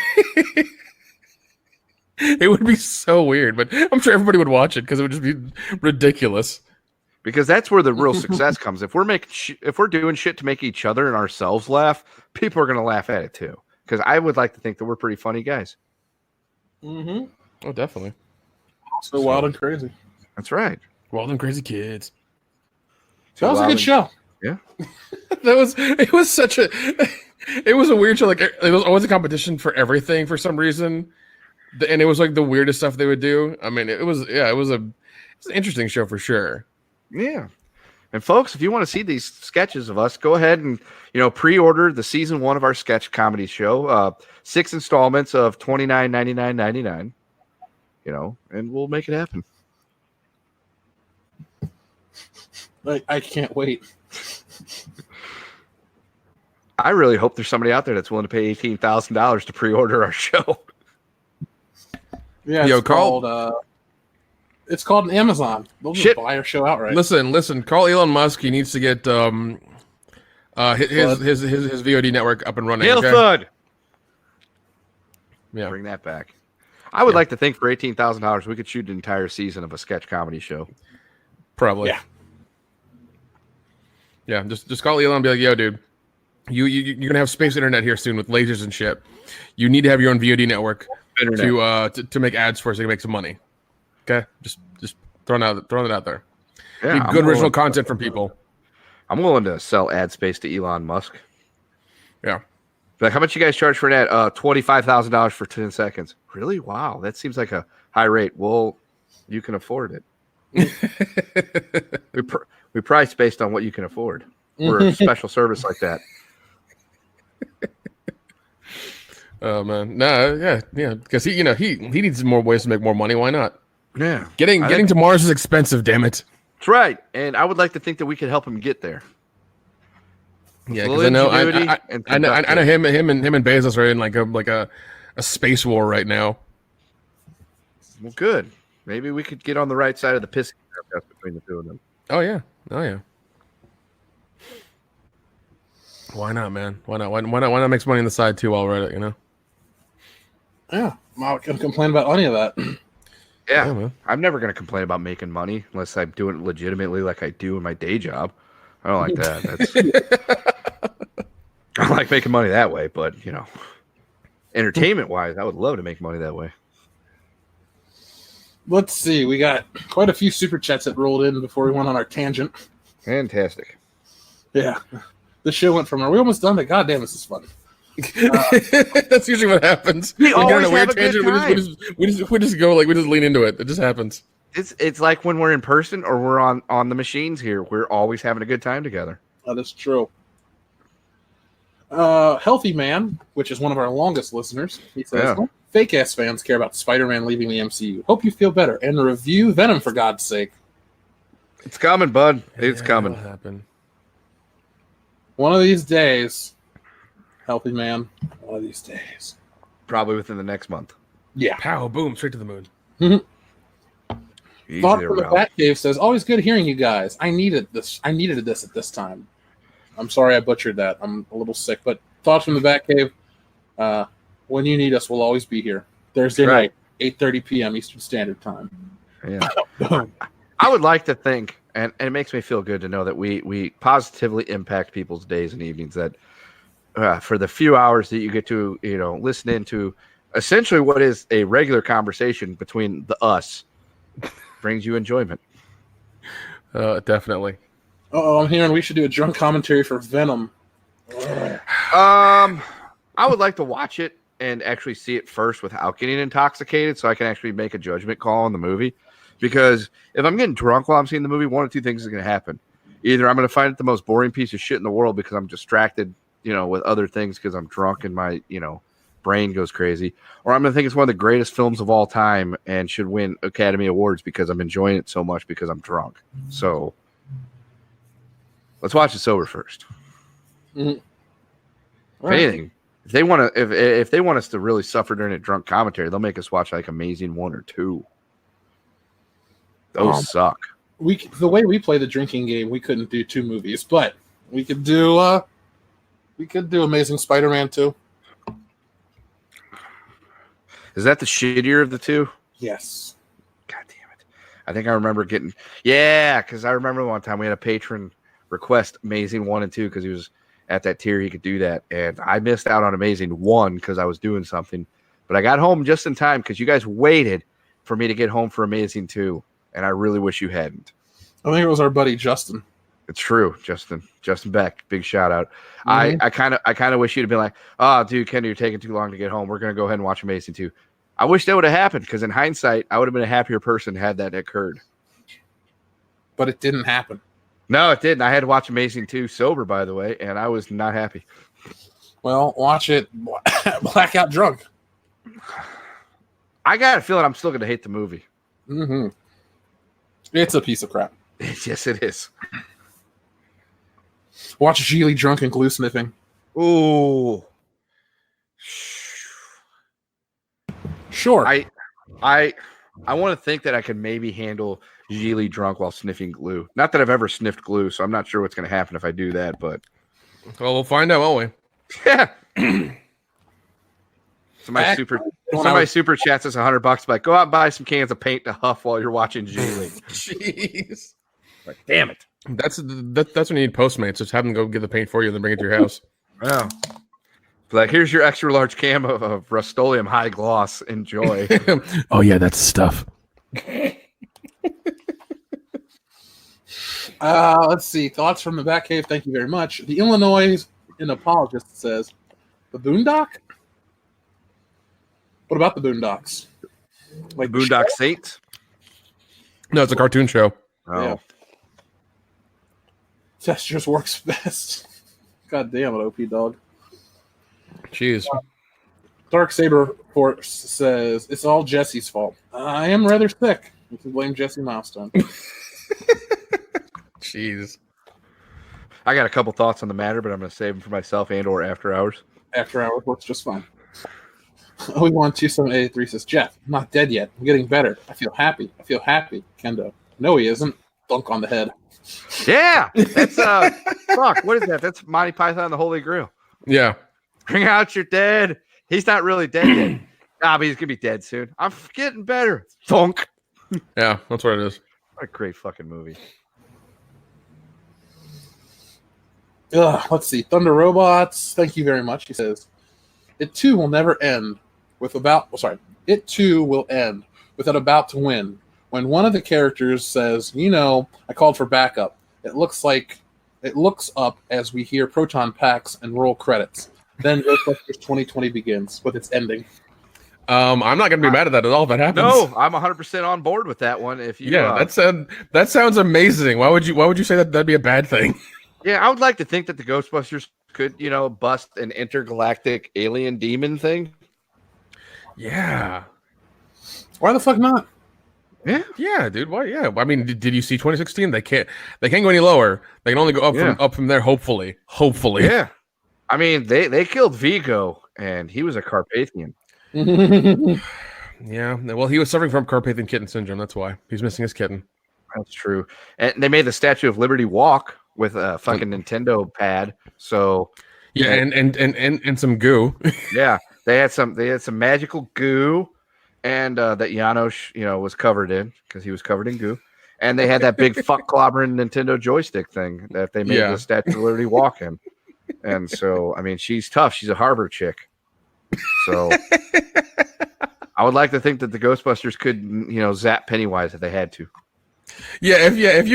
It would be so weird, but I'm sure everybody would watch it because it would just be ridiculous.
Because that's where the real success comes. If we're doing shit to make each other and ourselves laugh, people are gonna laugh at it too. Because I would like to think that we're pretty funny guys.
Mm-hmm.
Oh, definitely.
So wild and crazy.
That's right.
Wild and crazy kids.
That was a good show.
Yeah.
It was a weird show. Like it was always a competition for everything for some reason. And it was like the weirdest stuff they would do. I mean, it was an interesting show for sure.
Yeah. And folks, if you want to see these sketches of us, go ahead and pre-order the season 1 of our sketch comedy show. 6 installments of $29.99.99. And we'll make it happen.
I can't wait.
I really hope there's somebody out there that's willing to pay $18,000 to pre-order our show.
Yeah, it's called an Amazon. They'll just buy our show outright.
Listen. Call Elon Musk. He needs to get his VOD network up and running.
Hail Thud.
Yeah,
bring that back. I would like to think for $18,000 we could shoot an entire season of a sketch comedy show.
Probably. Yeah. Just call Elon and be like, "Yo, dude, you're gonna have space internet here soon with lasers and shit. You need to have your own VOD network to make ads for, so you can make some money." Okay, just throwing it out there.
Yeah,
good original content from people.
I'm willing to sell ad space to Elon Musk.
Yeah.
Like, how much you guys charge for an ad? $25,000 for 10 seconds. Really? Wow, that seems like a high rate. Well, you can afford it. We price based on what you can afford. We're a special service like that.
Oh man, no, yeah, because he needs more ways to make more money. Why not?
Yeah,
getting to Mars is expensive. Damn it.
That's right. And I would like to think that we could help him get there.
Yeah,
Little
because
ingenuity
I
and
know him and Bezos are in like a space war right now.
Well, good. Maybe we could get on the right side of the pissing contest between the two of them.
Oh yeah. Why not, man? Why not? Why not make some money on the side too while we're at it? You know?
Yeah, I'm not gonna complain about any of that.
Yeah,
man.
I'm never going to complain about making money unless I'm doing it legitimately like I do in my day job. I don't like that. I like making money that way, but, entertainment-wise, I would love to make money that way.
Let's see. We got quite a few super chats that rolled in before we went on our tangent.
Fantastic.
Yeah, the show went from, are we almost done? To, goddamn, this is funny.
That's usually what happens.
We always
get on a
have a good time.
We just go like we just lean into it. It just happens.
It's like when we're in person or we're on the machines here. We're always having a good time together.
That is true. Healthy Man, which is one of our longest listeners, he says, fake ass fans care about Spider-Man leaving the MCU. Hope you feel better and review Venom for God's sake.
It's coming, bud. It's coming.
It'll happen.
One of these days, Healthy Man. One of these days.
Probably within the next month.
Yeah.
Pow! Boom! Straight to the moon.
Thought from the Batcave says, always good hearing you guys. I needed this at this time. I'm sorry I butchered that. I'm a little sick, but thoughts from the Batcave. When you need us, we'll always be here. Thursday night, 8:30 p.m. Eastern Standard Time.
Yeah. I would like to think, and it makes me feel good to know that we positively impact people's days and evenings, that for the few hours that you get to, listen into essentially what is a regular conversation between us brings you enjoyment.
Definitely.
I'm hearing we should do a drunk commentary for Venom.
I would like to watch it and actually see it first without getting intoxicated so I can actually make a judgment call on the movie. Because if I'm getting drunk while I'm seeing the movie, one of two things is going to happen. Either I'm going to find it the most boring piece of shit in the world because I'm distracted, with other things because I'm drunk and my, brain goes crazy. Or I'm going to think it's one of the greatest films of all time and should win Academy Awards because I'm enjoying it so much because I'm drunk. So let's watch it sober first.
Mm-hmm.
If anything, if they want to, if they want us to really suffer during a drunk commentary, they'll make us watch like Amazing 1 or 2. Those suck.
The way we play the drinking game, we couldn't do 2 movies, but we could do Amazing Spider-Man 2.
Is that the shittier of the 2?
Yes.
God damn it! I think I remember getting because I remember one time we had a patron request Amazing 1 and 2 because he was at that tier he could do that, and I missed out on Amazing 1 because I was doing something, but I got home just in time because you guys waited for me to get home for Amazing 2, and I really wish you hadn't.
I think it was our buddy Justin.
It's true, Justin Beck, big shout out. Mm-hmm. I kind of wish you'd have been like, oh, dude, Kenny, you're taking too long to get home. We're gonna go ahead and watch Amazing 2. I wish that would have happened because in hindsight, I would have been a happier person had that occurred.
But it didn't happen.
No, it didn't. I had to watch Amazing 2 sober, by the way, and I was not happy.
Well, watch it blackout drunk.
I got a feeling I'm still going to hate the movie.
Mm-hmm. It's a piece of crap.
Yes, it is.
Watch Geely drunk and glue sniffing.
Ooh.
Sure.
I want to think that I can maybe handle Geely drunk while sniffing glue. Not that I've ever sniffed glue, so I'm not sure what's going to happen if I do that, but
well, we'll find out, won't
we? Yeah. Somebody super chats us $100. Like, go out and buy some cans of paint to huff while you're watching Geely.
Jeez.
Like, damn it.
That's when you need Postmates. Just have them go get the paint for you and then bring it to your house.
Wow. Like, here's your extra large can of Rust-Oleum high gloss. Enjoy.
Oh yeah, that's stuff.
Let's see. Thoughts from the Batcave. Thank you very much. The Illinois apologist says, the Boondock? What about the Boondocks?
Like Boondock Saints?
No, it's a cartoon show.
Oh. Yeah.
Test just works best. God damn it, OP dog.
Jeez.
Dark Saber Force says, it's all Jesse's fault. I am rather sick. You can blame Jesse Milestone.
Jeez.
I got a couple thoughts on the matter, but I'm going to save them for myself and or after hours.
After hours works just fine. We12783 says, Jeff, I'm not dead yet. I'm getting better. I feel happy. Kendo. No, he isn't. Dunk on the head.
Yeah, that's fuck. What is that? That's Monty Python and the Holy Grail.
Yeah.
Bring out your dead. He's not really dead. But he's gonna be dead soon. I'm getting better. Thunk.
Yeah, that's what it is.
What a great fucking movie.
Let's see. Thunder Robots. Thank you very much. He says, it too will never end It too will end with an about to win. When one of the characters says, I called for backup. It looks up as we hear proton packs and roll credits. Then Ghostbusters 2020 begins with its ending.
I'm not going to be mad at that at all if that happens.
No, I'm 100% on board with that one. If you,
that sounds amazing. Why would you say that that'd be a bad thing?
Yeah, I would like to think that the Ghostbusters could, bust an intergalactic alien demon thing.
Yeah.
Why the fuck not?
Yeah, dude. Why? Yeah. I mean, did you see 2016? They can't go any lower. They can only go up from there. Hopefully.
Yeah. I mean, they killed Vigo, and he was a Carpathian.
Yeah. Well, he was suffering from Carpathian kitten syndrome. That's why he's missing his kitten.
That's true. And they made the Statue of Liberty walk with a fucking Nintendo pad. So
yeah, and some goo.
Yeah, they had some magical goo, and that Janos, was covered in because he was covered in goo. And they had that big fuck clobbering Nintendo joystick thing that they made the Statue of Liberty walk in. And so, I mean, she's tough. She's a Harvard chick. So I would like to think that the Ghostbusters could, zap Pennywise if they had to.
Yeah, if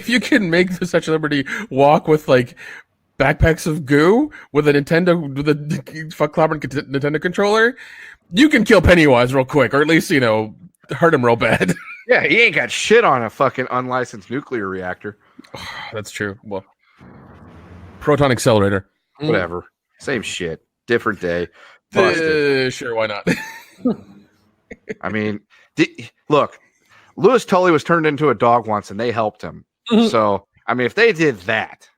you can make the Statue of Liberty walk with like backpacks of goo with a fuck clobbering Nintendo controller, you can kill Pennywise real quick, or at least hurt him real bad.
Yeah, he ain't got shit on a fucking unlicensed nuclear reactor.
That's true. Well, proton accelerator,
whatever, same shit, different day.
Sure, why not?
I mean, look, Louis Tully was turned into a dog once, and they helped him. Mm-hmm. So, I mean, if they did that,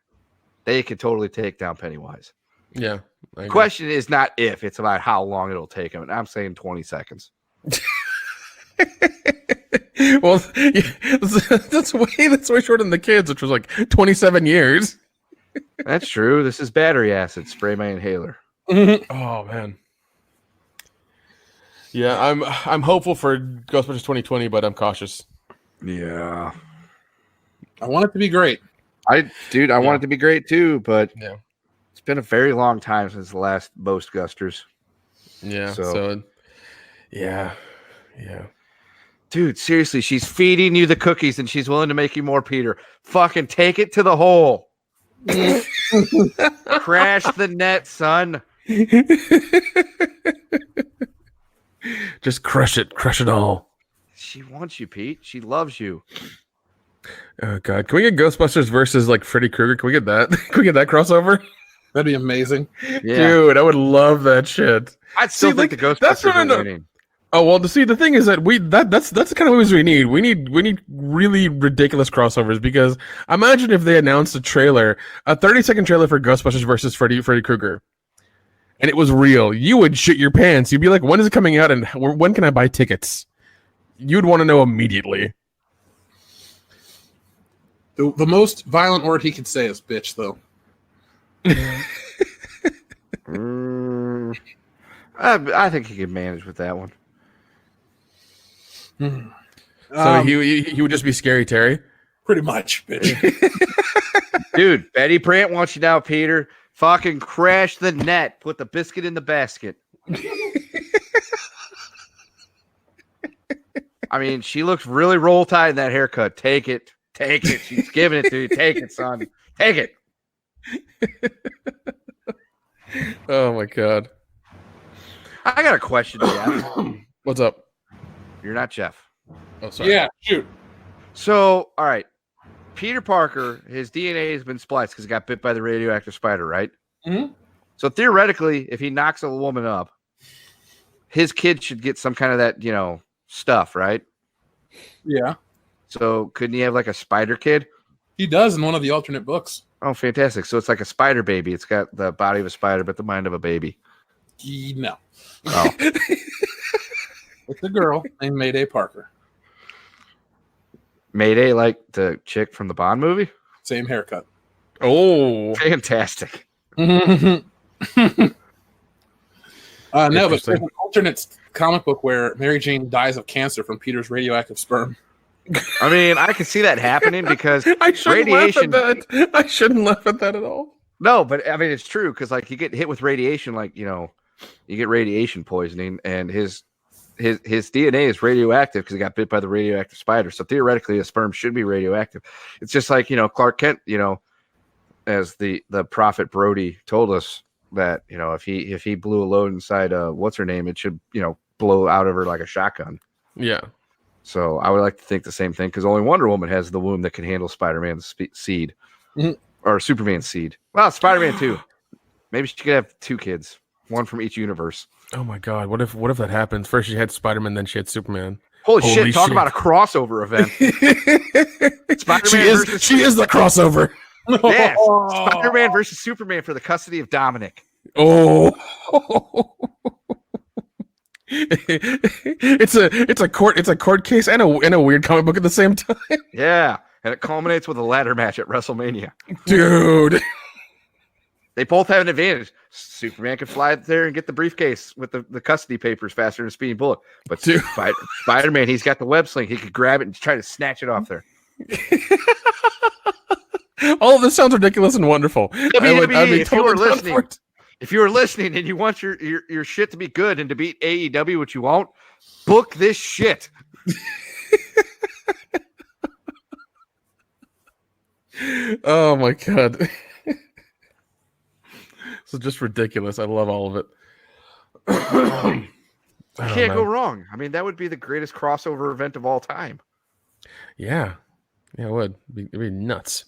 they could totally take down Pennywise.
Yeah.
The question is not if; it's about how long it'll take him. And I'm saying 20 seconds.
Well, that's way shorter than the kids, which was like 27 years.
That's true. This is battery acid. Spray my inhaler.
Oh man. Yeah, I'm hopeful for Ghostbusters 2020, but I'm cautious.
Yeah.
I want it to be great.
I want it to be great too, but
yeah,
it's been a very long time since the last Ghostbusters.
Yeah. So yeah.
Dude, seriously, she's feeding you the cookies and she's willing to make you more Peter. Fucking take it to the hole. Crash the net, son.
Just crush it all.
She wants you, Pete. She loves you.
Oh god, can we get Ghostbusters versus like Freddy Krueger? Can we get that? Can we get that crossover?
That'd be amazing.
Yeah.
Dude, I would love that shit.
I'd still think the Ghostbusters are winning.
Oh well, the thing is that that's the kind of movies we need. We need really ridiculous crossovers, because imagine if they announced a 30-second trailer for Ghostbusters versus Freddy Krueger, and it was real. You would shit your pants. You'd be like, when is it coming out, and when can I buy tickets? You'd want to know immediately.
The most violent word he could say is bitch, though.
I think he could manage with that one.
So he would just be Scary Terry?
Pretty much, bitch.
Dude, Betty Brant wants you now, Peter. Fucking crash the net. Put the biscuit in the basket. I mean, she looks really roll tide in that haircut. Take it. She's giving it to you. Take it, son. Take it.
Oh, my God.
I got a question, Jeff.
What's up?
You're not Jeff.
Oh, sorry.
Yeah, shoot.
So, all right. Peter Parker, his DNA has been spliced because he got bit by the radioactive spider, right?
Mm-hmm.
So, theoretically, if he knocks a woman up, his kid should get some kind of that, stuff, right?
Yeah.
So couldn't he have like a spider kid?
He does in one of the alternate books.
Oh, fantastic! So it's like a spider baby. It's got the body of a spider, but the mind of a baby.
No.
Oh,
It's a girl named Mayday Parker.
Mayday, like the chick from the Bond movie.
Same haircut.
Oh,
Fantastic.
No, but there's
Interesting.
an alternate comic book where Mary Jane dies of cancer from Peter's radioactive sperm.
I mean, I can see that happening because
I shouldn't
radiation.
laugh at that. I shouldn't laugh at that at all.
No, but I mean, it's true because like you get hit with radiation, like you get radiation poisoning, and his DNA is radioactive because he got bit by the radioactive spider. So theoretically, his sperm should be radioactive. It's just like Clark Kent, as the prophet Brody told us that if he blew a load inside what's her name, it should blow out of her like a shotgun.
Yeah.
So I would like to think the same thing because only Wonder Woman has the womb that can handle Spider-Man's seed or Superman's seed. Well, Spider-Man too. Maybe she could have 2 kids, one from each universe.
Oh my God. What if that happens? First she had Spider-Man, then she had Superman.
Holy shit! Talk about a crossover event. Spider-Man
She is the crossover.
Yes, Spider-Man versus Superman for the custody of Dominic.
Oh. It's a court case and a weird comic book at the same time.
Yeah, and it culminates with a ladder match at WrestleMania.
Dude.
They both have an advantage. Superman can fly up there and get the briefcase with the custody papers faster than a speeding bullet. But
Dude.
Spider-Man, he's got the web sling. He could grab it and try to snatch it off there.
All of this sounds ridiculous and wonderful.
WWE, if you were
down
listening,
for it.
if you were listening and you want your shit to be good and to beat AEW, which you won't, book this shit.
Oh my God. This is just ridiculous. I love all of it.
Can't go wrong. I mean, that would be the greatest crossover event of all time.
Yeah. Yeah, it would. It'd be nuts.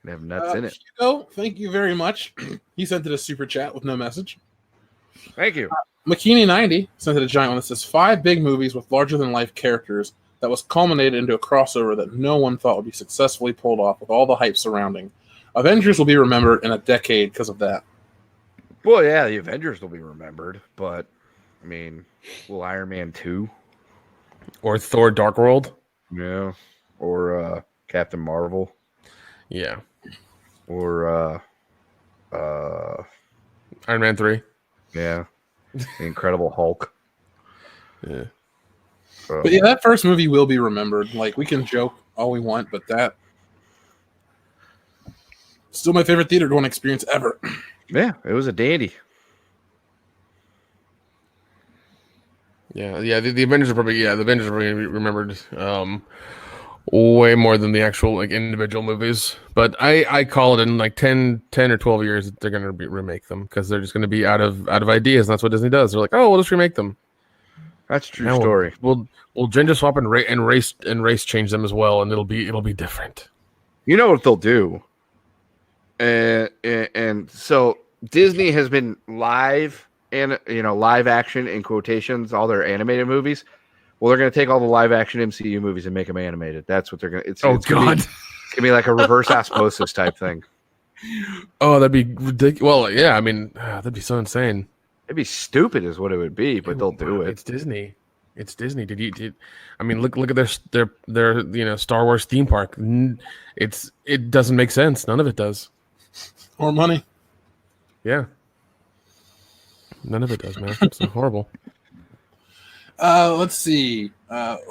They have nuts in it.
Hugo, thank you very much. He sent it a super chat with no message.
Thank you.
McKinney90 sent it a giant one that says 5 big movies with larger than life characters that was culminated into a crossover that no one thought would be successfully pulled off with all the hype surrounding. Avengers will be remembered in a decade because of that.
Well, yeah, the Avengers will be remembered, but I mean, will Iron Man 2?
Or Thor Dark World?
Yeah. Or Captain Marvel.
Yeah.
Or
Iron Man 3?
yeah. The Incredible Hulk.
Yeah.
But yeah, that first movie will be remembered. Like, we can joke all we want, but that still my favorite theater going experience ever.
Yeah, it was a dandy.
Yeah, the Avengers are probably gonna be remembered way more than the actual like individual movies. But I call it in like 10 or 12 years they're gonna remake them because they're just gonna be out of ideas, and that's what Disney does. They're like, oh, we'll just remake them.
That's a true
Now
story.
We'll gender swap and race change them as well, and it'll be different.
You know what they'll do? And so Disney has been live action in quotations, all their animated movies. Well, they're going to take all the live action MCU movies and make them animated. That's what they're going to. It's
God.
It's gonna be like a reverse osmosis type thing.
Oh, that'd be ridiculous. Well, yeah, I mean, that'd be so insane.
It'd be stupid, is what it would be, but they'll do it.
It's Disney. It's Disney. I mean, look at their Star Wars theme park. It doesn't make sense. None of it does.
More money.
Yeah. None of it does, man. It's horrible.
Let's see.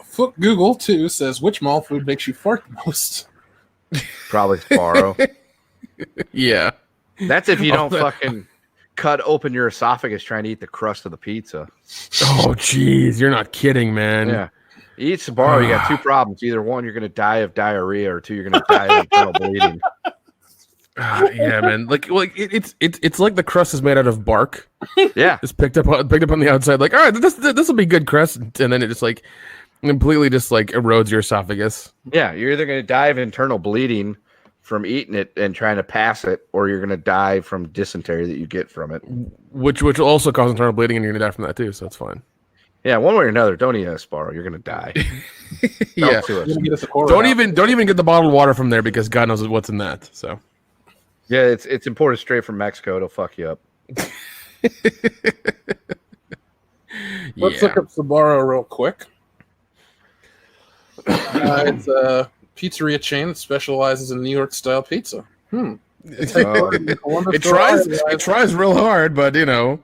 Foot Google too says, which mall food makes you fart the most?
Probably Sparrow.
Yeah.
That's if you don't fucking cut open your esophagus trying to eat the crust of the pizza.
Oh, jeez. You're not kidding, man.
Yeah. You eat Sbarro, you got 2 problems. Either 1, you're going to die of diarrhea, or 2, you're going to die of internal bleeding.
Yeah, man. Like it's like the crust is made out of bark.
Yeah.
It's picked up on the outside. Like, all right, this will be good crust, and then it just like completely just like erodes your esophagus.
Yeah, you're either going to die of internal bleeding from eating it and trying to pass it, or you're going to die from dysentery that you get from it.
Which will also cause internal bleeding, and you're gonna die from that too. So it's fine.
Yeah, one way or another, don't eat Sparrow. You're gonna die.
Yeah.
To us.
You're gonna get us a quarter
Don't
out.
even get the bottled water from there because God knows what's in that. So
Yeah, it's imported straight from Mexico. It'll fuck you up.
Let's look up Sbarro real quick. It's a pizzeria chain that specializes in New York style pizza.
It tries real hard, but you know.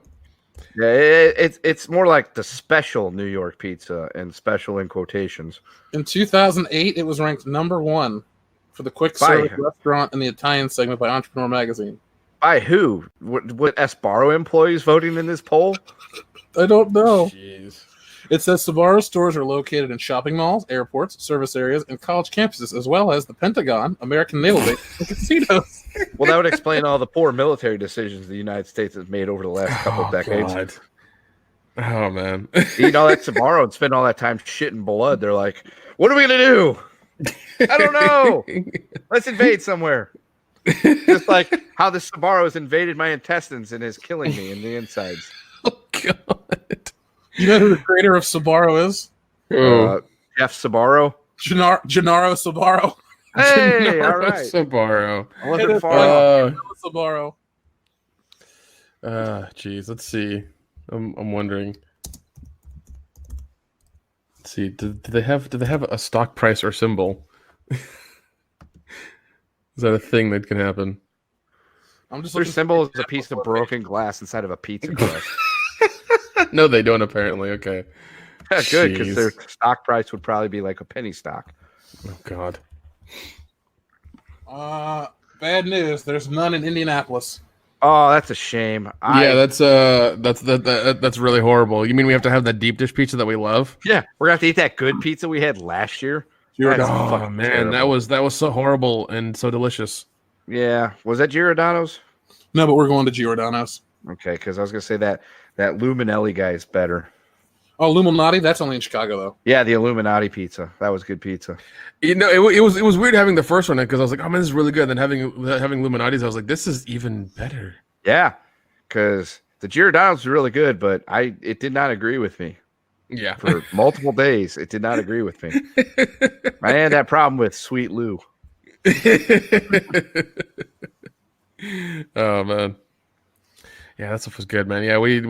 Yeah, it's more like the special New York pizza, and special in quotations.
In 2008, it was ranked number 1 for the quick service restaurant in the Italian segment by Entrepreneur Magazine.
By who? What Sbarro employees voting in this poll?
I don't know.
Jeez.
It says Sbarro stores are located in shopping malls, airports, service areas, and college campuses, as well as the Pentagon, American Naval Base, and casinos.
Well, that would explain all the poor military decisions the United States has made over the last couple of decades.
God. Oh man.
Eating all that Sbarro and spend all that time shitting blood. They're like, what are we gonna do? I don't know. Let's invade somewhere. Just like how the Sbarro has invaded my intestines and is killing me in the insides.
Oh God.
You know who the creator of Sbarro is?
Jeff Sbarro.
Gennaro Sbarro.
Hey, all right.
Sbarro.
I wasn't far off.
Sbarro.
Geez, let's see. I'm wondering. Let's see. Do they have a stock price or symbol? Is that a thing that can happen?
I'm just
Their symbol is a piece of broken glass inside of a pizza crust.
No, they don't. Apparently, okay.
Good, because
Jeez.
their stock price would probably be like a penny stock.
Oh God.
Bad news. There's none in Indianapolis.
Oh, that's a shame.
Yeah, that's really horrible. You mean we have to have that deep dish pizza that we love?
Yeah, we're gonna have to eat that good pizza we had last year. That's
Oh
fucking
man,
terrible.
that was so horrible and so delicious.
Yeah, was that Giordano's?
No, but we're going to Giordano's.
Okay, because I was gonna say that Luminelli guy is better.
Oh, Luminati? That's only in Chicago, though.
Yeah, the Illuminati pizza. That was good pizza.
You know, it was weird having the first one because I was like, oh man, this is really good. Then having Illuminati's, I was like, this is even better.
Yeah, because the Giordano's was really good, but it did not agree with me.
Yeah,
For multiple days, it did not agree with me. I had that problem with Sweet Lou.
Oh man, yeah, that stuff was good, man. Yeah, we ate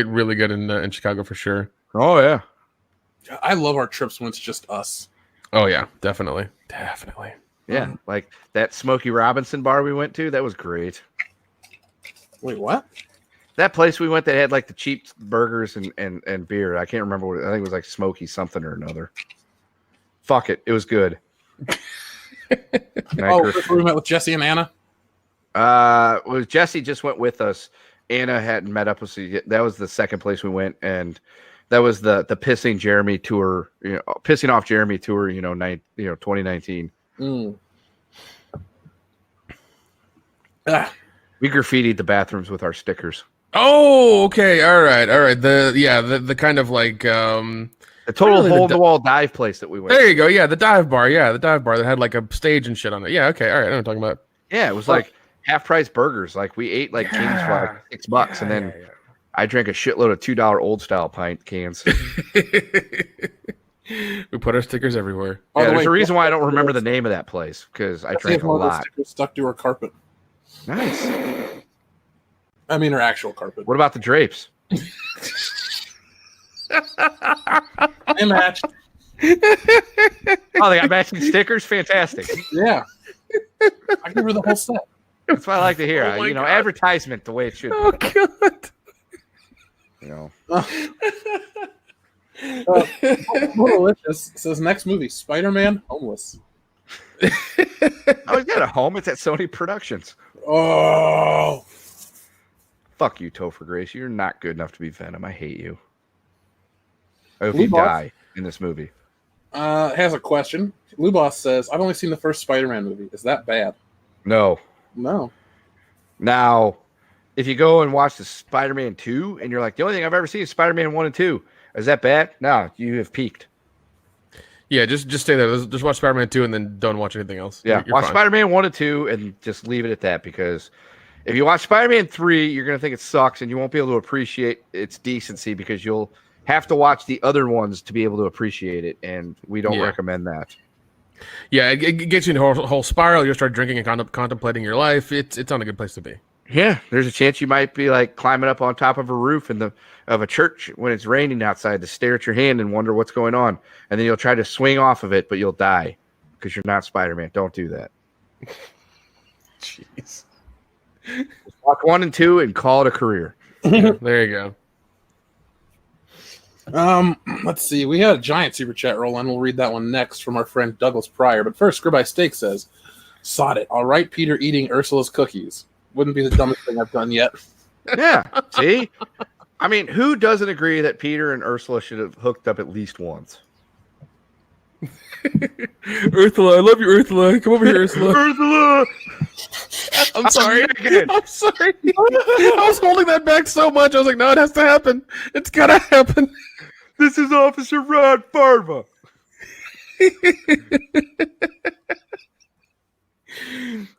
really good in Chicago for sure.
Oh yeah.
I love our trips when it's just us.
Oh yeah, definitely.
Yeah, like that Smokey Robinson bar we went to, that was great.
Wait, what?
That place we went that had like the cheap burgers and beer. I can't remember what I think it was like Smokey something or another. Fuck it. It was good.
Oh, we met with Jesse and Anna.
Well, Jesse just went with us. Anna hadn't met up with us yet. That was the second place we went, and that was the pissing Jeremy tour, pissing off Jeremy tour, 2019. We graffitied the bathrooms with our stickers.
Oh, okay, all right. The kind of like
The total
really
hole in the wall dive place that we went.
there you go. Yeah, the dive bar. Yeah, the dive bar that had like a stage and shit on it. Yeah, okay, all right. I know what I'm talking about.
Yeah, it was like half price burgers. Like we ate like kings for like $6, and then I drank a shitload of $2 old style pint cans.
We put our stickers everywhere.
Yeah, there's a reason why I don't remember the name of that place because I drank a lot.
Stickers stuck to her carpet.
Nice.
I mean, her actual carpet.
What about the drapes?
They matched.
Oh, they got matching stickers. Fantastic.
Yeah. I give her the whole set.
That's what I like to hear.
Oh my God.
Advertisement the way it should.
Oh God.
Delicious says next movie Spider-Man Homeless.
Oh, he's got a home. It's at Sony Productions.
Oh,
Fuck you, Topher Grace. You're not good enough to be Venom. I hate you. I hope
Blue
you
Boss.
die in this movie.
has a question. Lou Boss says, "I've only seen the first Spider-Man movie. Is that bad?"
No.
No.
Now, if you go and watch the Spider-Man 2 and you're like, the only thing I've ever seen is Spider-Man 1 and 2, is that bad? No, you have peaked.
Yeah, just stay there. Just watch Spider-Man 2 and then don't watch anything else.
Yeah,
You're
watch
fine.
Spider-Man 1 and 2 and just leave it at that because If you watch Spider-Man 3, you're going to think it sucks and you won't be able to appreciate its decency because you'll have to watch the other ones to be able to appreciate it, and we don't recommend that.
Yeah, it gets you in a whole spiral. You'll start drinking and contemplating your life. It's not a good place to be.
Yeah, there's a chance you might be like climbing up on top of a roof of a church when it's raining outside to stare at your hand and wonder what's going on. And then you'll try to swing off of it, but you'll die because you're not Spider-Man. Don't do that.
Jeez.
Watch 1 and 2 and call it a career.
There you
go. Let's see. We had a giant super chat roll in. We'll read that one next from our friend Douglas Pryor. But first, Ribeye Steak says, "Sod it. All right, Peter eating Ursula's cookies. Wouldn't be the dumbest thing I've done yet."
Yeah. See? I mean, who doesn't agree that Peter and Ursula should have hooked up at least once?
Ursula, I love you, Ursula. Come over here, Ursula.
Ursula!
I'm sorry. I'm sorry. I was holding that back so much. I was like, no, it has to happen. It's gotta happen.
This is Officer Rod Farva.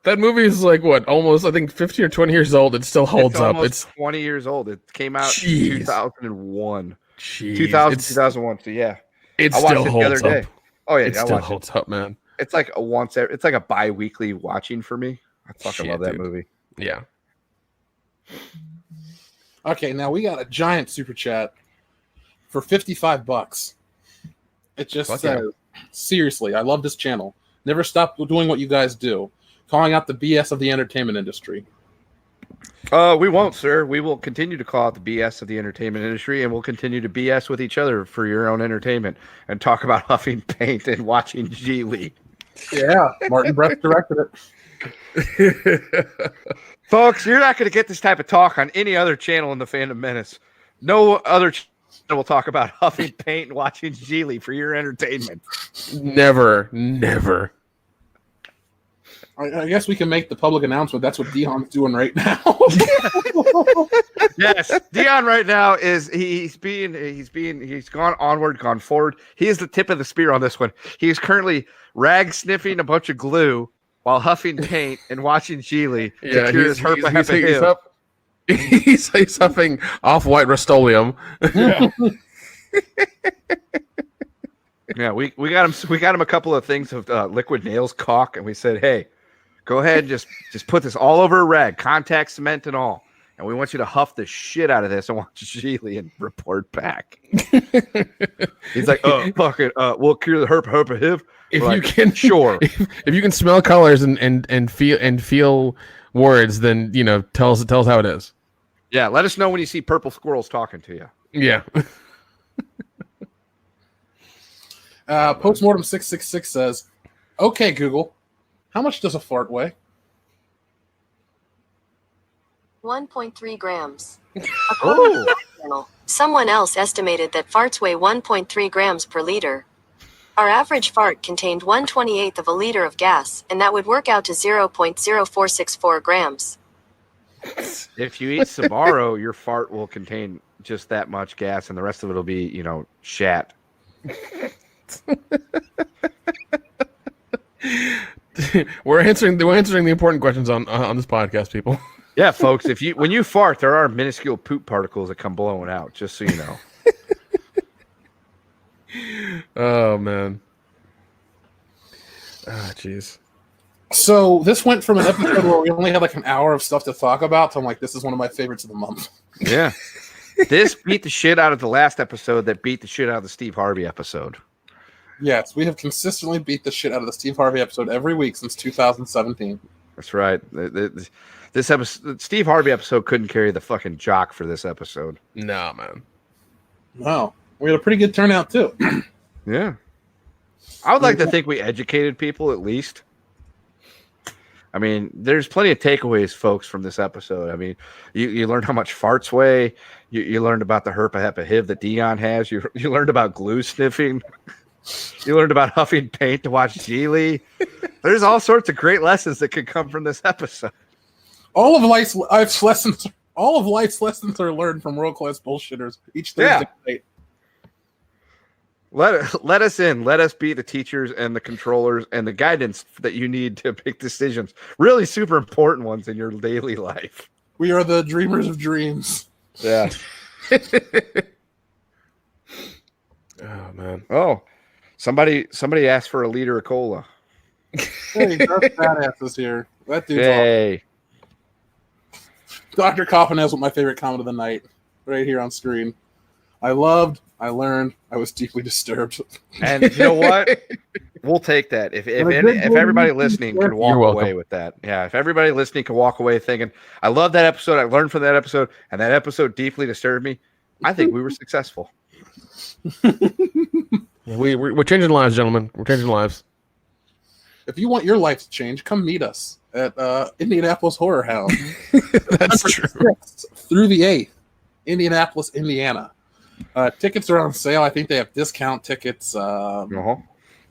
That movie is like what, almost I think 15 or 20 years old. It still holds up. It's
20 years old. It came out in 2001. 2001. So yeah,
it still holds up.
Oh yeah,
it still holds up, man.
It's like it's like a bi-weekly watching for me. I fucking love that movie.
Yeah.
Okay, now we got a giant super chat for $55. It just says, seriously, I love this channel. Never stop doing what you guys do. Calling out the BS of the entertainment industry.
We won't, sir. We will continue to call out the BS of the entertainment industry, and we'll continue to BS with each other for your own entertainment and talk about huffing paint and watching G.Lee.
Yeah, Martin Brett directed
it. Folks, you're not going to get this type of talk on any other channel in the Phantom Menace. No other channel will talk about huffing paint and watching G.Lee for your entertainment.
Never.
I guess we can make the public announcement. That's what Dion's doing right now.
Yes, Dion right now is he's gone onward, gone forward. He is the tip of the spear on this one. He is currently rag sniffing a bunch of glue while huffing paint and watching G.Lee.
Yeah, he's huffing off-white Rust-Oleum.
Yeah, we got him a couple of things of liquid nails caulk, and we said, hey, go ahead and just put this all over a rag, contact cement and all. And we want you to huff the shit out of this and watch G.Lee and report back. He's like, fuck it. We'll cure the herp.
If you can, sure. If you can smell colors and feel words, then tell us how it is.
Yeah, let us know when you see purple squirrels talking to you.
Yeah.
Postmortem 666 says, "Okay, Google, how much does a fart weigh?"
1.3 grams. According to the journal, someone else estimated that farts weigh 1.3 grams per liter. Our average fart contained 1/28 of a liter of gas, and that would work out to 0.0464 grams.
If you eat Sbarro, your fart will contain just that much gas, and the rest of it will be, shat.
We're answering the important questions on this podcast, people.
Yeah, folks. When you fart, there are minuscule poop particles that come blowing out. Just so you know.
Oh man. Ah, jeez.
So this went from an episode where we only had like an hour of stuff to talk about to I'm like, this is one of my favorites of the month.
Yeah. This beat the shit out of the last episode that beat the shit out of the Steve Harvey episode.
Yes, we have consistently beat the shit out of the Steve Harvey episode every week since 2017.
That's right. This episode, Steve Harvey episode couldn't carry the fucking jock for this episode.
No, man.
Wow. We had a pretty good turnout, too.
Yeah. I would like to think we educated people at least. I mean, there's plenty of takeaways, folks, from this episode. I mean, you learned how much farts weigh. You learned about the herpa-hepa-hiv that Dion has. You learned about glue sniffing. You learned about huffing paint to watch G.Lee. There's all sorts of great lessons that could come from this episode.
All of life's lessons are learned from world-class bullshitters each Thursday night.
Let us in. Let us be the teachers and the controllers and the guidance that you need to make decisions. Really super important ones in your daily life.
We are the dreamers of dreams.
Yeah.
Oh man.
Oh, somebody asked for a liter of cola.
Hey, Darth Badass is here. That dude's
Hey.
awesome. Dr. Coffin has what my favorite comment of the night right here on screen. I loved, I learned, I was deeply disturbed.
And you know what? We'll take that. If everybody listening could walk away with that. Yeah, if everybody listening could walk away thinking, I love that episode, I learned from that episode, and that episode deeply disturbed me, I think we were successful.
We're changing lives, gentlemen. We're changing lives.
If you want your life to change, come meet us at Indianapolis Horror Hound.
That's true.
Through the 8th, Indianapolis, Indiana. Tickets are on sale. I think they have discount tickets.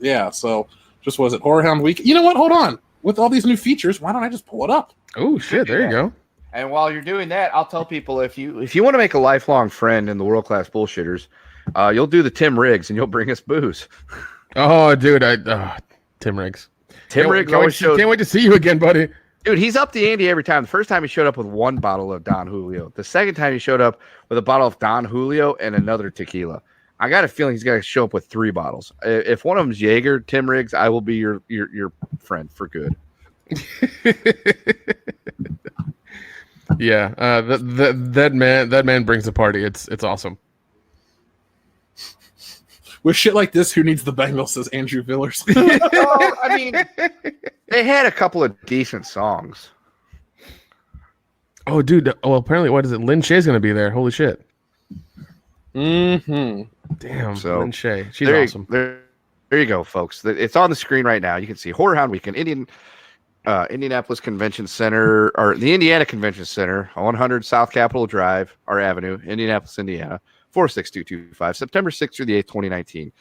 Yeah, so just was it Horror Hound Week? You know what? Hold on. With all these new features, why don't I just pull it up?
Oh shit! There you go.
And while you're doing that, I'll tell people if you want to make a lifelong friend in the World Class Bullshitters, you'll do the Tim Riggs and you'll bring us booze.
Oh, dude, Tim Riggs.
Riggs always shows.
Can't wait to see you again, buddy.
Dude, he's up the ante every time. The first time he showed up with one bottle of Don Julio. The second time he showed up with a bottle of Don Julio and another tequila. I got a feeling he's got to show up with 3 bottles. If one of them's Jaeger, Tim Riggs, I will be your friend for good.
Yeah, that man brings the party. It's awesome.
With shit like this, who needs the Bengals, says Andrew Villers.
Well, I mean, they had a couple of decent songs.
Oh, dude. Well, apparently, what is it? Lynn Shay's going to be there. Holy shit.
Mm-hmm.
Damn,
So,
Lynn Shay. She's awesome.
There you go, folks. It's on the screen right now. You can see Horror Hound Weekend, Indianapolis Convention Center, or the Indiana Convention Center, 100 South Capitol Drive, or Avenue, Indianapolis, Indiana, 46225, September 6th through the 8th, 2019.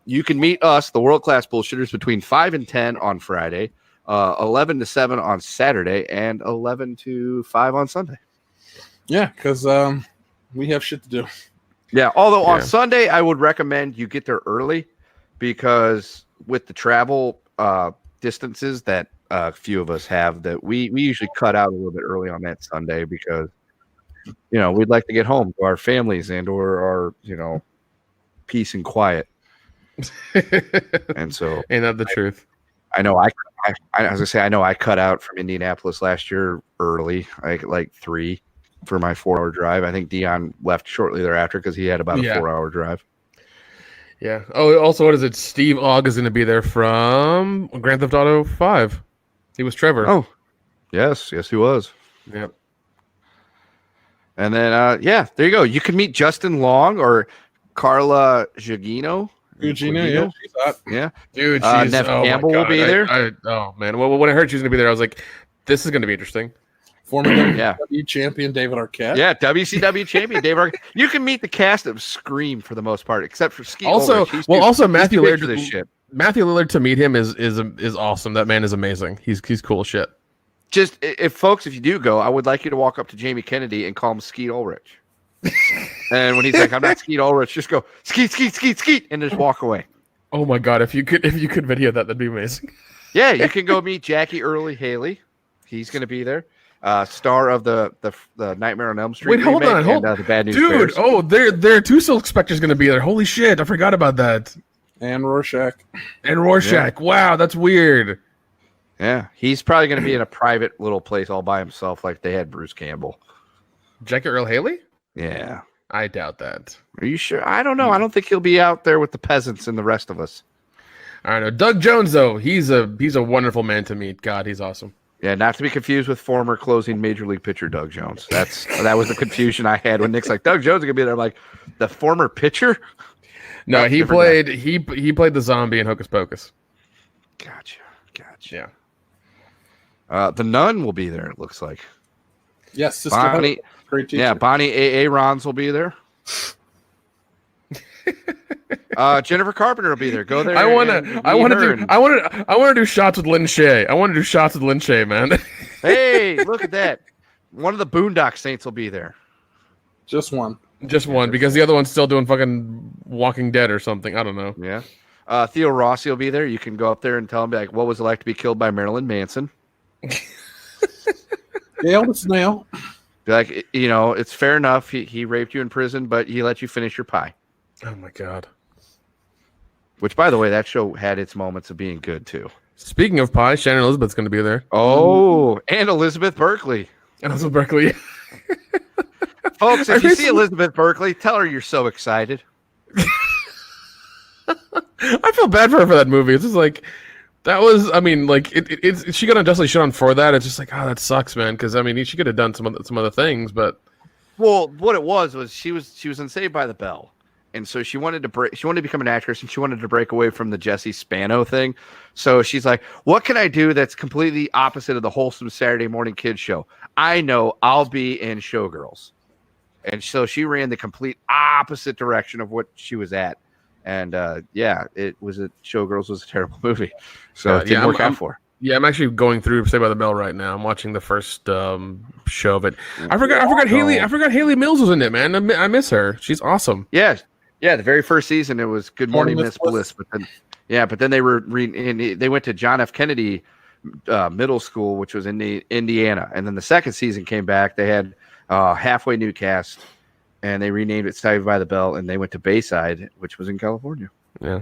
You can meet us, the World Class Bullshitters, between 5 and 10 on Friday, 11 to 7 on Saturday, and 11 to 5 on Sunday.
Yeah, because we have shit to do.
Yeah, although on Sunday, I would recommend you get there early because with the travel distances that a few of us have, that we usually cut out a little bit early on that Sunday because, you know, we'd like to get home to our families and or our, you know, peace and quiet. And so,
ain't that the truth?
I know as I say, I know I cut out from Indianapolis last year early, like 3 for my 4-hour drive. I think Dion left shortly thereafter because he had about a 4-hour drive.
Yeah. Oh, also, what is it? Steve Ogg is going to be there from Grand Theft Auto 5. He was Trevor.
Oh, yes, he was.
Yep.
And then, there you go. You can meet Justin Long or Carla Gugino.
Gugino,
yeah.
Dude, she's,
Nev Campbell will be there.
Oh, man. Well, when I heard she was going to be there, I was like, this is going to be interesting.
Former WCW champion David Arquette.
Yeah, WCW champion David Arquette. You can meet the cast of Scream for the most part, except for Skeet Ulrich.
Also Matthew Lillard.
For this shit.
Matthew Lillard, to meet him is awesome. That man is amazing. He's cool as shit.
Just if you do go, I would like you to walk up to Jamie Kennedy and call him Skeet Ulrich. And when he's like, "I'm not Skeet Ulrich," just go Skeet, Skeet, Skeet, Skeet, and just walk away.
Oh my god! If you could video that, that'd be amazing.
Yeah, you can go meet Jackie Early Haley. He's going to be there. Star of the Nightmare on Elm Street.
Wait, hold on.
The Bad News
Dude,
Bears.
oh, there are 2 Silk Spectres going to be there. Holy shit, I forgot about that.
And Rorschach.
Yeah. Wow, that's weird.
Yeah, he's probably going to be in a private little place all by himself, like they had Bruce Campbell.
Jackie Earl Haley?
Yeah,
I doubt that.
Are you sure? I don't know. I don't think he'll be out there with the peasants and the rest of us.
I don't know. Doug Jones, though, he's a wonderful man to meet. God, he's awesome.
Yeah, not to be confused with former closing major league pitcher Doug Jones. That was the confusion I had when Nick's like, Doug Jones is gonna be there. I'm like, the former pitcher?
No, he played the zombie in Hocus Pocus.
Gotcha.
Yeah.
The Nun will be there, it looks like.
Yes, Sister
Bonnie.
Great teacher.
Yeah, Bonnie A. Rons will be there. Jennifer Carpenter will be there. Go there.
I want to do shots with Lynn Shay. I want to do shots with Lynn Shay, man.
Hey, look at that. One of the Boondock Saints will be there.
Just one.
Just one, because the other one's still doing fucking Walking Dead or something. I don't know.
Yeah. Theo Rossi will be there. You can go up there and tell him, like, what was it like to be killed by Marilyn Manson?
Nail to snail.
Be like, it's fair enough. He raped you in prison, but he let you finish your pie.
Oh my god.
Which, by the way, that show had its moments of being good, too.
Speaking of pie, Shannon Elizabeth's going to be there.
Oh, and Elizabeth Berkley.
And also Berkeley.
Folks, if you see Elizabeth Berkley, tell her you're so excited.
I feel bad for her for that movie. It's just like, that was, I mean, like, she got unjustly shit on for that. It's just like, oh, that sucks, man. Because, I mean, she could have done some other things, but.
Well, what it was she was in Saved by the Bell. And so she wanted to become an actress, and she wanted to break away from the Jesse Spano thing. So she's like, what can I do that's completely opposite of the wholesome Saturday morning kids show? I know, I'll be in Showgirls. And so she ran the complete opposite direction of what she was at. And Showgirls was a terrible movie. So it didn't work out for her.
Yeah, I'm actually going through Saved by the Bell right now. I'm watching the first show of it. I forgot Haley Mills was in it, man. I miss her. She's awesome.
Yeah, the very first season it was Good Morning Miss Bliss, but then they went to John F. Kennedy Middle School, which was in Indiana, and then the second season came back. They had halfway new cast, and they renamed it Saved by the Bell, and they went to Bayside, which was in California.
Yeah.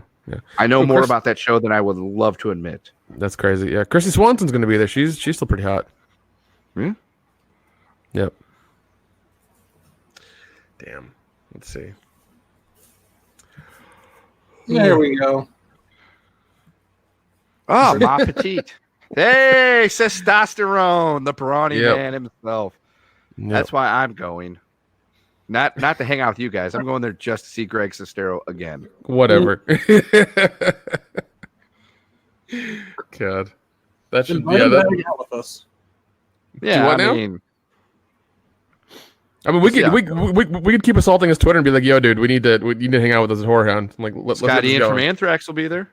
I know more about that show than I would love to admit.
That's crazy. Yeah, Christy Swanson's going to be there. She's still pretty hot.
Yeah.
Yep. Damn. Let's see.
There we go.
Oh, Ma Petite. Hey, testosterone, the brawny man himself.
Yep.
That's why I'm going. Not to hang out with you guys. I'm going there just to see Greg Sestero again.
Whatever. God. That should be
out with us.
Yeah,
I mean, we could keep assaulting his Twitter and be like, "Yo, dude, we need to hang out with us at Whorehound." Like,
Scott Ian from Anthrax will be there,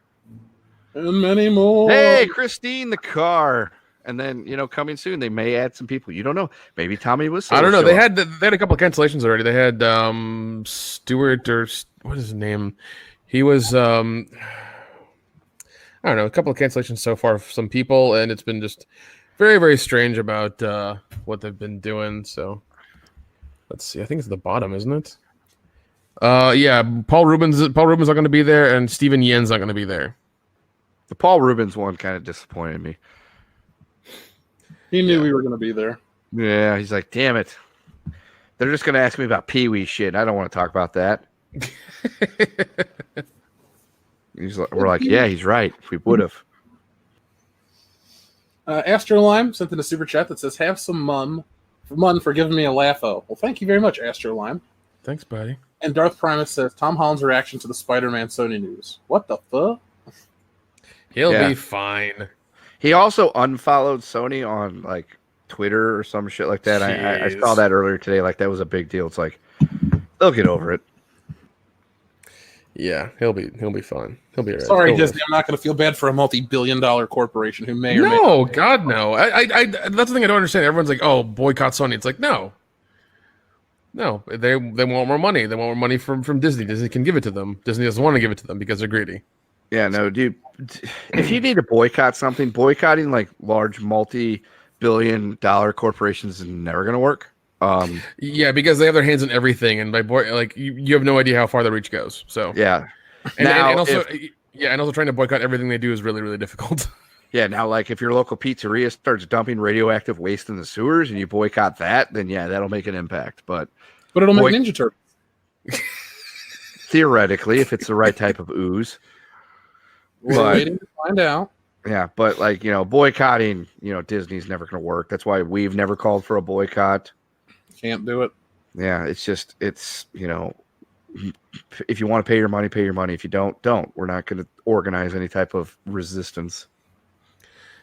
and many more.
Hey, Christine the car, and then coming soon they may add some people. You don't know. Maybe Tommy was.
I don't know. They had a couple of cancellations already. They had Stewart or what is his name? He was I don't know. A couple of cancellations so far for some people, and it's been just very, very strange about what they've been doing. So. Let's see. I think it's the bottom, isn't it? Yeah. Paul Rubens not going to be there, and Steven Yen's not going to be there.
The Paul Rubens one kind of disappointed me.
He knew we were going to be there.
Yeah, he's like, damn it. They're just going to ask me about Pee Wee shit. I don't want to talk about that. We're like, yeah, he's right. We would have.
Astrolime sent in a super chat that says, "Have some Mun for giving me a laugh-o." Well, thank you very much, Astrolime.
Thanks, buddy.
And Darth Primus says, Tom Holland's reaction to the Spider-Man Sony news. What the fuck?
He'll be fine.
He also unfollowed Sony on like Twitter or some shit like that. I saw that earlier today. Like that was a big deal. It's like they'll get over it.
Yeah, he'll be fine. He'll be all right.
Sorry, Disney. I'm not going to feel bad for a multi-billion-dollar corporation who may or may not.
No, God, no. I that's the thing I don't understand. Everyone's like, "Oh, boycott Sony." It's like, no. They want more money. They want more money from Disney. Disney can give it to them. Disney doesn't want to give it to them because they're greedy.
Yeah, no, dude. If you need to boycott something, boycotting like large multi-billion-dollar corporations is never going to work.
Yeah, because they have their hands in everything, and you have no idea how far the reach goes. So
yeah,
and also trying to boycott everything they do is really, really difficult.
Yeah, now like if your local pizzeria starts dumping radioactive waste in the sewers and you boycott that, then yeah, that'll make an impact. But
it'll make Ninja Turtles.
Theoretically, if it's the right type of ooze.
We're waiting to find out.
Yeah, but boycotting, Disney's never going to work. That's why we've never called for a boycott.
Can't do it.
Yeah, it's if you want to pay your money, pay your money. If you don't. We're not going to organize any type of resistance.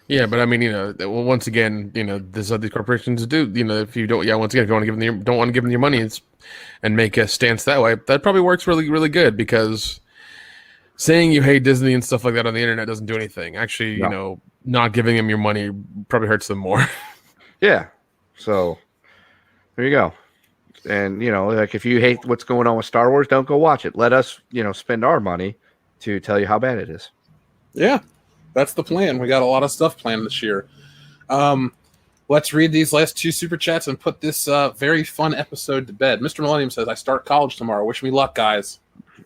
Yeah, but I mean, once again, this is what these corporations do. If you don't, once again, if you want to give them don't want to give them your money and make a stance that way, that probably works really, really good because saying you hate Disney and stuff like that on the internet doesn't do anything. Actually, not giving them your money probably hurts them more.
Yeah. So there you go. And like if you hate what's going on with Star Wars, don't go watch it. Let us, spend our money to tell you how bad it is.
Yeah, that's the plan. We got a lot of stuff planned this year. Let's read these last 2 super chats and put this very fun episode to bed. Mr. Millennium says, I start college tomorrow. Wish me luck, guys.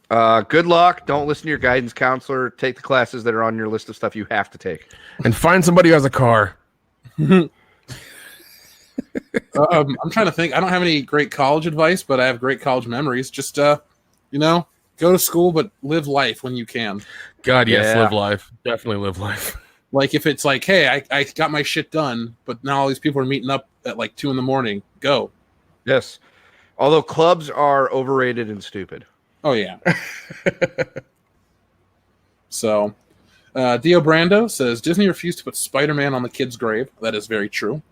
Good luck. Don't listen to your guidance counselor. Take the classes that are on your list of stuff you have to take.
And find somebody who has a car.
I'm trying to think. I don't have any great college advice, but I have great college memories. Just, go to school, but live life when you can.
God, yes,
Yeah.
live life. Definitely live life.
Like if it's like, hey, I got my shit done, but now all these people are meeting up at like 2 a.m. Go.
Yes. Although clubs are overrated and stupid.
Oh, yeah. So, Dio Brando says, Disney refused to put Spider-Man on the kid's grave. That is very true.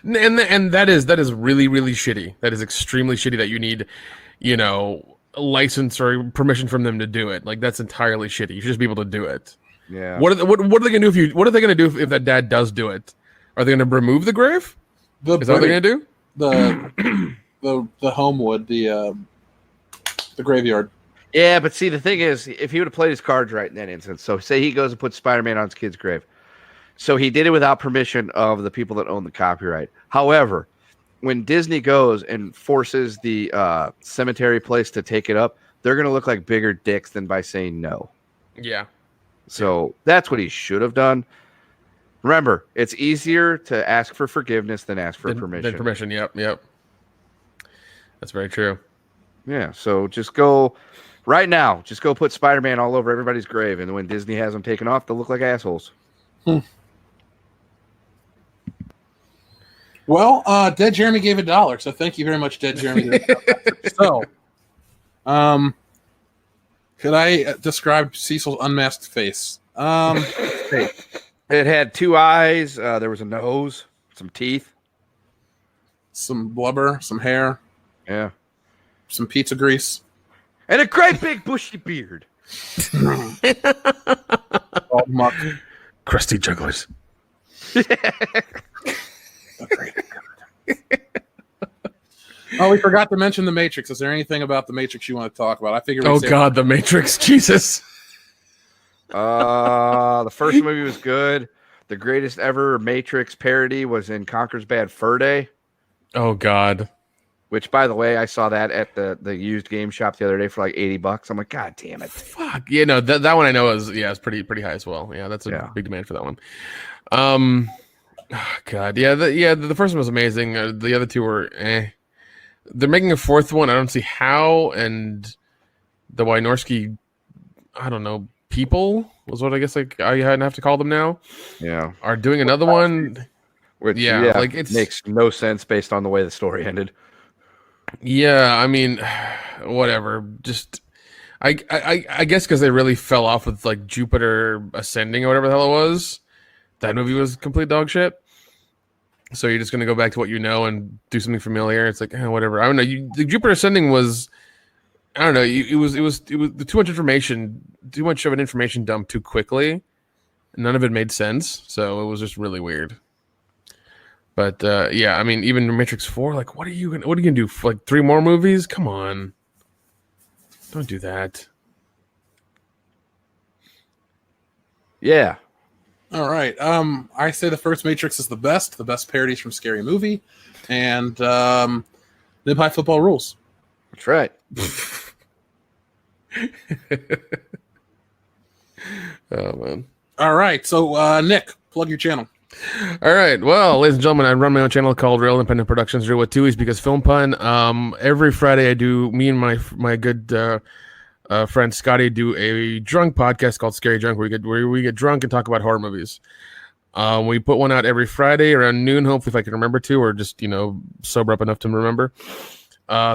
And that is really, really shitty. That is extremely shitty that you need, a license or permission from them to do it. Like, that's entirely shitty. You should just be able to do it.
Yeah.
What are they gonna do what are they gonna do if that dad does do it? Are they gonna remove the grave? Is that what they're gonna do?
The Homewood, the graveyard.
Yeah, but see, the thing is, if he would have played his cards right in that instance, so say he goes and puts Spider-Man on his kid's grave. So he did it without permission of the people that own the copyright. However, when Disney goes and forces the cemetery place to take it up, they're going to look like bigger dicks than by saying no.
Yeah.
So that's what he should have done. Remember, it's easier to ask for forgiveness than ask for permission.
Than permission, yep. That's very true.
Yeah, so just go right now. Just go put Spider-Man all over everybody's grave, and when Disney has them taken off, they'll look like assholes.
Well, Dead Jeremy gave $1, so thank you very much, Dead Jeremy. So, could I describe Cecil's unmasked face?
It had 2 eyes. There was a nose, some teeth,
some blubber, some hair,
yeah,
some pizza grease,
and a great big bushy beard.
all muck.
Crusty jugglers.
Oh, we forgot to mention The Matrix. Is there anything about The Matrix you want to talk about? I figured.
Oh God, The Matrix, Jesus.
The first movie was good. The greatest ever Matrix parody was in Conker's Bad Fur Day.
Oh God.
Which, by the way, I saw that at the used game shop the other day for like $80. I'm like, God damn it!
Fuck. Yeah, no, that one I know is it's pretty high as well. Yeah, that's a big demand for that one. God, the first one was amazing. The other 2 were eh. They're making a 4th one. I don't see how. And the Wynorski, I don't know, people was what I guess I have to call them now.
Yeah,
are doing another one.
Which
like it
makes no sense based on the way the story ended.
Yeah, I mean, whatever. Just I guess because they really fell off with like Jupiter Ascending or whatever the hell it was. That movie was complete dog shit. So you're just gonna go back to what you know and do something familiar. It's like whatever. I don't know. The Jupiter Ascending was, I don't know. It was too much information, too much of an information dump too quickly. None of it made sense. So it was just really weird. But I mean, even Matrix 4, like, what are you gonna do? Like 3 more movies? Come on, don't do that.
Yeah. All right. I say the first Matrix is the best parodies from Scary Movie, and Nib High Football rules.
That's right.
Oh man.
All right. So Nick, plug your channel.
All right. Well, ladies and gentlemen, I run my own channel called Real Independent Productions. With 2 E's because Film Pun. Every Friday, I do. Me and my good friend Scotty do a drunk podcast called Scary Drunk, where we get drunk and talk about horror movies. We put one out every Friday around noon. Hopefully, if I can remember to, or just sober up enough to remember.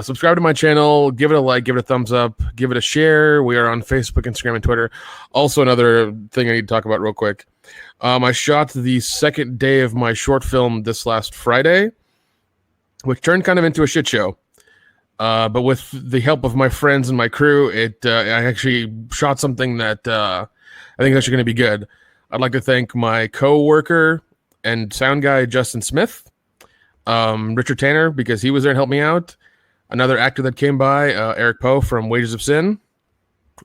Subscribe to my channel. Give it a like. Give it a thumbs up. Give it a share. We are on Facebook, Instagram, and Twitter. Also, another thing I need to talk about real quick. I shot the second day of my short film this last Friday, which turned kind of into a shit show. But with the help of my friends and my crew, I actually shot something that I think is actually going to be good. I'd like to thank my co-worker and sound guy, Justin Smith. Richard Tanner, because he was there and helped me out. Another actor that came by, Eric Poe from Wages of Sin.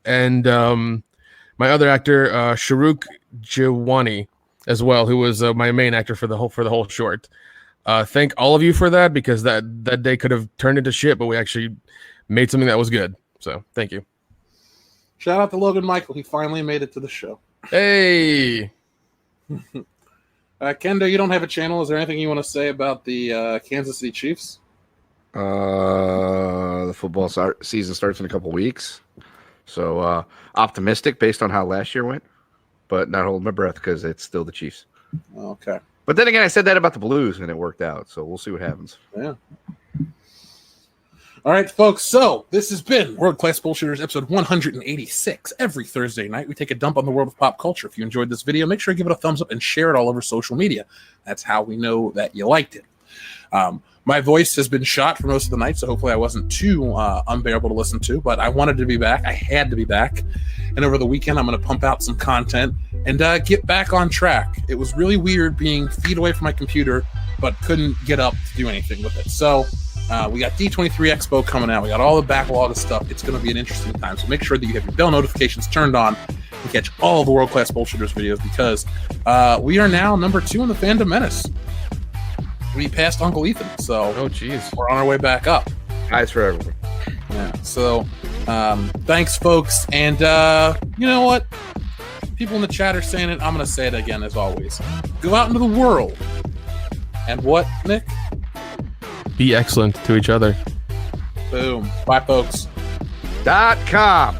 And my other actor, Sharuk Jawani, as well, who was my main actor for the whole short. Thank all of you for that, because that day could have turned into shit, but we actually made something that was good. So thank you.
Shout out to Logan Michael. He finally made it to the show.
Hey.
Kendo, you don't have a channel. Is there anything you want to say about the Kansas City Chiefs?
The football season starts in a couple weeks. So optimistic based on how last year went, but not holding my breath because it's still the Chiefs.
Okay.
But then again, I said that about the Blues and it worked out. So we'll see what happens.
Yeah. All right, folks. So this has been World Class Bullshitters, episode 186. Every Thursday night, we take a dump on the world of pop culture. If you enjoyed this video, make sure you give it a thumbs up and share it all over social media. That's how we know that you liked it. My voice has been shot for most of the night, so hopefully I wasn't too unbearable to listen to, but I wanted to be back. I had to be back. And over the weekend, I'm going to pump out some content and get back on track. It was really weird being feet away from my computer, but couldn't get up to do anything with it. So we got D23 Expo coming out. We got all the backlog of stuff. It's going to be an interesting time. So make sure that you have your bell notifications turned on and catch all of the World Class Bullshitters videos, because we are now number 2 in the Fandom Menace. We passed Uncle Ethan, so we're on our way back up.
Eyes for everyone.
Yeah. So thanks, folks. And you know what? People in the chat are saying it. I'm going to say it again, as always. Go out into the world. And what, Nick?
Be excellent to each other.
Boom. Bye, folks.
.com